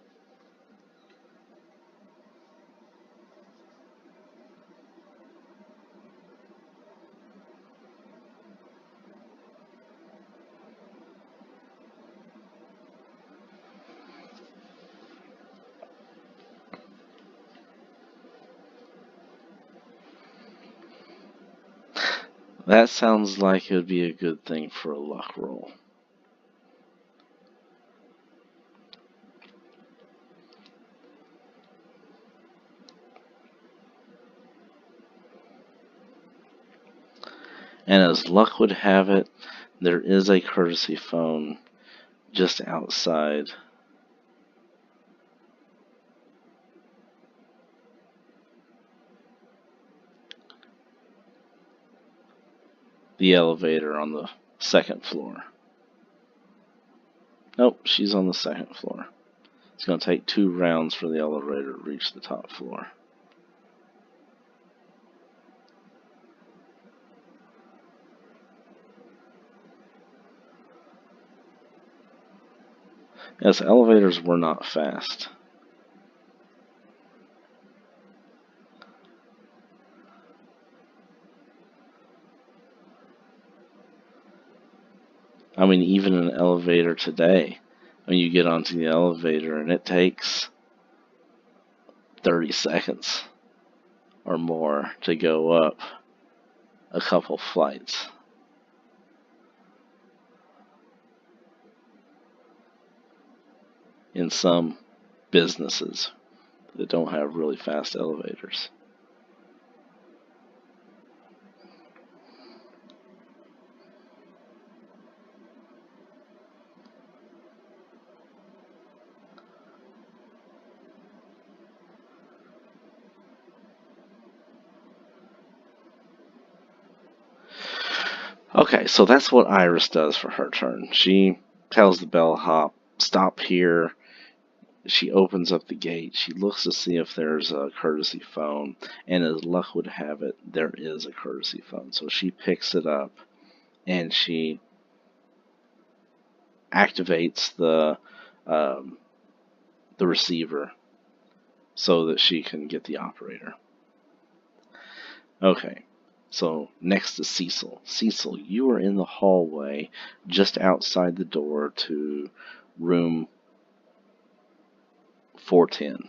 That sounds like it would be a good thing for a luck roll. And as luck would have it, there is a courtesy phone just outside the elevator on the second floor. Nope, she's on the second floor. It's going to take 2 rounds for the elevator to reach the top floor. Yes, elevators were not fast. I mean, even an elevator today, when you get onto the elevator and it takes 30 seconds or more to go up a couple flights. In some businesses that don't have really fast elevators. Okay, so that's what Iris does for her turn. She tells the bellhop, stop here. She opens up the gate. She looks to see if there's a courtesy phone. And as luck would have it, there is a courtesy phone. So she picks it up and she activates the receiver so that she can get the operator. Okay. So, next to Cecil. Cecil, you are in the hallway just outside the door to room 410.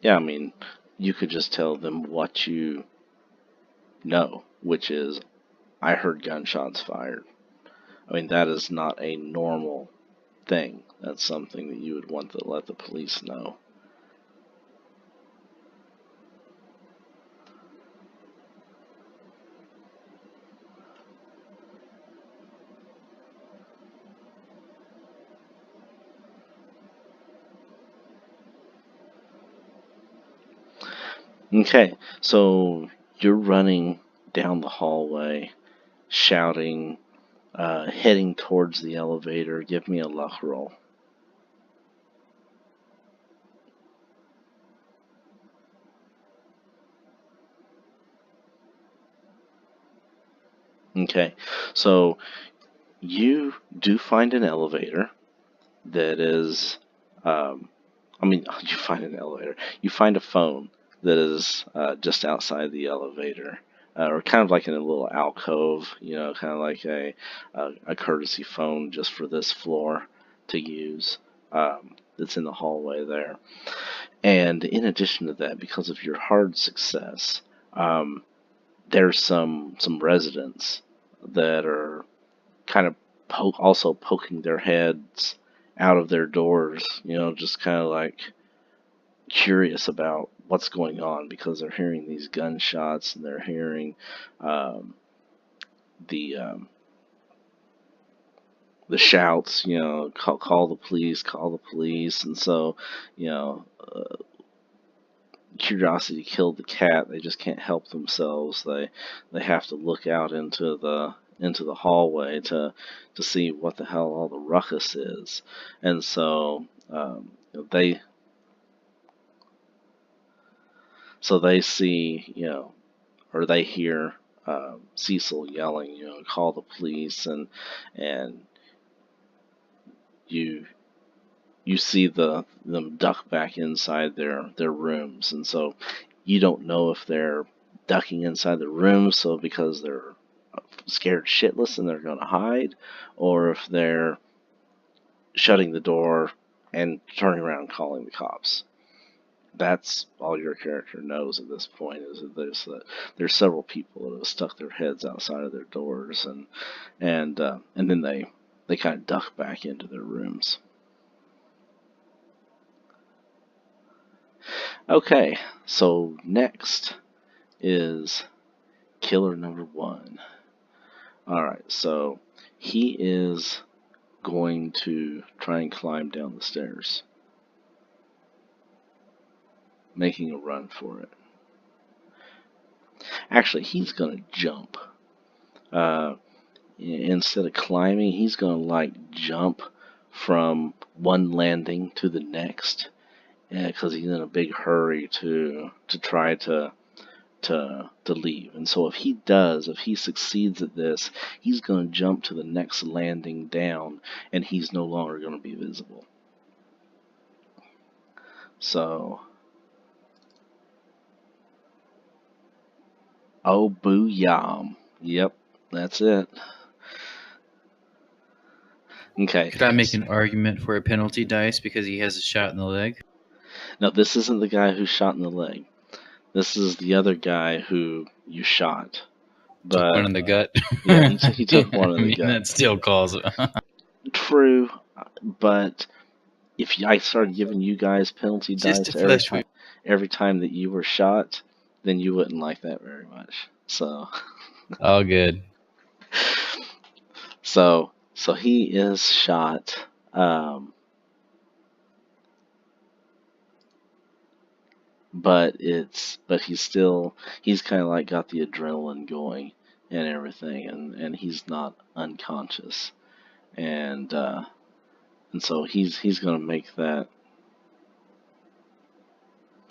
Yeah, I mean, you could just tell them what you know, which is, I heard gunshots fired. I mean, that is not a normal thing. That's something that you would want to let the police know. Okay, so you're running down the hallway, shouting, heading towards the elevator. Give me a luck roll. Okay, so you do find an elevator that is, I mean, you find an elevator. You find a phone that is just outside the elevator, or kind of like in a little alcove, kind of like a courtesy phone just for this floor to use. That's in the hallway there. And in addition to that, because of your hard success, there's some residents that are kind of also poking their heads out of their doors, just kind of like curious about what's going on because they're hearing these gunshots and they're hearing the the shouts, call the police, and so, curiosity killed the cat. They just can't help themselves. They have to look out into the hallway to see what the hell all the ruckus is, and so they see, or they hear Cecil yelling, call the police, and you see them duck back inside their rooms, and so you don't know if they're ducking inside the room so because they're scared shitless and they're going to hide, or if they're shutting the door and turning around and calling the cops. That's all your character knows at this point, is that there's several people that have stuck their heads outside of their doors, and then they kind of duck back into their rooms. Okay, so next is killer number 1. Alright, so he is going to try and climb down the stairs, making a run for it. Actually, he's going to jump. Instead of climbing, he's going to jump from one landing to the next, because he's in a big hurry to try to leave. And so if he succeeds at this, he's going to jump to the next landing down, and he's no longer going to be visible. So, oh booyah. Yep, that's it. Okay. Could I make an argument for a penalty dice because he has a shot in the leg? No, this isn't the guy who shot in the leg. This is the other guy who you shot. But, took one in the gut. Yeah, he took one in the gut. That still calls it. True, but if I started giving you guys penalty dice every time that you were shot, then you wouldn't like that very much. So. All good. So he is shot. But he's kind of got the adrenaline going and everything, and he's not unconscious, and so he's gonna make that.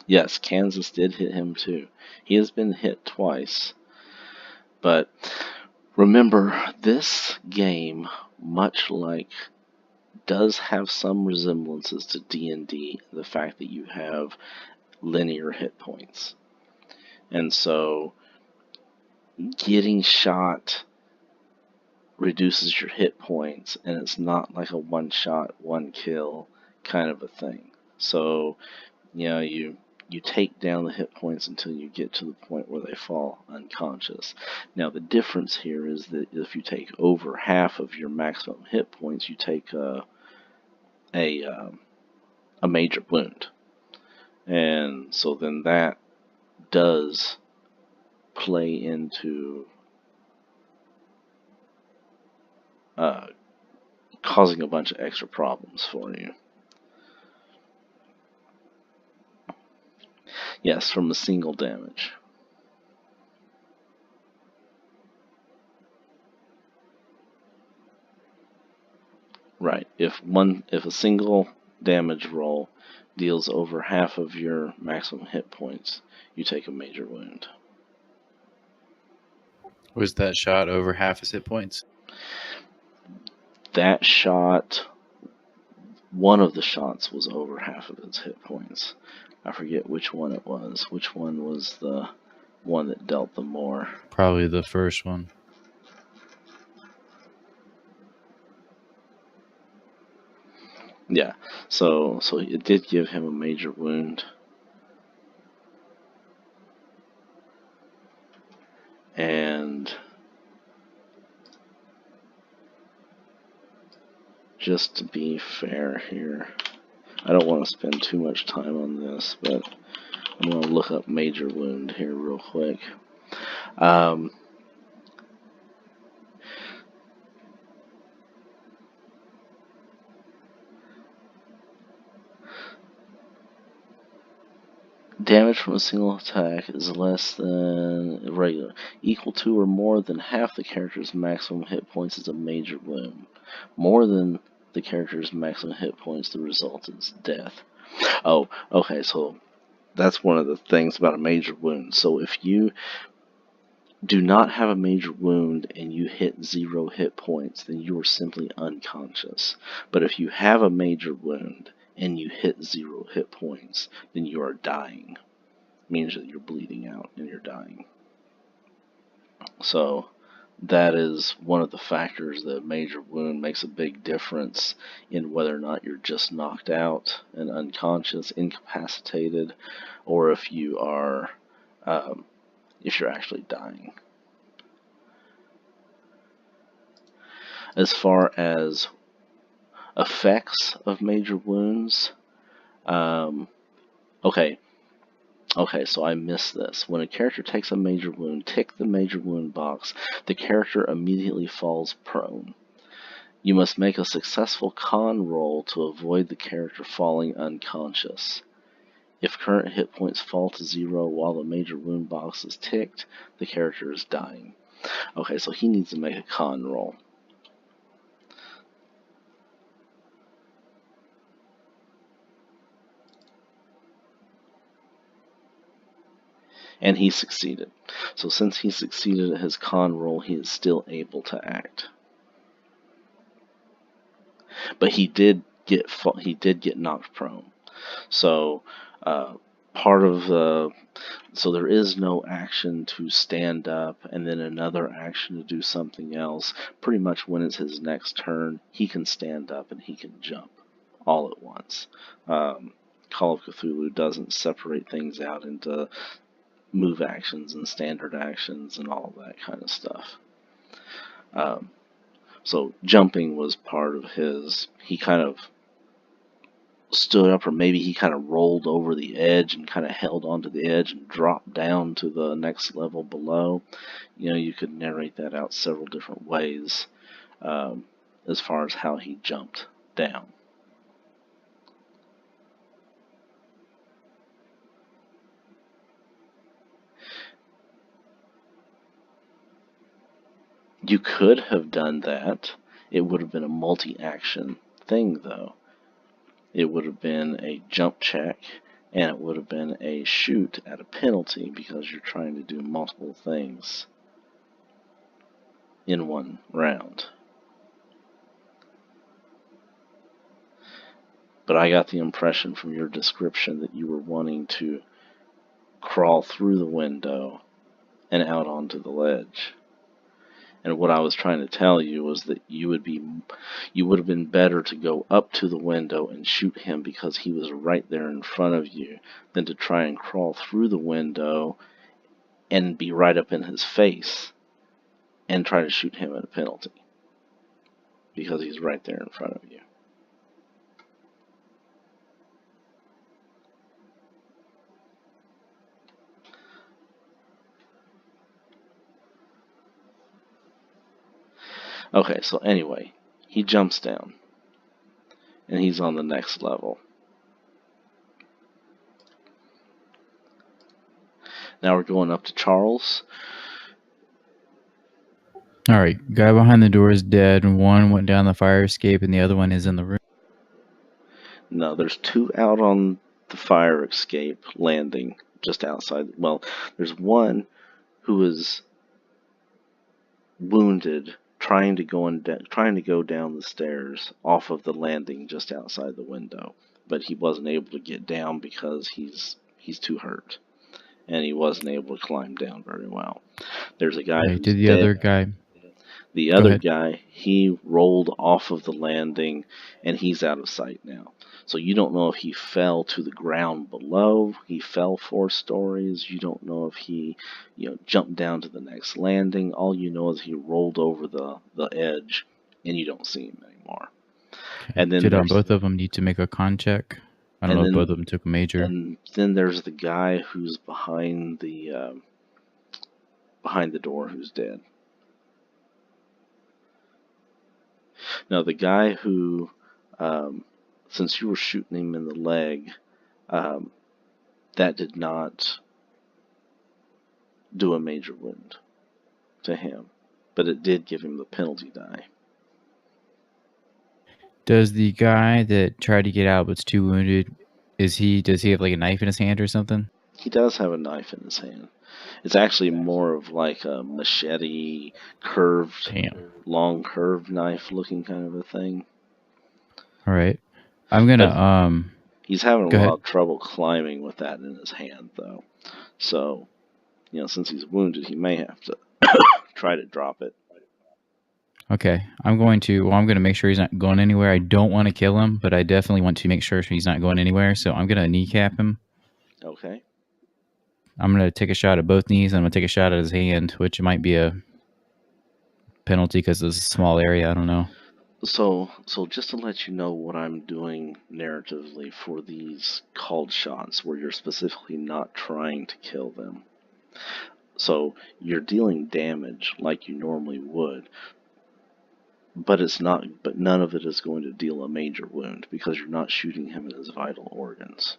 Yes, Kansas did hit him too. He has been hit twice, but remember, this game, much does have some resemblances to D&D, the fact that you have linear hit points. And so getting shot reduces your hit points, and it's not like a one shot, one kill kind of a thing. So, you you take down the hit points until you get to the point where they fall unconscious. Now the difference here is that if you take over half of your maximum hit points, you take a major wound. And so then that does play into causing a bunch of extra problems for you. Yes, from a single damage. Right. If a single damage roll deals over half of your maximum hit points, you take a major wound. Was that shot over half his hit points? That shot, one of the shots was over half of its hit points. I forget which one it was. Which one was the one that dealt the more? Probably the first one. Yeah, so it did give him a major wound. And just to be fair here, I don't want to spend too much time on this, but I'm going to look up major wound here real quick. Damage from a single attack is less than regular. Equal to or more than half the character's maximum hit points is a major wound. More than the character's maximum hit points, the result is death. Oh, okay, so that's one of the things about a major wound. So if you do not have a major wound and you hit 0 hit points, then you are simply unconscious. But if you have a major wound and you hit 0 hit points, then you are dying. It means that you're bleeding out and you're dying. So that is one of the factors that a major wound makes a big difference in whether or not you're just knocked out and unconscious, incapacitated, or if you are if you're actually dying. As far as effects of major wounds, okay, so I missed this. When a character takes a major wound, tick the major wound box. The character immediately falls prone. You must make a successful con roll to avoid the character falling unconscious. If current hit points fall to 0 while the major wound box is ticked, the character is dying. Okay, so he needs to make a con roll. And he succeeded. So since he succeeded at his con roll, he is still able to act. But he did get knocked prone. So part of the so there is no action to stand up and then another action to do something else. Pretty much when it's his next turn, he can stand up and he can jump all at once. Call of Cthulhu doesn't separate things out into move actions and standard actions and all that kind of stuff. So jumping was part of his. He kind of stood up, or maybe he kind of rolled over the edge and kind of held onto the edge and dropped down to the next level below. You know, you could narrate that out several different ways as far as how he jumped down. You could have done that. It would have been a multi-action thing, though. It would have been a jump check, and it would have been a shoot at a penalty because you're trying to do multiple things in one round. But I got the impression from your description that you were wanting to crawl through the window and out onto the ledge. And what I was trying to tell you was that you would have been better to go up to the window and shoot him because he was right there in front of you than to try and crawl through the window and be right up in his face and try to shoot him at a penalty because he's right there in front of you. Okay, so anyway, he jumps down, and he's on the next level. Now we're going up to Charles. All right, guy behind the door is dead. One went down the fire escape, and the other one is in the room. No, there's two out on the fire escape landing just outside. Well, there's one who is wounded trying to go down the stairs off of the landing just outside the window, but he wasn't able to get down because he's too hurt, and he wasn't able to climb down very well. There's a guy who's dead. Other guy. The other guy, he rolled off of the landing, and he's out of sight now. So you don't know if he fell to the ground below, he fell 4 stories, you don't know if he jumped down to the next landing. All you know is he rolled over the edge, and you don't see him anymore. And then both of them need to make a con check? I don't know if both of them took a major. And then there's the guy who's behind the door who's dead. Now, the guy who, since you were shooting him in the leg, that did not do a major wound to him, but it did give him the penalty die. Does the guy that tried to get out but's too wounded, does he have like a knife in his hand or something? He does have a knife in his hand. It's actually more of like a machete, long curved knife looking kind of a thing. All right. I'm gonna he's having a lot of trouble climbing with that in his hand though. So, since he's wounded, he may have to try to drop it. Okay. I'm gonna make sure he's not going anywhere. I don't want to kill him, but I definitely want to make sure he's not going anywhere. So I'm gonna kneecap him. Okay. I'm going to take a shot at both knees, and I'm going to take a shot at his hand, which might be a penalty because it's a small area. I don't know. So just to let you know what I'm doing narratively for these called shots where you're specifically not trying to kill them. So you're dealing damage like you normally would, but none of it is going to deal a major wound because you're not shooting him in his vital organs.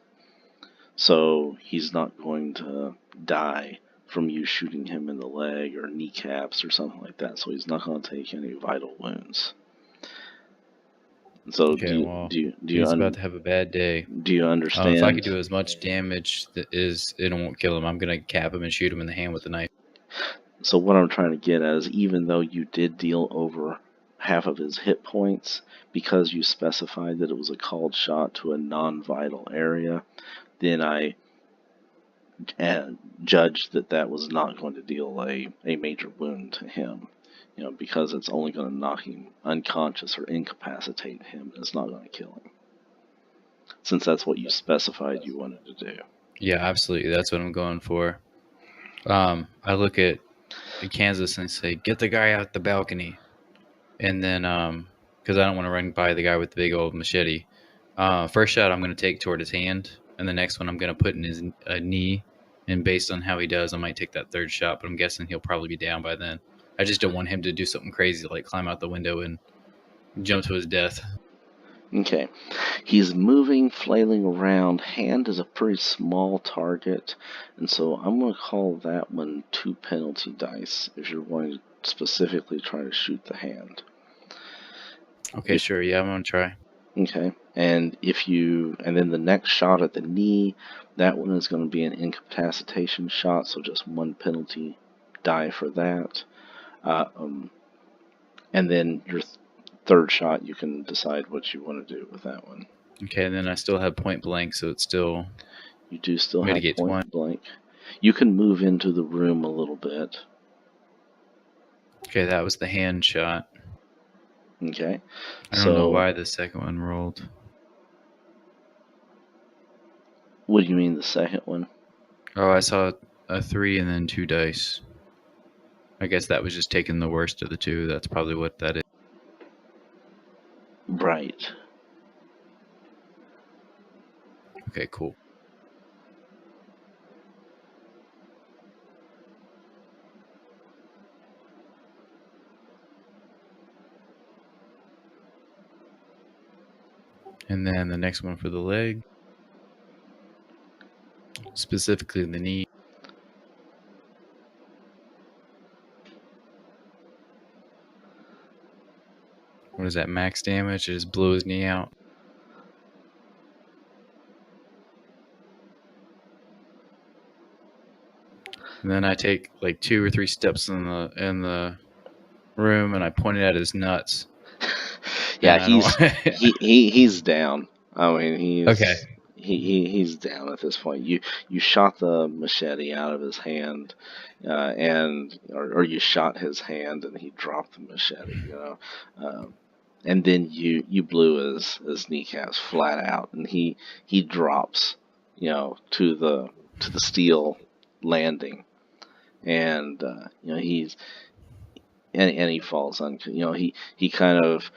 So he's not going to die from you shooting him in the leg or kneecaps or something like that. So he's not going to take any vital wounds. So he's about to have a bad day. Do you understand? If I could do as much damage it won't kill him, I'm going to cap him and shoot him in the hand with a knife. So what I'm trying to get at is, even though you did deal over half of his hit points, because you specified that it was a called shot to a non-vital area, then I judged that was not going to deal a major wound to him, because it's only going to knock him unconscious or incapacitate him. It's not going to kill him, since that's what you specified you wanted to do. Yeah, absolutely. That's what I'm going for. I look at Kansas and say, get the guy out the balcony. And then, because I don't want to run by the guy with the big old machete. First shot I'm going to take toward his hand, and the next one I'm going to put in his knee. And based on how he does, I might take that third shot, but I'm guessing he'll probably be down by then. I just don't want him to do something crazy like climb out the window and jump to his death. Okay. He's moving, flailing around. Hand is a pretty small target, and so I'm going to call that one 2 penalty dice if you're going to specifically try to shoot the hand. Okay, sure. Yeah, I'm going to try. Okay. And then the next shot at the knee, that one is going to be an incapacitation shot, so just 1 penalty die for that. And then your third shot, you can decide what you want to do with that one. Okay, and then I still have point blank, so it's still... You do still have point blank. You can move into the room a little bit. Okay, that was the hand shot. Okay. I don't know why the second one rolled. What do you mean the second one? Oh, I saw a 3 and then 2 dice. I guess that was just taking the worst of the two. That's probably what that is. Right. Okay, cool. And then the next one for the leg. Specifically the knee. What is that, max damage? It just blew his knee out. And then I take like 2 or 3 steps in the room and I point it at his nuts. Yeah, he's down. I mean, he's down at this point. You shot the machete out of his hand, or you shot his hand and he dropped the machete. And then you blew his kneecaps flat out, and he drops, to the steel landing, and he's and he falls on. He kind of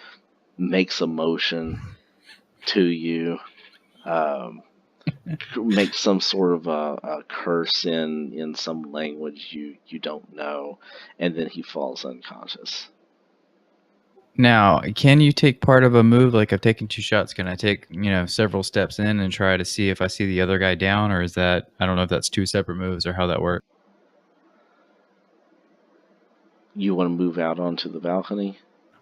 makes a motion to you, makes some sort of a curse in some language you don't know, and then he falls unconscious. Now, can you take part of a move? Like I've taken 2 shots. Can I take, several steps in and try to see if I see the other guy down, or is that, I don't know if that's 2 separate moves or how that works. You want to move out onto the balcony?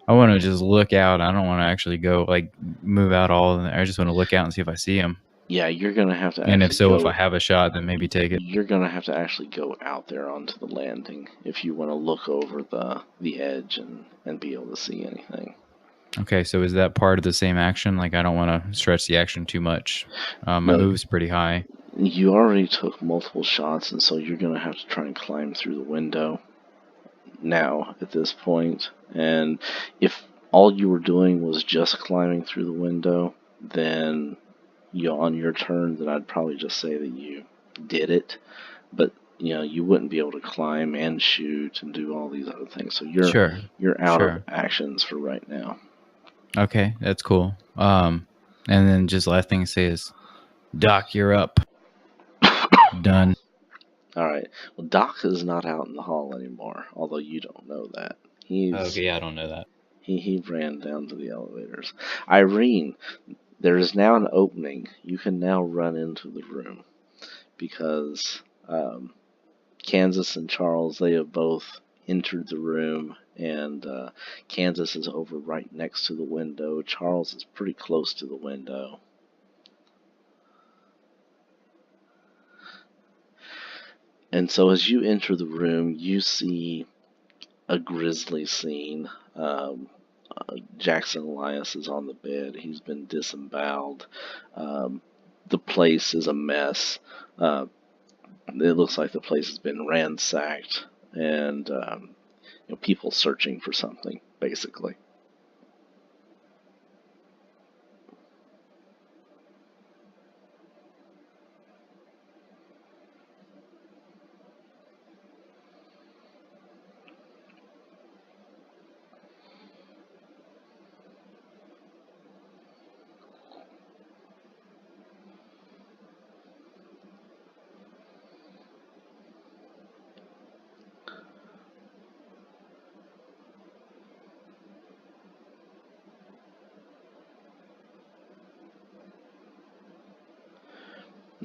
I want to just look out. I don't want to actually go like move out all. I just want to look out and see if I see him. Yeah, you're gonna have to. And if so, if I have a shot, then maybe take it. You're gonna have to actually go out there onto the landing if you want to look over the edge and be able to see anything. Okay, so is that part of the same action? Like I don't want to stretch the action too much. My move's pretty high. You already took multiple shots, and so you're gonna have to try and climb through the window now at this point. And if all you were doing was just climbing through the window, then on your turn, then I'd probably just say that you did it. But you wouldn't be able to climb and shoot and do all these other things. So you're out of actions for right now. Okay, that's cool. And then just last thing to say is, Doc, you're up. Done. All right. Well, Doc is not out in the hall anymore, although you don't know that. Okay, I don't know that. He ran down to the elevators. Irene, there is now an opening. You can now run into the room because Kansas and Charles, they have both entered the room, and Kansas is over right next to the window. Charles is pretty close to the window. And so as you enter the room, you see a grisly scene. Jackson Elias is on the bed. He's been disemboweled. The place is a mess. It looks like the place has been ransacked, and people searching for something, basically.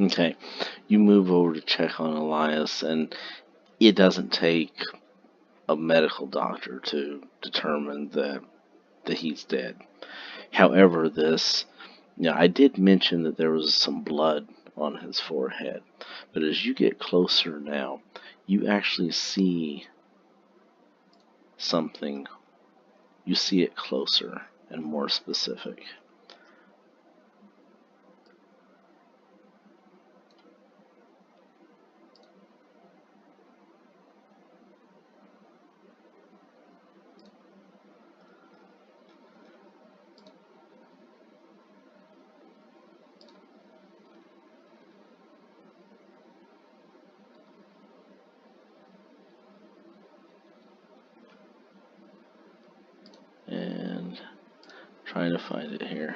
Okay, you move over to check on Elias, and it doesn't take a medical doctor to determine that he's dead. However, I did mention that there was some blood on his forehead, but as you get closer now, you actually see something. You see it closer and more specific. trying to find it here.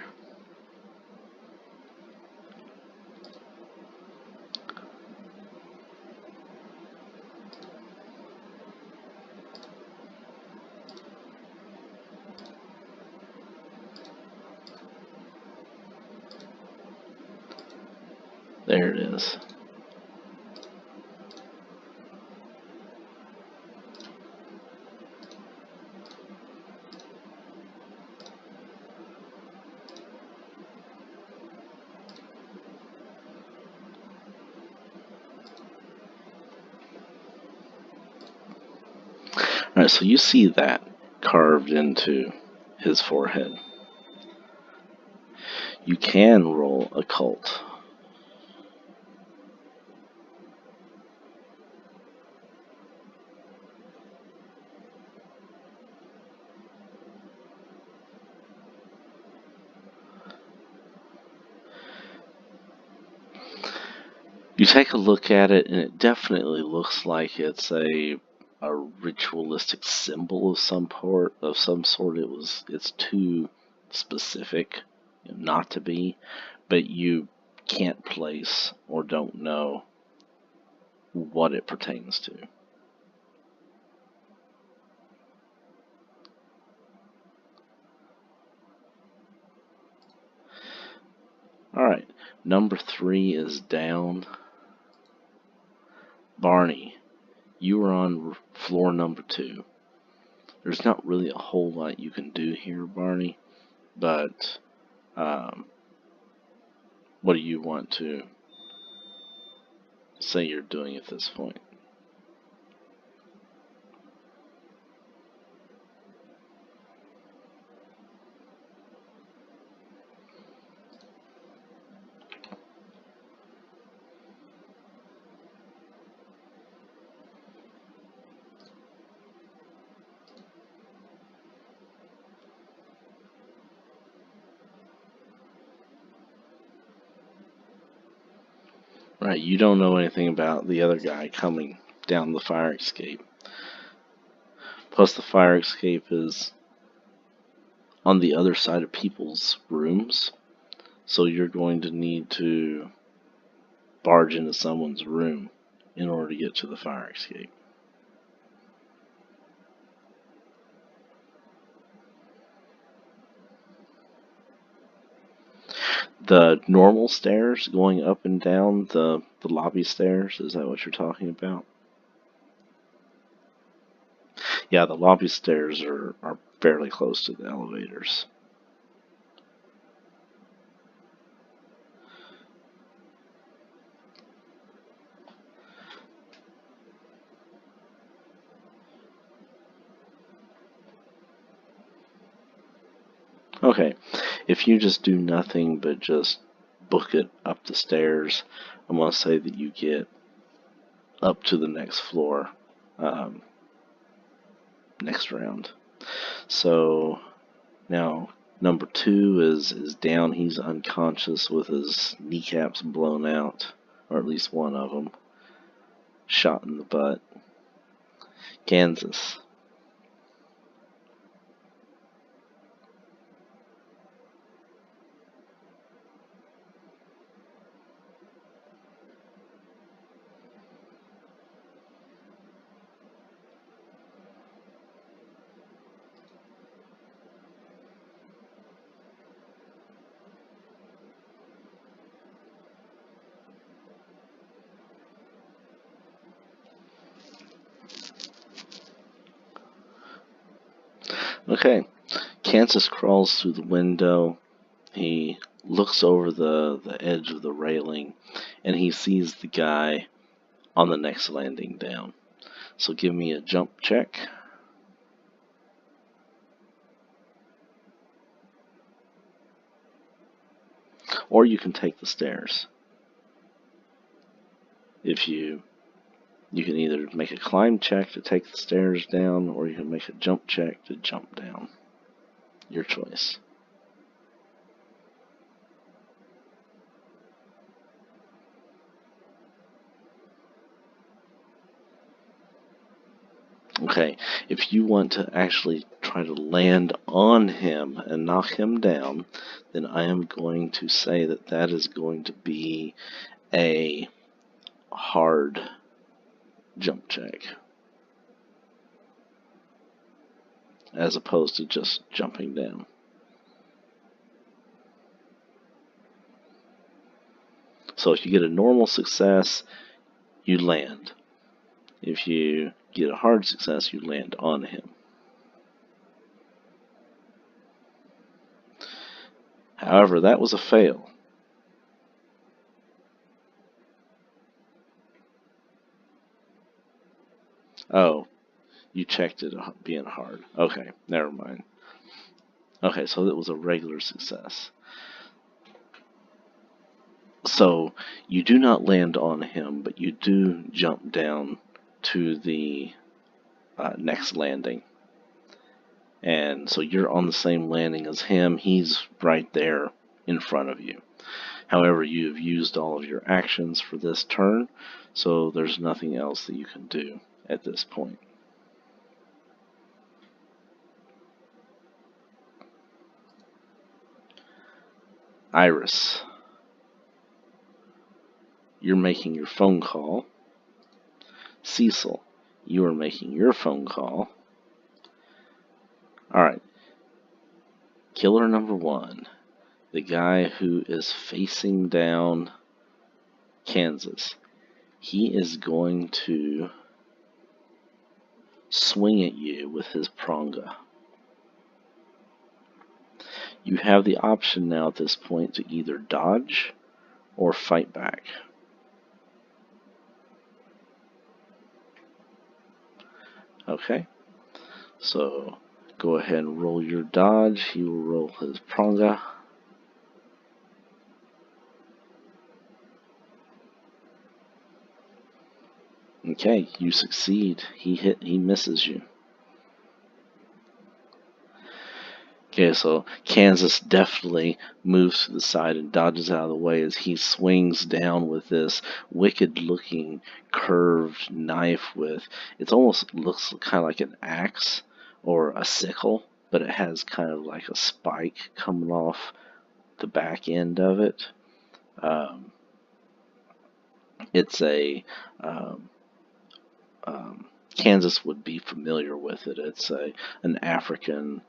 There it is. Alright, so you see that carved into his forehead. You can roll occult. You take a look at it, and it definitely looks like it's a ritualistic symbol of some sort. It's too specific not to be, but you can't place or don't know what it pertains to. Alright, number 3 is down. Barney, you are on floor number 2. There's not really a whole lot you can do here, Barney, but what do you want to say you're doing at this point? Right, you don't know anything about the other guy coming down the fire escape. Plus, the fire escape is on the other side of people's rooms, so you're going to need to barge into someone's room in order to get to the fire escape. The normal stairs going up and down the lobby stairs, is that what you're talking about? Yeah, the lobby stairs are fairly close to the elevators. Okay, if you just do nothing but just book it up the stairs, I'm going to say that you get up to the next floor next round. So now number 2 is down. He's unconscious with his kneecaps blown out, or at least one of them, shot in the butt. Kansas. Okay, Kansas crawls through the window. He looks over the edge of the railing, and he sees the guy on the next landing down. So give me a jump check. Or you can take the stairs. If you can either make a climb check to take the stairs down, or you can make a jump check to jump down. Your choice. Okay, if you want to actually try try to land on him and knock him down, then I am going to say that that is going to be a hard jump check, as opposed to just jumping down. So if you get a normal success, you land. If you get a hard success, you land on him. However, that was a fail. Oh, you checked it being hard. Okay, never mind. Okay, so it was a regular success. So you do not land on him, but you do jump down to the next landing. And so you're on the same landing as him. He's right there in front of you. However, you've used all of your actions for this turn, so there's nothing else that you can do at this point. Iris, you're making your phone call. Cecil, you are making your phone call. Alright. Killer number 1. The guy who is facing down Kansas. He is going to swing at you with his pronga. You have the option now at this point to either dodge or fight back. Okay, so go ahead and roll your dodge. He will roll his pronga. Okay, you succeed. He misses you. Okay, so Kansas definitely moves to the side and dodges out of the way as he swings down with this wicked-looking curved knife with, it almost looks kind of like an axe or a sickle, but it has kind of like a spike coming off the back end of it. It's a Kansas would be familiar with it. It's an African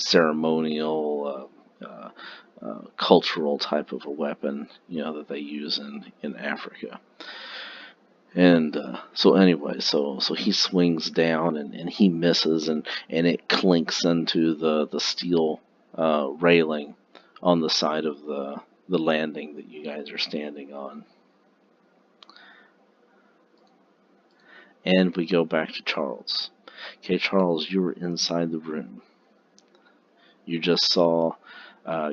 ceremonial, cultural type of a weapon, that they use in Africa. And so anyway, so he swings down and he misses, and it clinks into the steel railing on the side of the landing that you guys are standing on. And we go back to Charles. Okay, Charles, you were inside the room. You just saw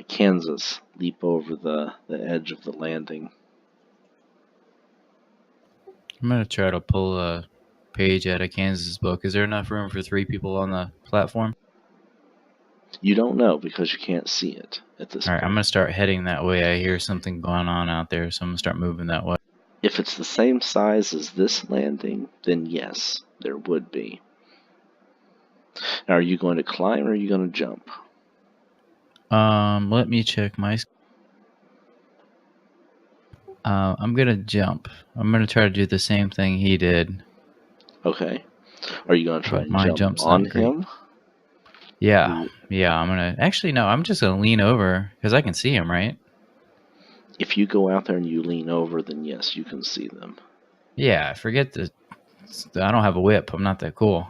Kansas leap over the edge of the landing. I'm going to try to pull a page out of Kansas' book. Is there enough room for 3 people on the platform? You don't know because you can't see it at this point. Alright, I'm going to start heading that way. I hear something going on out there, so I'm going to start moving that way. If it's the same size as this landing, then yes, there would be. Now, are you going to climb or are you going to jump? Let me check my... I'm going to jump. I'm going to try to do the same thing he did. Okay. Are you going to try to jump on him? Yeah, I'm going to... Actually, no, I'm just going to lean over because I can see him, right? If you go out there and you lean over, then yes, you can see them. Yeah, forget the... I don't have a whip. I'm not that cool.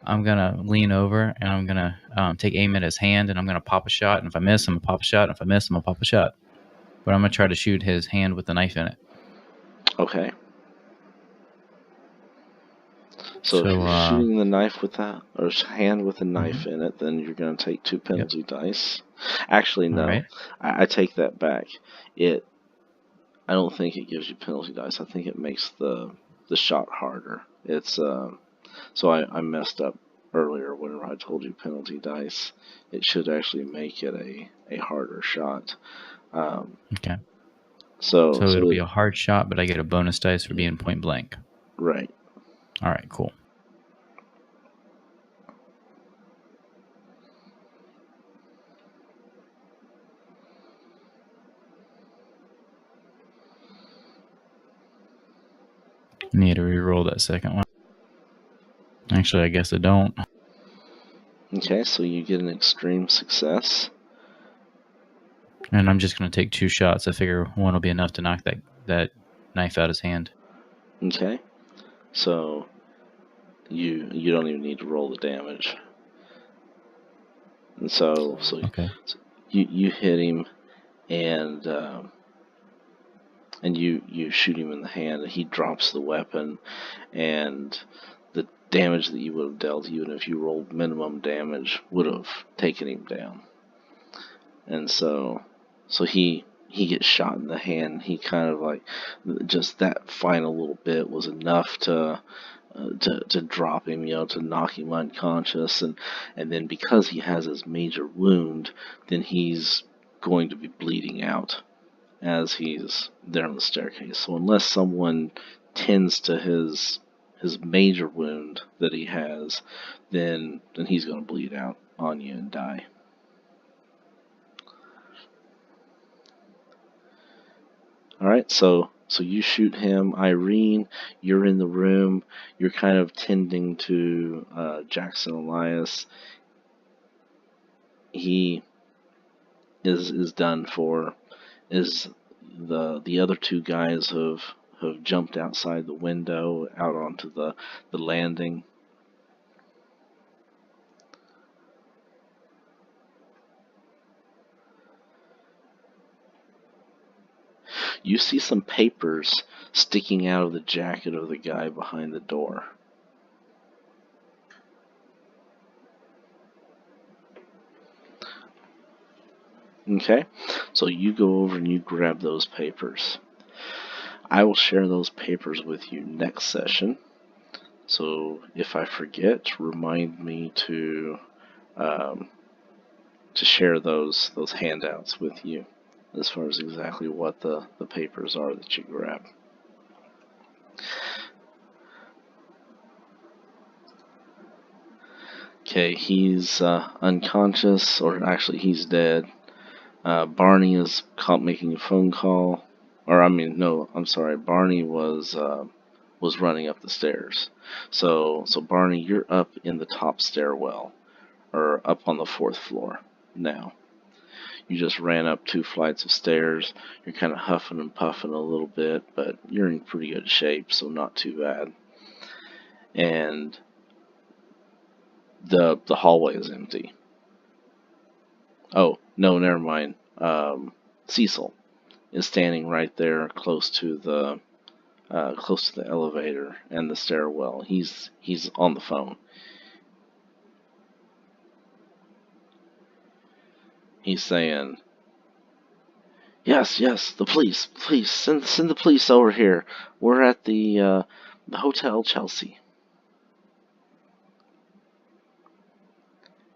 I'm going to lean over and I'm going to take aim at his hand and I'm going to pop a shot. And if I miss, I'm going to pop a shot. And if I miss, I'm going to pop a shot. But I'm going to try to shoot his hand with the knife in it. Okay. So if you're shooting the knife with that, or hand with a knife in it, then you're going to take 2 penalty dice. Actually, no. Right. I take that back. I don't think it gives you penalty dice. I think it makes the shot harder. It's so I messed up earlier whenever I told you penalty dice. It should actually make it a harder shot. Okay. So it'll be a hard shot, but I get a bonus dice for being point blank. Right. All right, cool. need to re-roll that second one. Actually, I guess I don't. Okay, so you get an extreme success. And I'm just going to take 2 shots. I figure one will be enough to knock that knife out his hand. Okay, so you don't even need to roll the damage. And so Okay. you hit him, and you shoot him in the hand, and he drops the weapon, and the damage that you would have dealt, even if you rolled minimum damage, would have taken him down. And so he gets shot in the hand. He kind of like, just that final little bit was enough to drop him, to knock him unconscious, and then because he has his major wound, then he's going to be bleeding out as he's there on the staircase. So unless someone tends to his major wound that he has, then he's going to bleed out on you and die. Alright, so you shoot him. Irene, you're in the room. You're kind of tending to Jackson Elias. He is done for. The other 2 guys have jumped outside the window out onto the landing. You see some papers sticking out of the jacket of the guy behind the door. Okay, so you go over and you grab those papers. I will share those papers with you next session. So if I forget, remind me to share those handouts with you, as far as exactly what the papers are that you grab. Okay, he's unconscious, or actually he's dead. Barney is caught making a phone call, Barney was running up the stairs. So Barney, you're up in the top stairwell, or up on the 4th floor now. You just ran up 2 flights of stairs. You're kind of huffing and puffing a little bit, but you're in pretty good shape, so not too bad. And the hallway is empty. Oh, no, never mind. Cecil is standing right there close to the elevator and the stairwell. He's on the phone. He's saying, Yes, the police, please, send the police over here. We're at the Hotel Chelsea.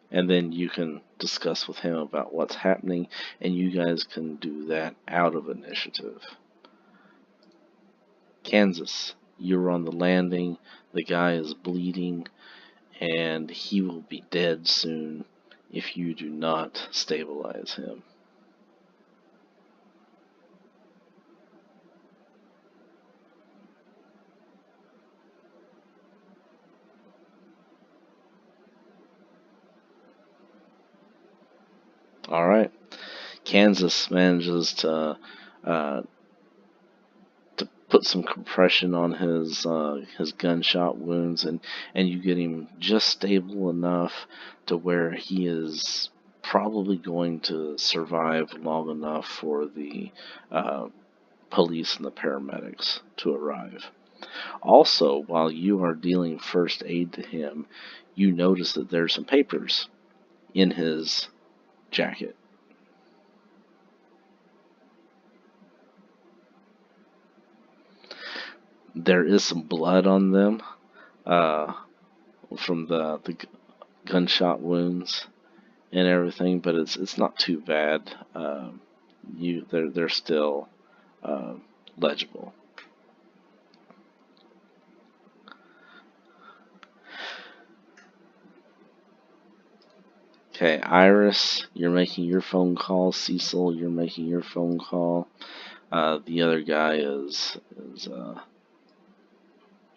And then you can discuss with him about what's happening, and you guys can do that out of initiative. Kansas, you're on the landing. The guy is bleeding, and he will be dead soon if you do not stabilize him. All right. Kansas manages to put some compression on his gunshot wounds, and you get him just stable enough to where he is probably going to survive long enough for the police and the paramedics to arrive. Also, while you are dealing first aid to him, you notice that there's some papers in his jacket. There is some blood on them from the gunshot wounds and everything, but it's not too bad. They're still legible. Okay, Iris, you're making your phone call. Cecil, you're making your phone call. The other guy is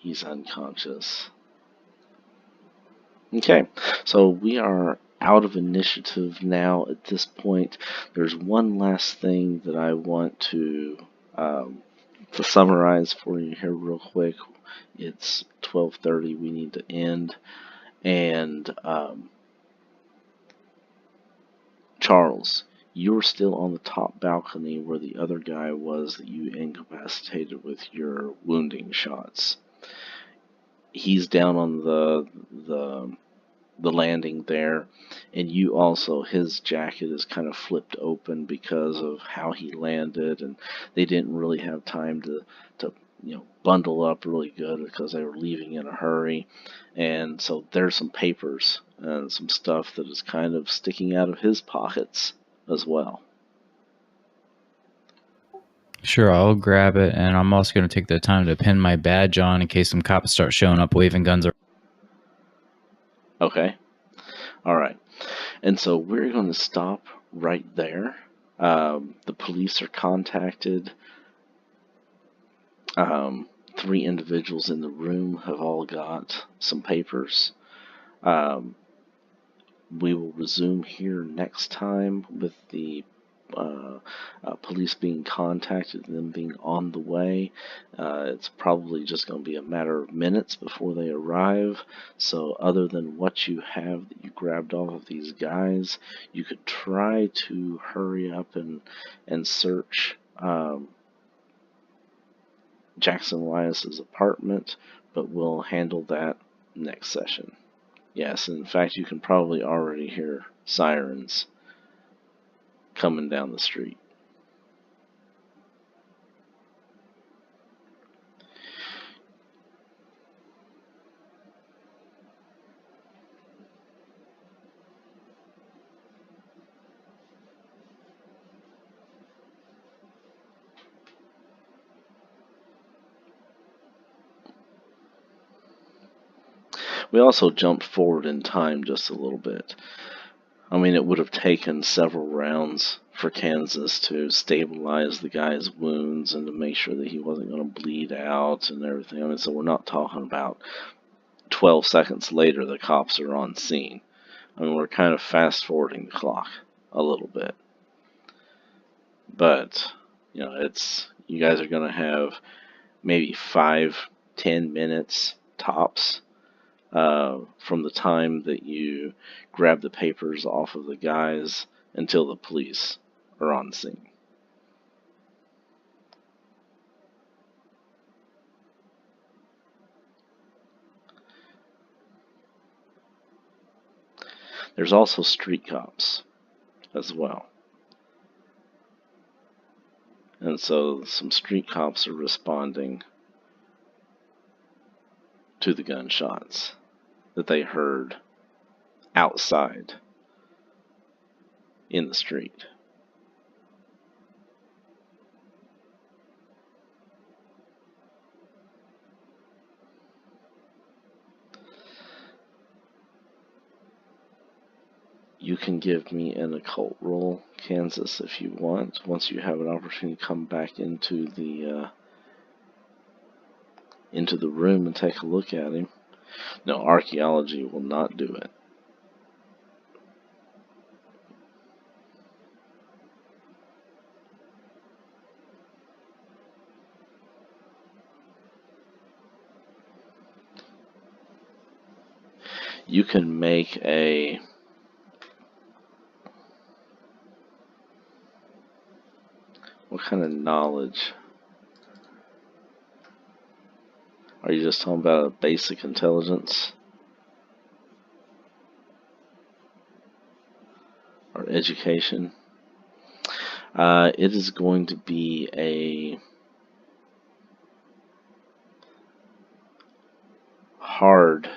He's unconscious. Okay, so we are out of initiative now at this point. There's one last thing that I want to summarize for you here real quick. It's 12:30. We need to end. And Charles, you were still on the top balcony where the other guy was that you incapacitated with your wounding shots. He's down on the landing there, and you also, his jacket is kind of flipped open because of how he landed, and they didn't really have time to bundle up really good because they were leaving in a hurry. And so there's some papers and some stuff that is kind of sticking out of his pockets as well. Sure, I'll grab it, and I'm also going to take the time to pin my badge on in case some cops start showing up waving guns. Okay. All right. And so we're going to stop right there. The police are contacted. 3 individuals in the room have all got some papers. We will resume here next time with the police being contacted and them being on the way. It's probably just going to be a matter of minutes before they arrive. So other than what you have that you grabbed off of these guys, you could try to hurry up and search Jackson Elias's apartment, but we'll handle that next session. Yes, in fact, you can probably already hear sirens coming down the street. We also jumped forward in time just a little bit. I mean, it would have taken several rounds for Kansas to stabilize the guy's wounds and to make sure that he wasn't going to bleed out and everything. I mean, so we're not talking about 12 seconds later the cops are on scene. I mean, we're kind of fast-forwarding the clock a little bit. But, you guys are going to have maybe 5-10 minutes tops from the time that you grab the papers off of the guys until the police are on scene. There's also street cops as well. And so some street cops are responding to the gunshots that they heard outside in the street. You can give me an occult roll, Kansas, if you want, once you have an opportunity to come back into the room and take a look at him. No, archaeology will not do it. You can make a what kind of knowledge? Are you just talking about a basic intelligence? Or education? It is going to be a hard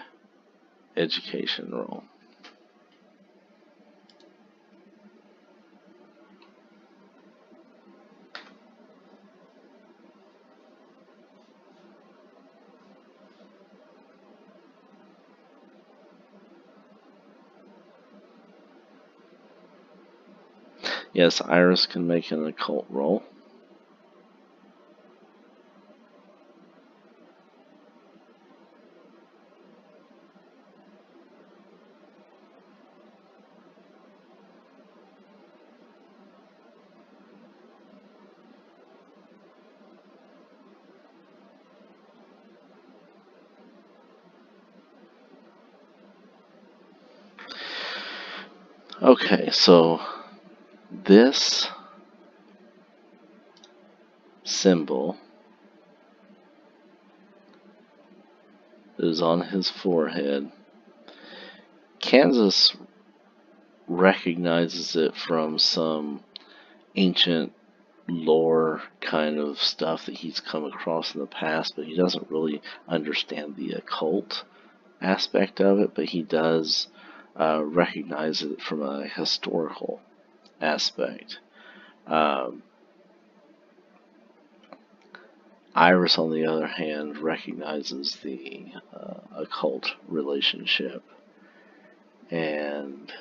education roll. Yes, Iris can make an occult roll. Okay, so this symbol is on his forehead. Kansas recognizes it from some ancient lore kind of stuff that he's come across in the past, but he doesn't really understand the occult aspect of it, but he does recognize it from a historical aspect. Iris, on the other hand, recognizes the occult relationship, and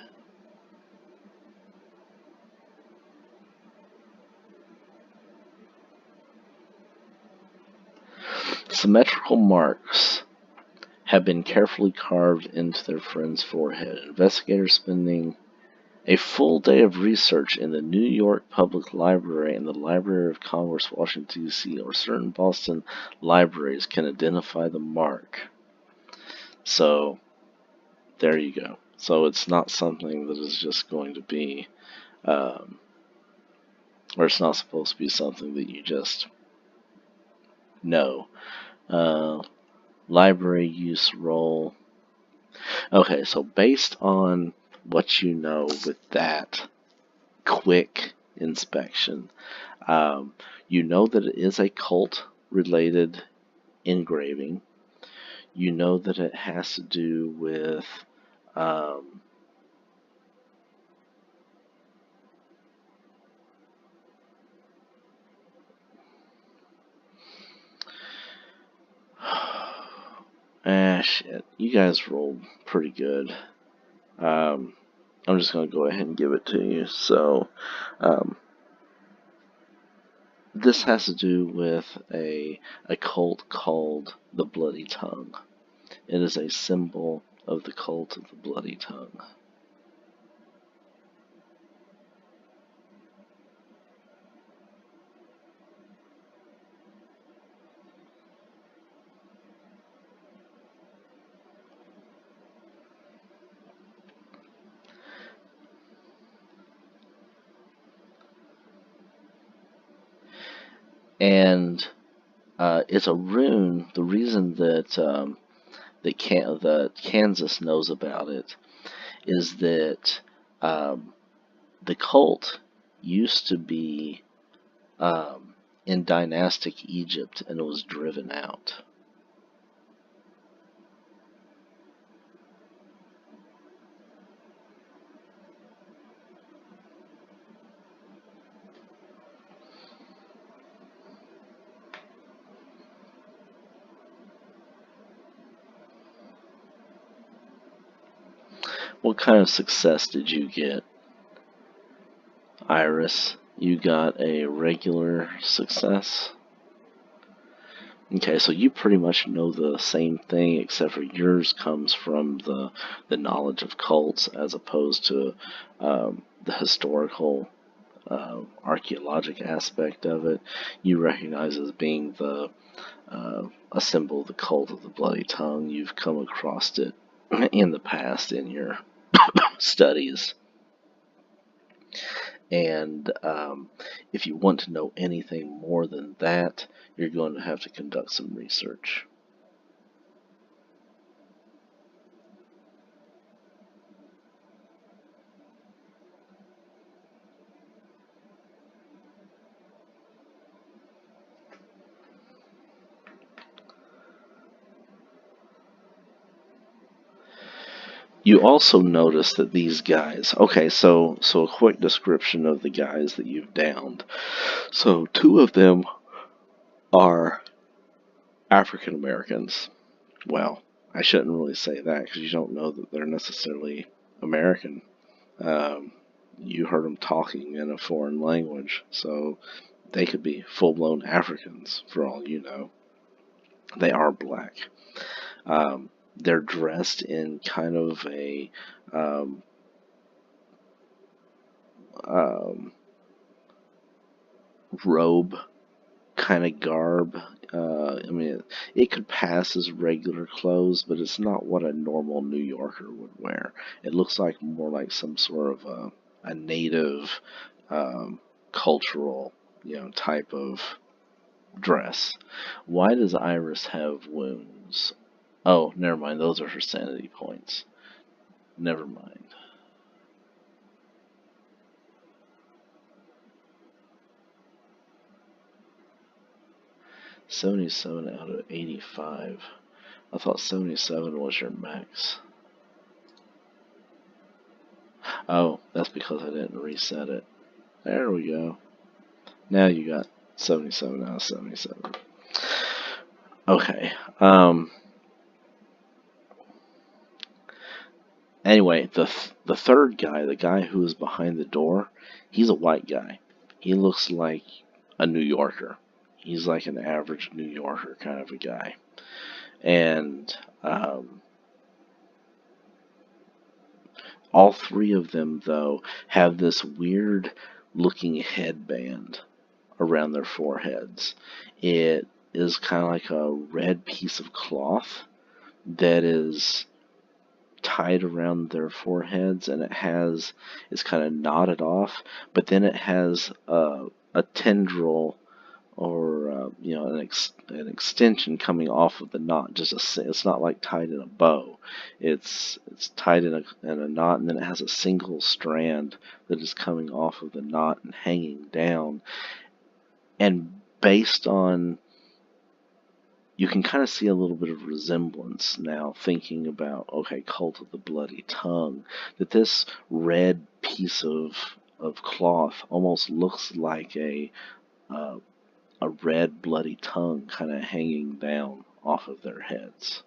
symmetrical marks have been carefully carved into their friend's forehead. Investigators spending a full day of research in the New York Public Library and the Library of Congress, Washington, D.C., or certain Boston libraries can identify the mark. So, there you go. So it's not something that is just going to be, or it's not supposed to be something that you just know. Library use role. Okay, so based on what you know with that quick inspection, you know that it is a cult-related engraving. You know that it has to do with shit. You guys rolled pretty good. I'm just going to go ahead and give it to you. So, this has to do with a cult called the Bloody Tongue. It is a symbol of the cult of the Bloody Tongue. And it's a rune. The reason that that Kansas knows about it is that the cult used to be in dynastic Egypt and was driven out. What kind of success did you get, Iris? You got a regular success? Okay, so you pretty much know the same thing, except for yours comes from the knowledge of cults as opposed to the historical archaeologic aspect of it. You recognize as being a symbol of the cult of the Bloody Tongue. You've come across it in the past in your studies. And if you want to know anything more than that, you're going to have to conduct some research. You also notice that these guys, okay, so a quick description of the guys that you've downed. So 2 of them are African Americans. Well, I shouldn't really say that because you don't know that they're necessarily American. You heard them talking in a foreign language, so they could be full-blown Africans for all you know. They are black. They're dressed in kind of a robe kind of garb I mean, it could pass as regular clothes, but it's not what a normal New Yorker would wear. It looks like more like some sort of a native cultural, type of dress. Why does Iris have wounds? Oh, never mind. Those are her sanity points. Never mind. $77 out of 85. I thought 77 was your max. Oh, that's because I didn't reset it. There we go. Now you got 77 out of 77. Okay. Anyway, the third guy, the guy who is behind the door, he's a white guy. He looks like a New Yorker. He's like an average New Yorker kind of a guy. And all three of them, though, have this weird looking headband around their foreheads. It is kind of like a red piece of cloth that is tied around their foreheads, and it's kind of knotted off, but then it has a tendril or an extension coming off of the knot. It's not like tied in a bow. It's tied in a knot, and then it has a single strand that is coming off of the knot and hanging down. And based on, you can kind of see a little bit of resemblance now, thinking about, okay, Cult of the Bloody Tongue, that this red piece of cloth almost looks like a red bloody tongue kind of hanging down off of their heads.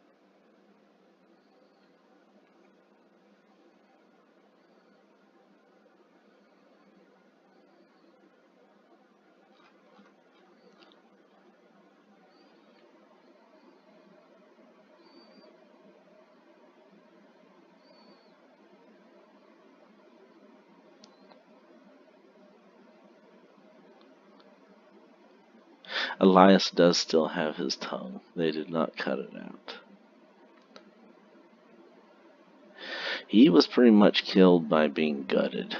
Elias does still have his tongue. They did not cut it out. He was pretty much killed by being gutted.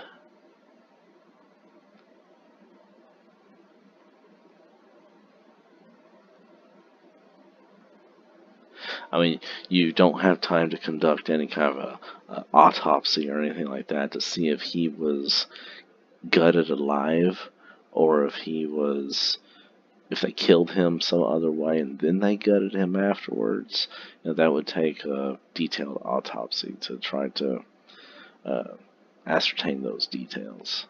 I mean, you don't have time to conduct any kind of a autopsy or anything like that to see if he was gutted alive or if they killed him some other way and then they gutted him afterwards. That would take a detailed autopsy to try to ascertain those details.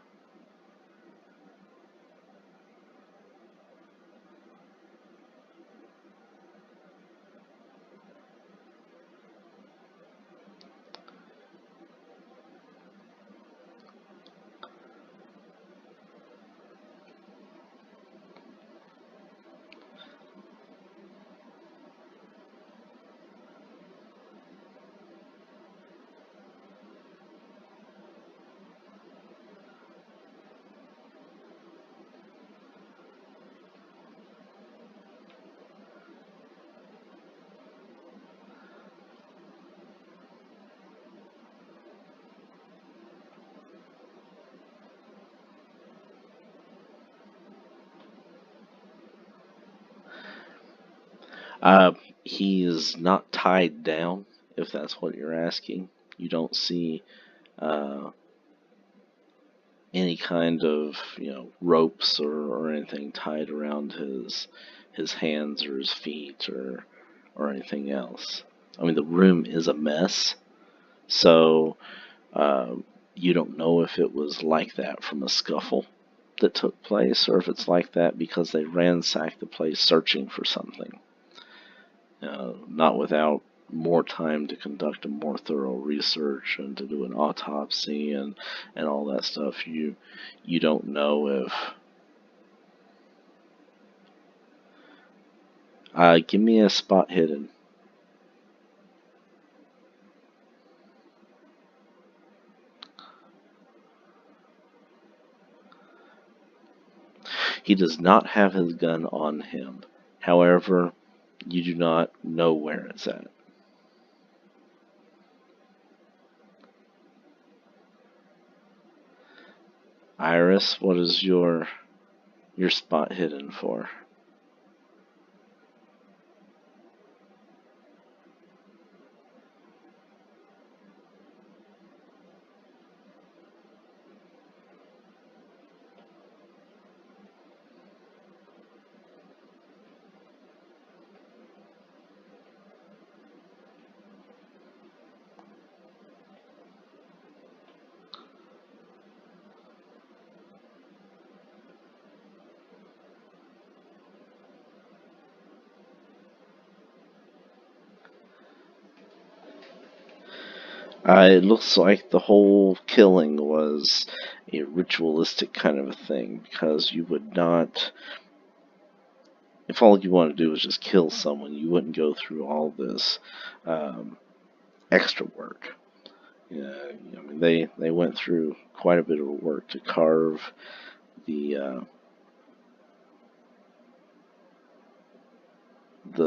He is not tied down, if that's what you're asking. You don't see any kind of ropes or anything tied around his hands or his feet or anything else. I mean, the room is a mess, so you don't know if it was like that from a scuffle that took place, or if it's like that because they ransacked the place searching for something. Not without more time to conduct a more thorough research and to do an autopsy and all that stuff. You don't know if... give me a spot hidden. He does not have his gun on him. However, you do not know where it's at. Iris, what is your spot hidden for? It looks like the whole killing was a ritualistic kind of a thing, because you would not, if all you want to do was just kill someone, you wouldn't go through all this extra work. Yeah, I mean, they went through quite a bit of work to carve the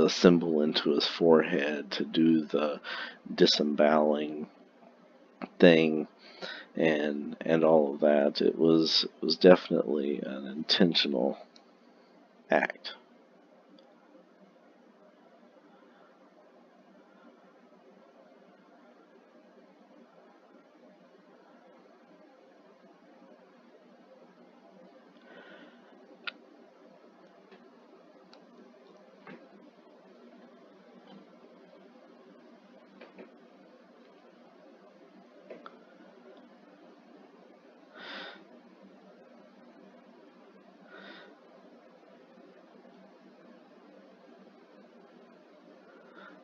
symbol into his forehead, to do the disemboweling thing, and all of that. It was definitely an intentional act.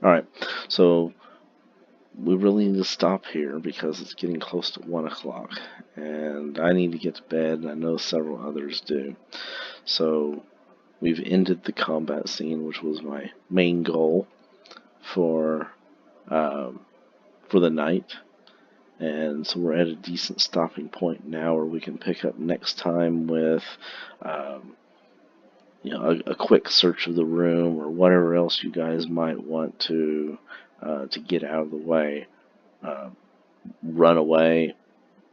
Alright, so we really need to stop here because it's getting close to 1 o'clock, and I need to get to bed, and I know several others do. So we've ended the combat scene, which was my main goal for the night, and so we're at a decent stopping point now where we can pick up next time with a quick search of the room, or whatever else you guys might want to get out of the way. Run away,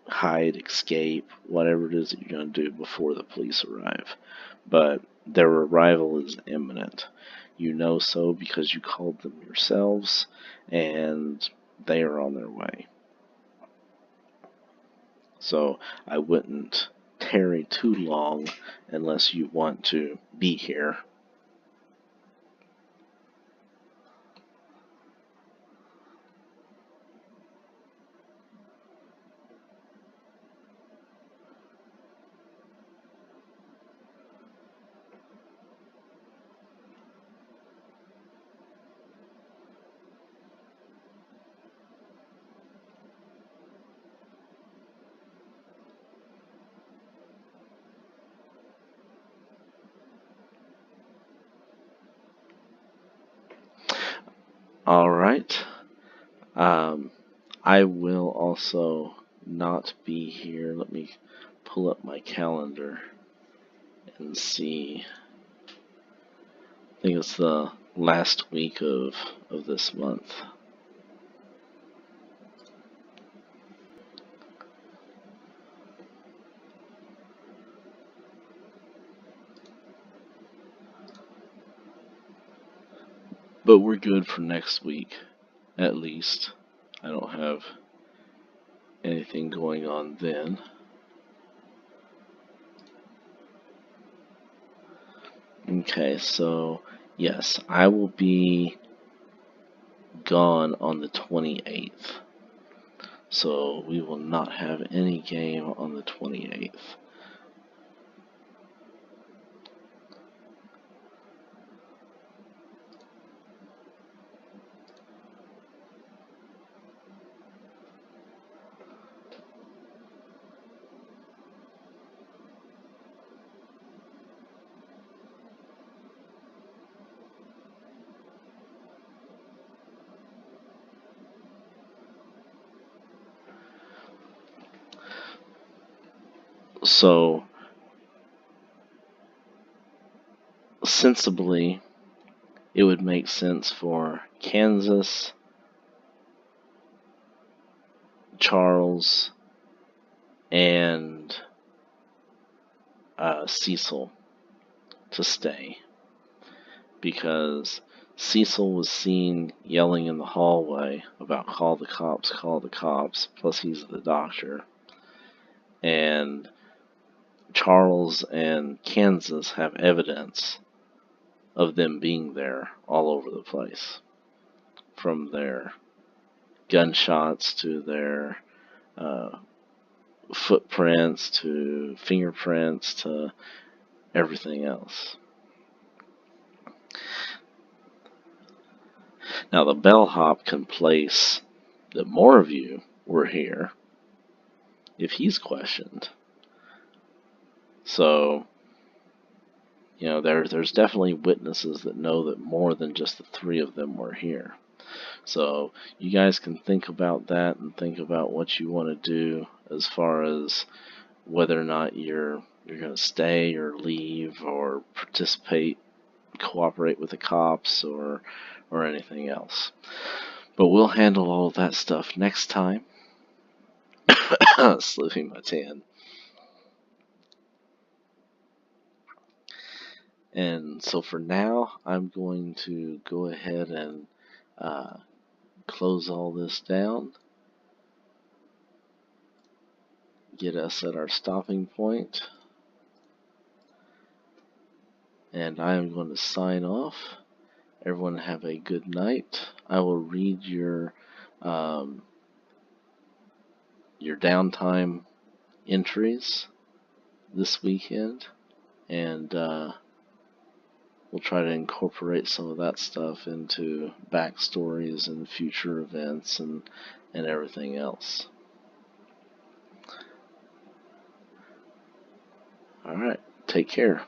hide, escape, whatever it is that you're going to do before the police arrive. But their arrival is imminent. You know so because you called them yourselves, and they are on their way. So I wouldn't tarry too long unless you want to be here. Alright. I will also not be here. Let me pull up my calendar and see. I think it's the last week of this month. But we're good for next week, at least. I don't have anything going on then. Okay, so yes, I will be gone on the 28th. So we will not have any game on the 28th. So, sensibly, it would make sense for Kansas, Charles, and Cecil to stay, because Cecil was seen yelling in the hallway about call the cops, plus he's the doctor. And Charles and Kansas have evidence of them being there all over the place, from their gunshots to their footprints to fingerprints to everything else. Now the bellhop can place that more of you were here if he's questioned. So, there's definitely witnesses that know that more than just the three of them were here. So you guys can think about that and think about what you want to do as far as whether or not you're going to stay or leave or participate, cooperate with the cops or anything else. But we'll handle all of that stuff next time. Slipping my tan. And so for now, I'm going to go ahead and close all this down, get us at our stopping point, and I am going to sign off. Everyone have a good night. I will read your downtime entries this weekend, and we'll try to incorporate some of that stuff into backstories and future events and everything else. Alright, take care.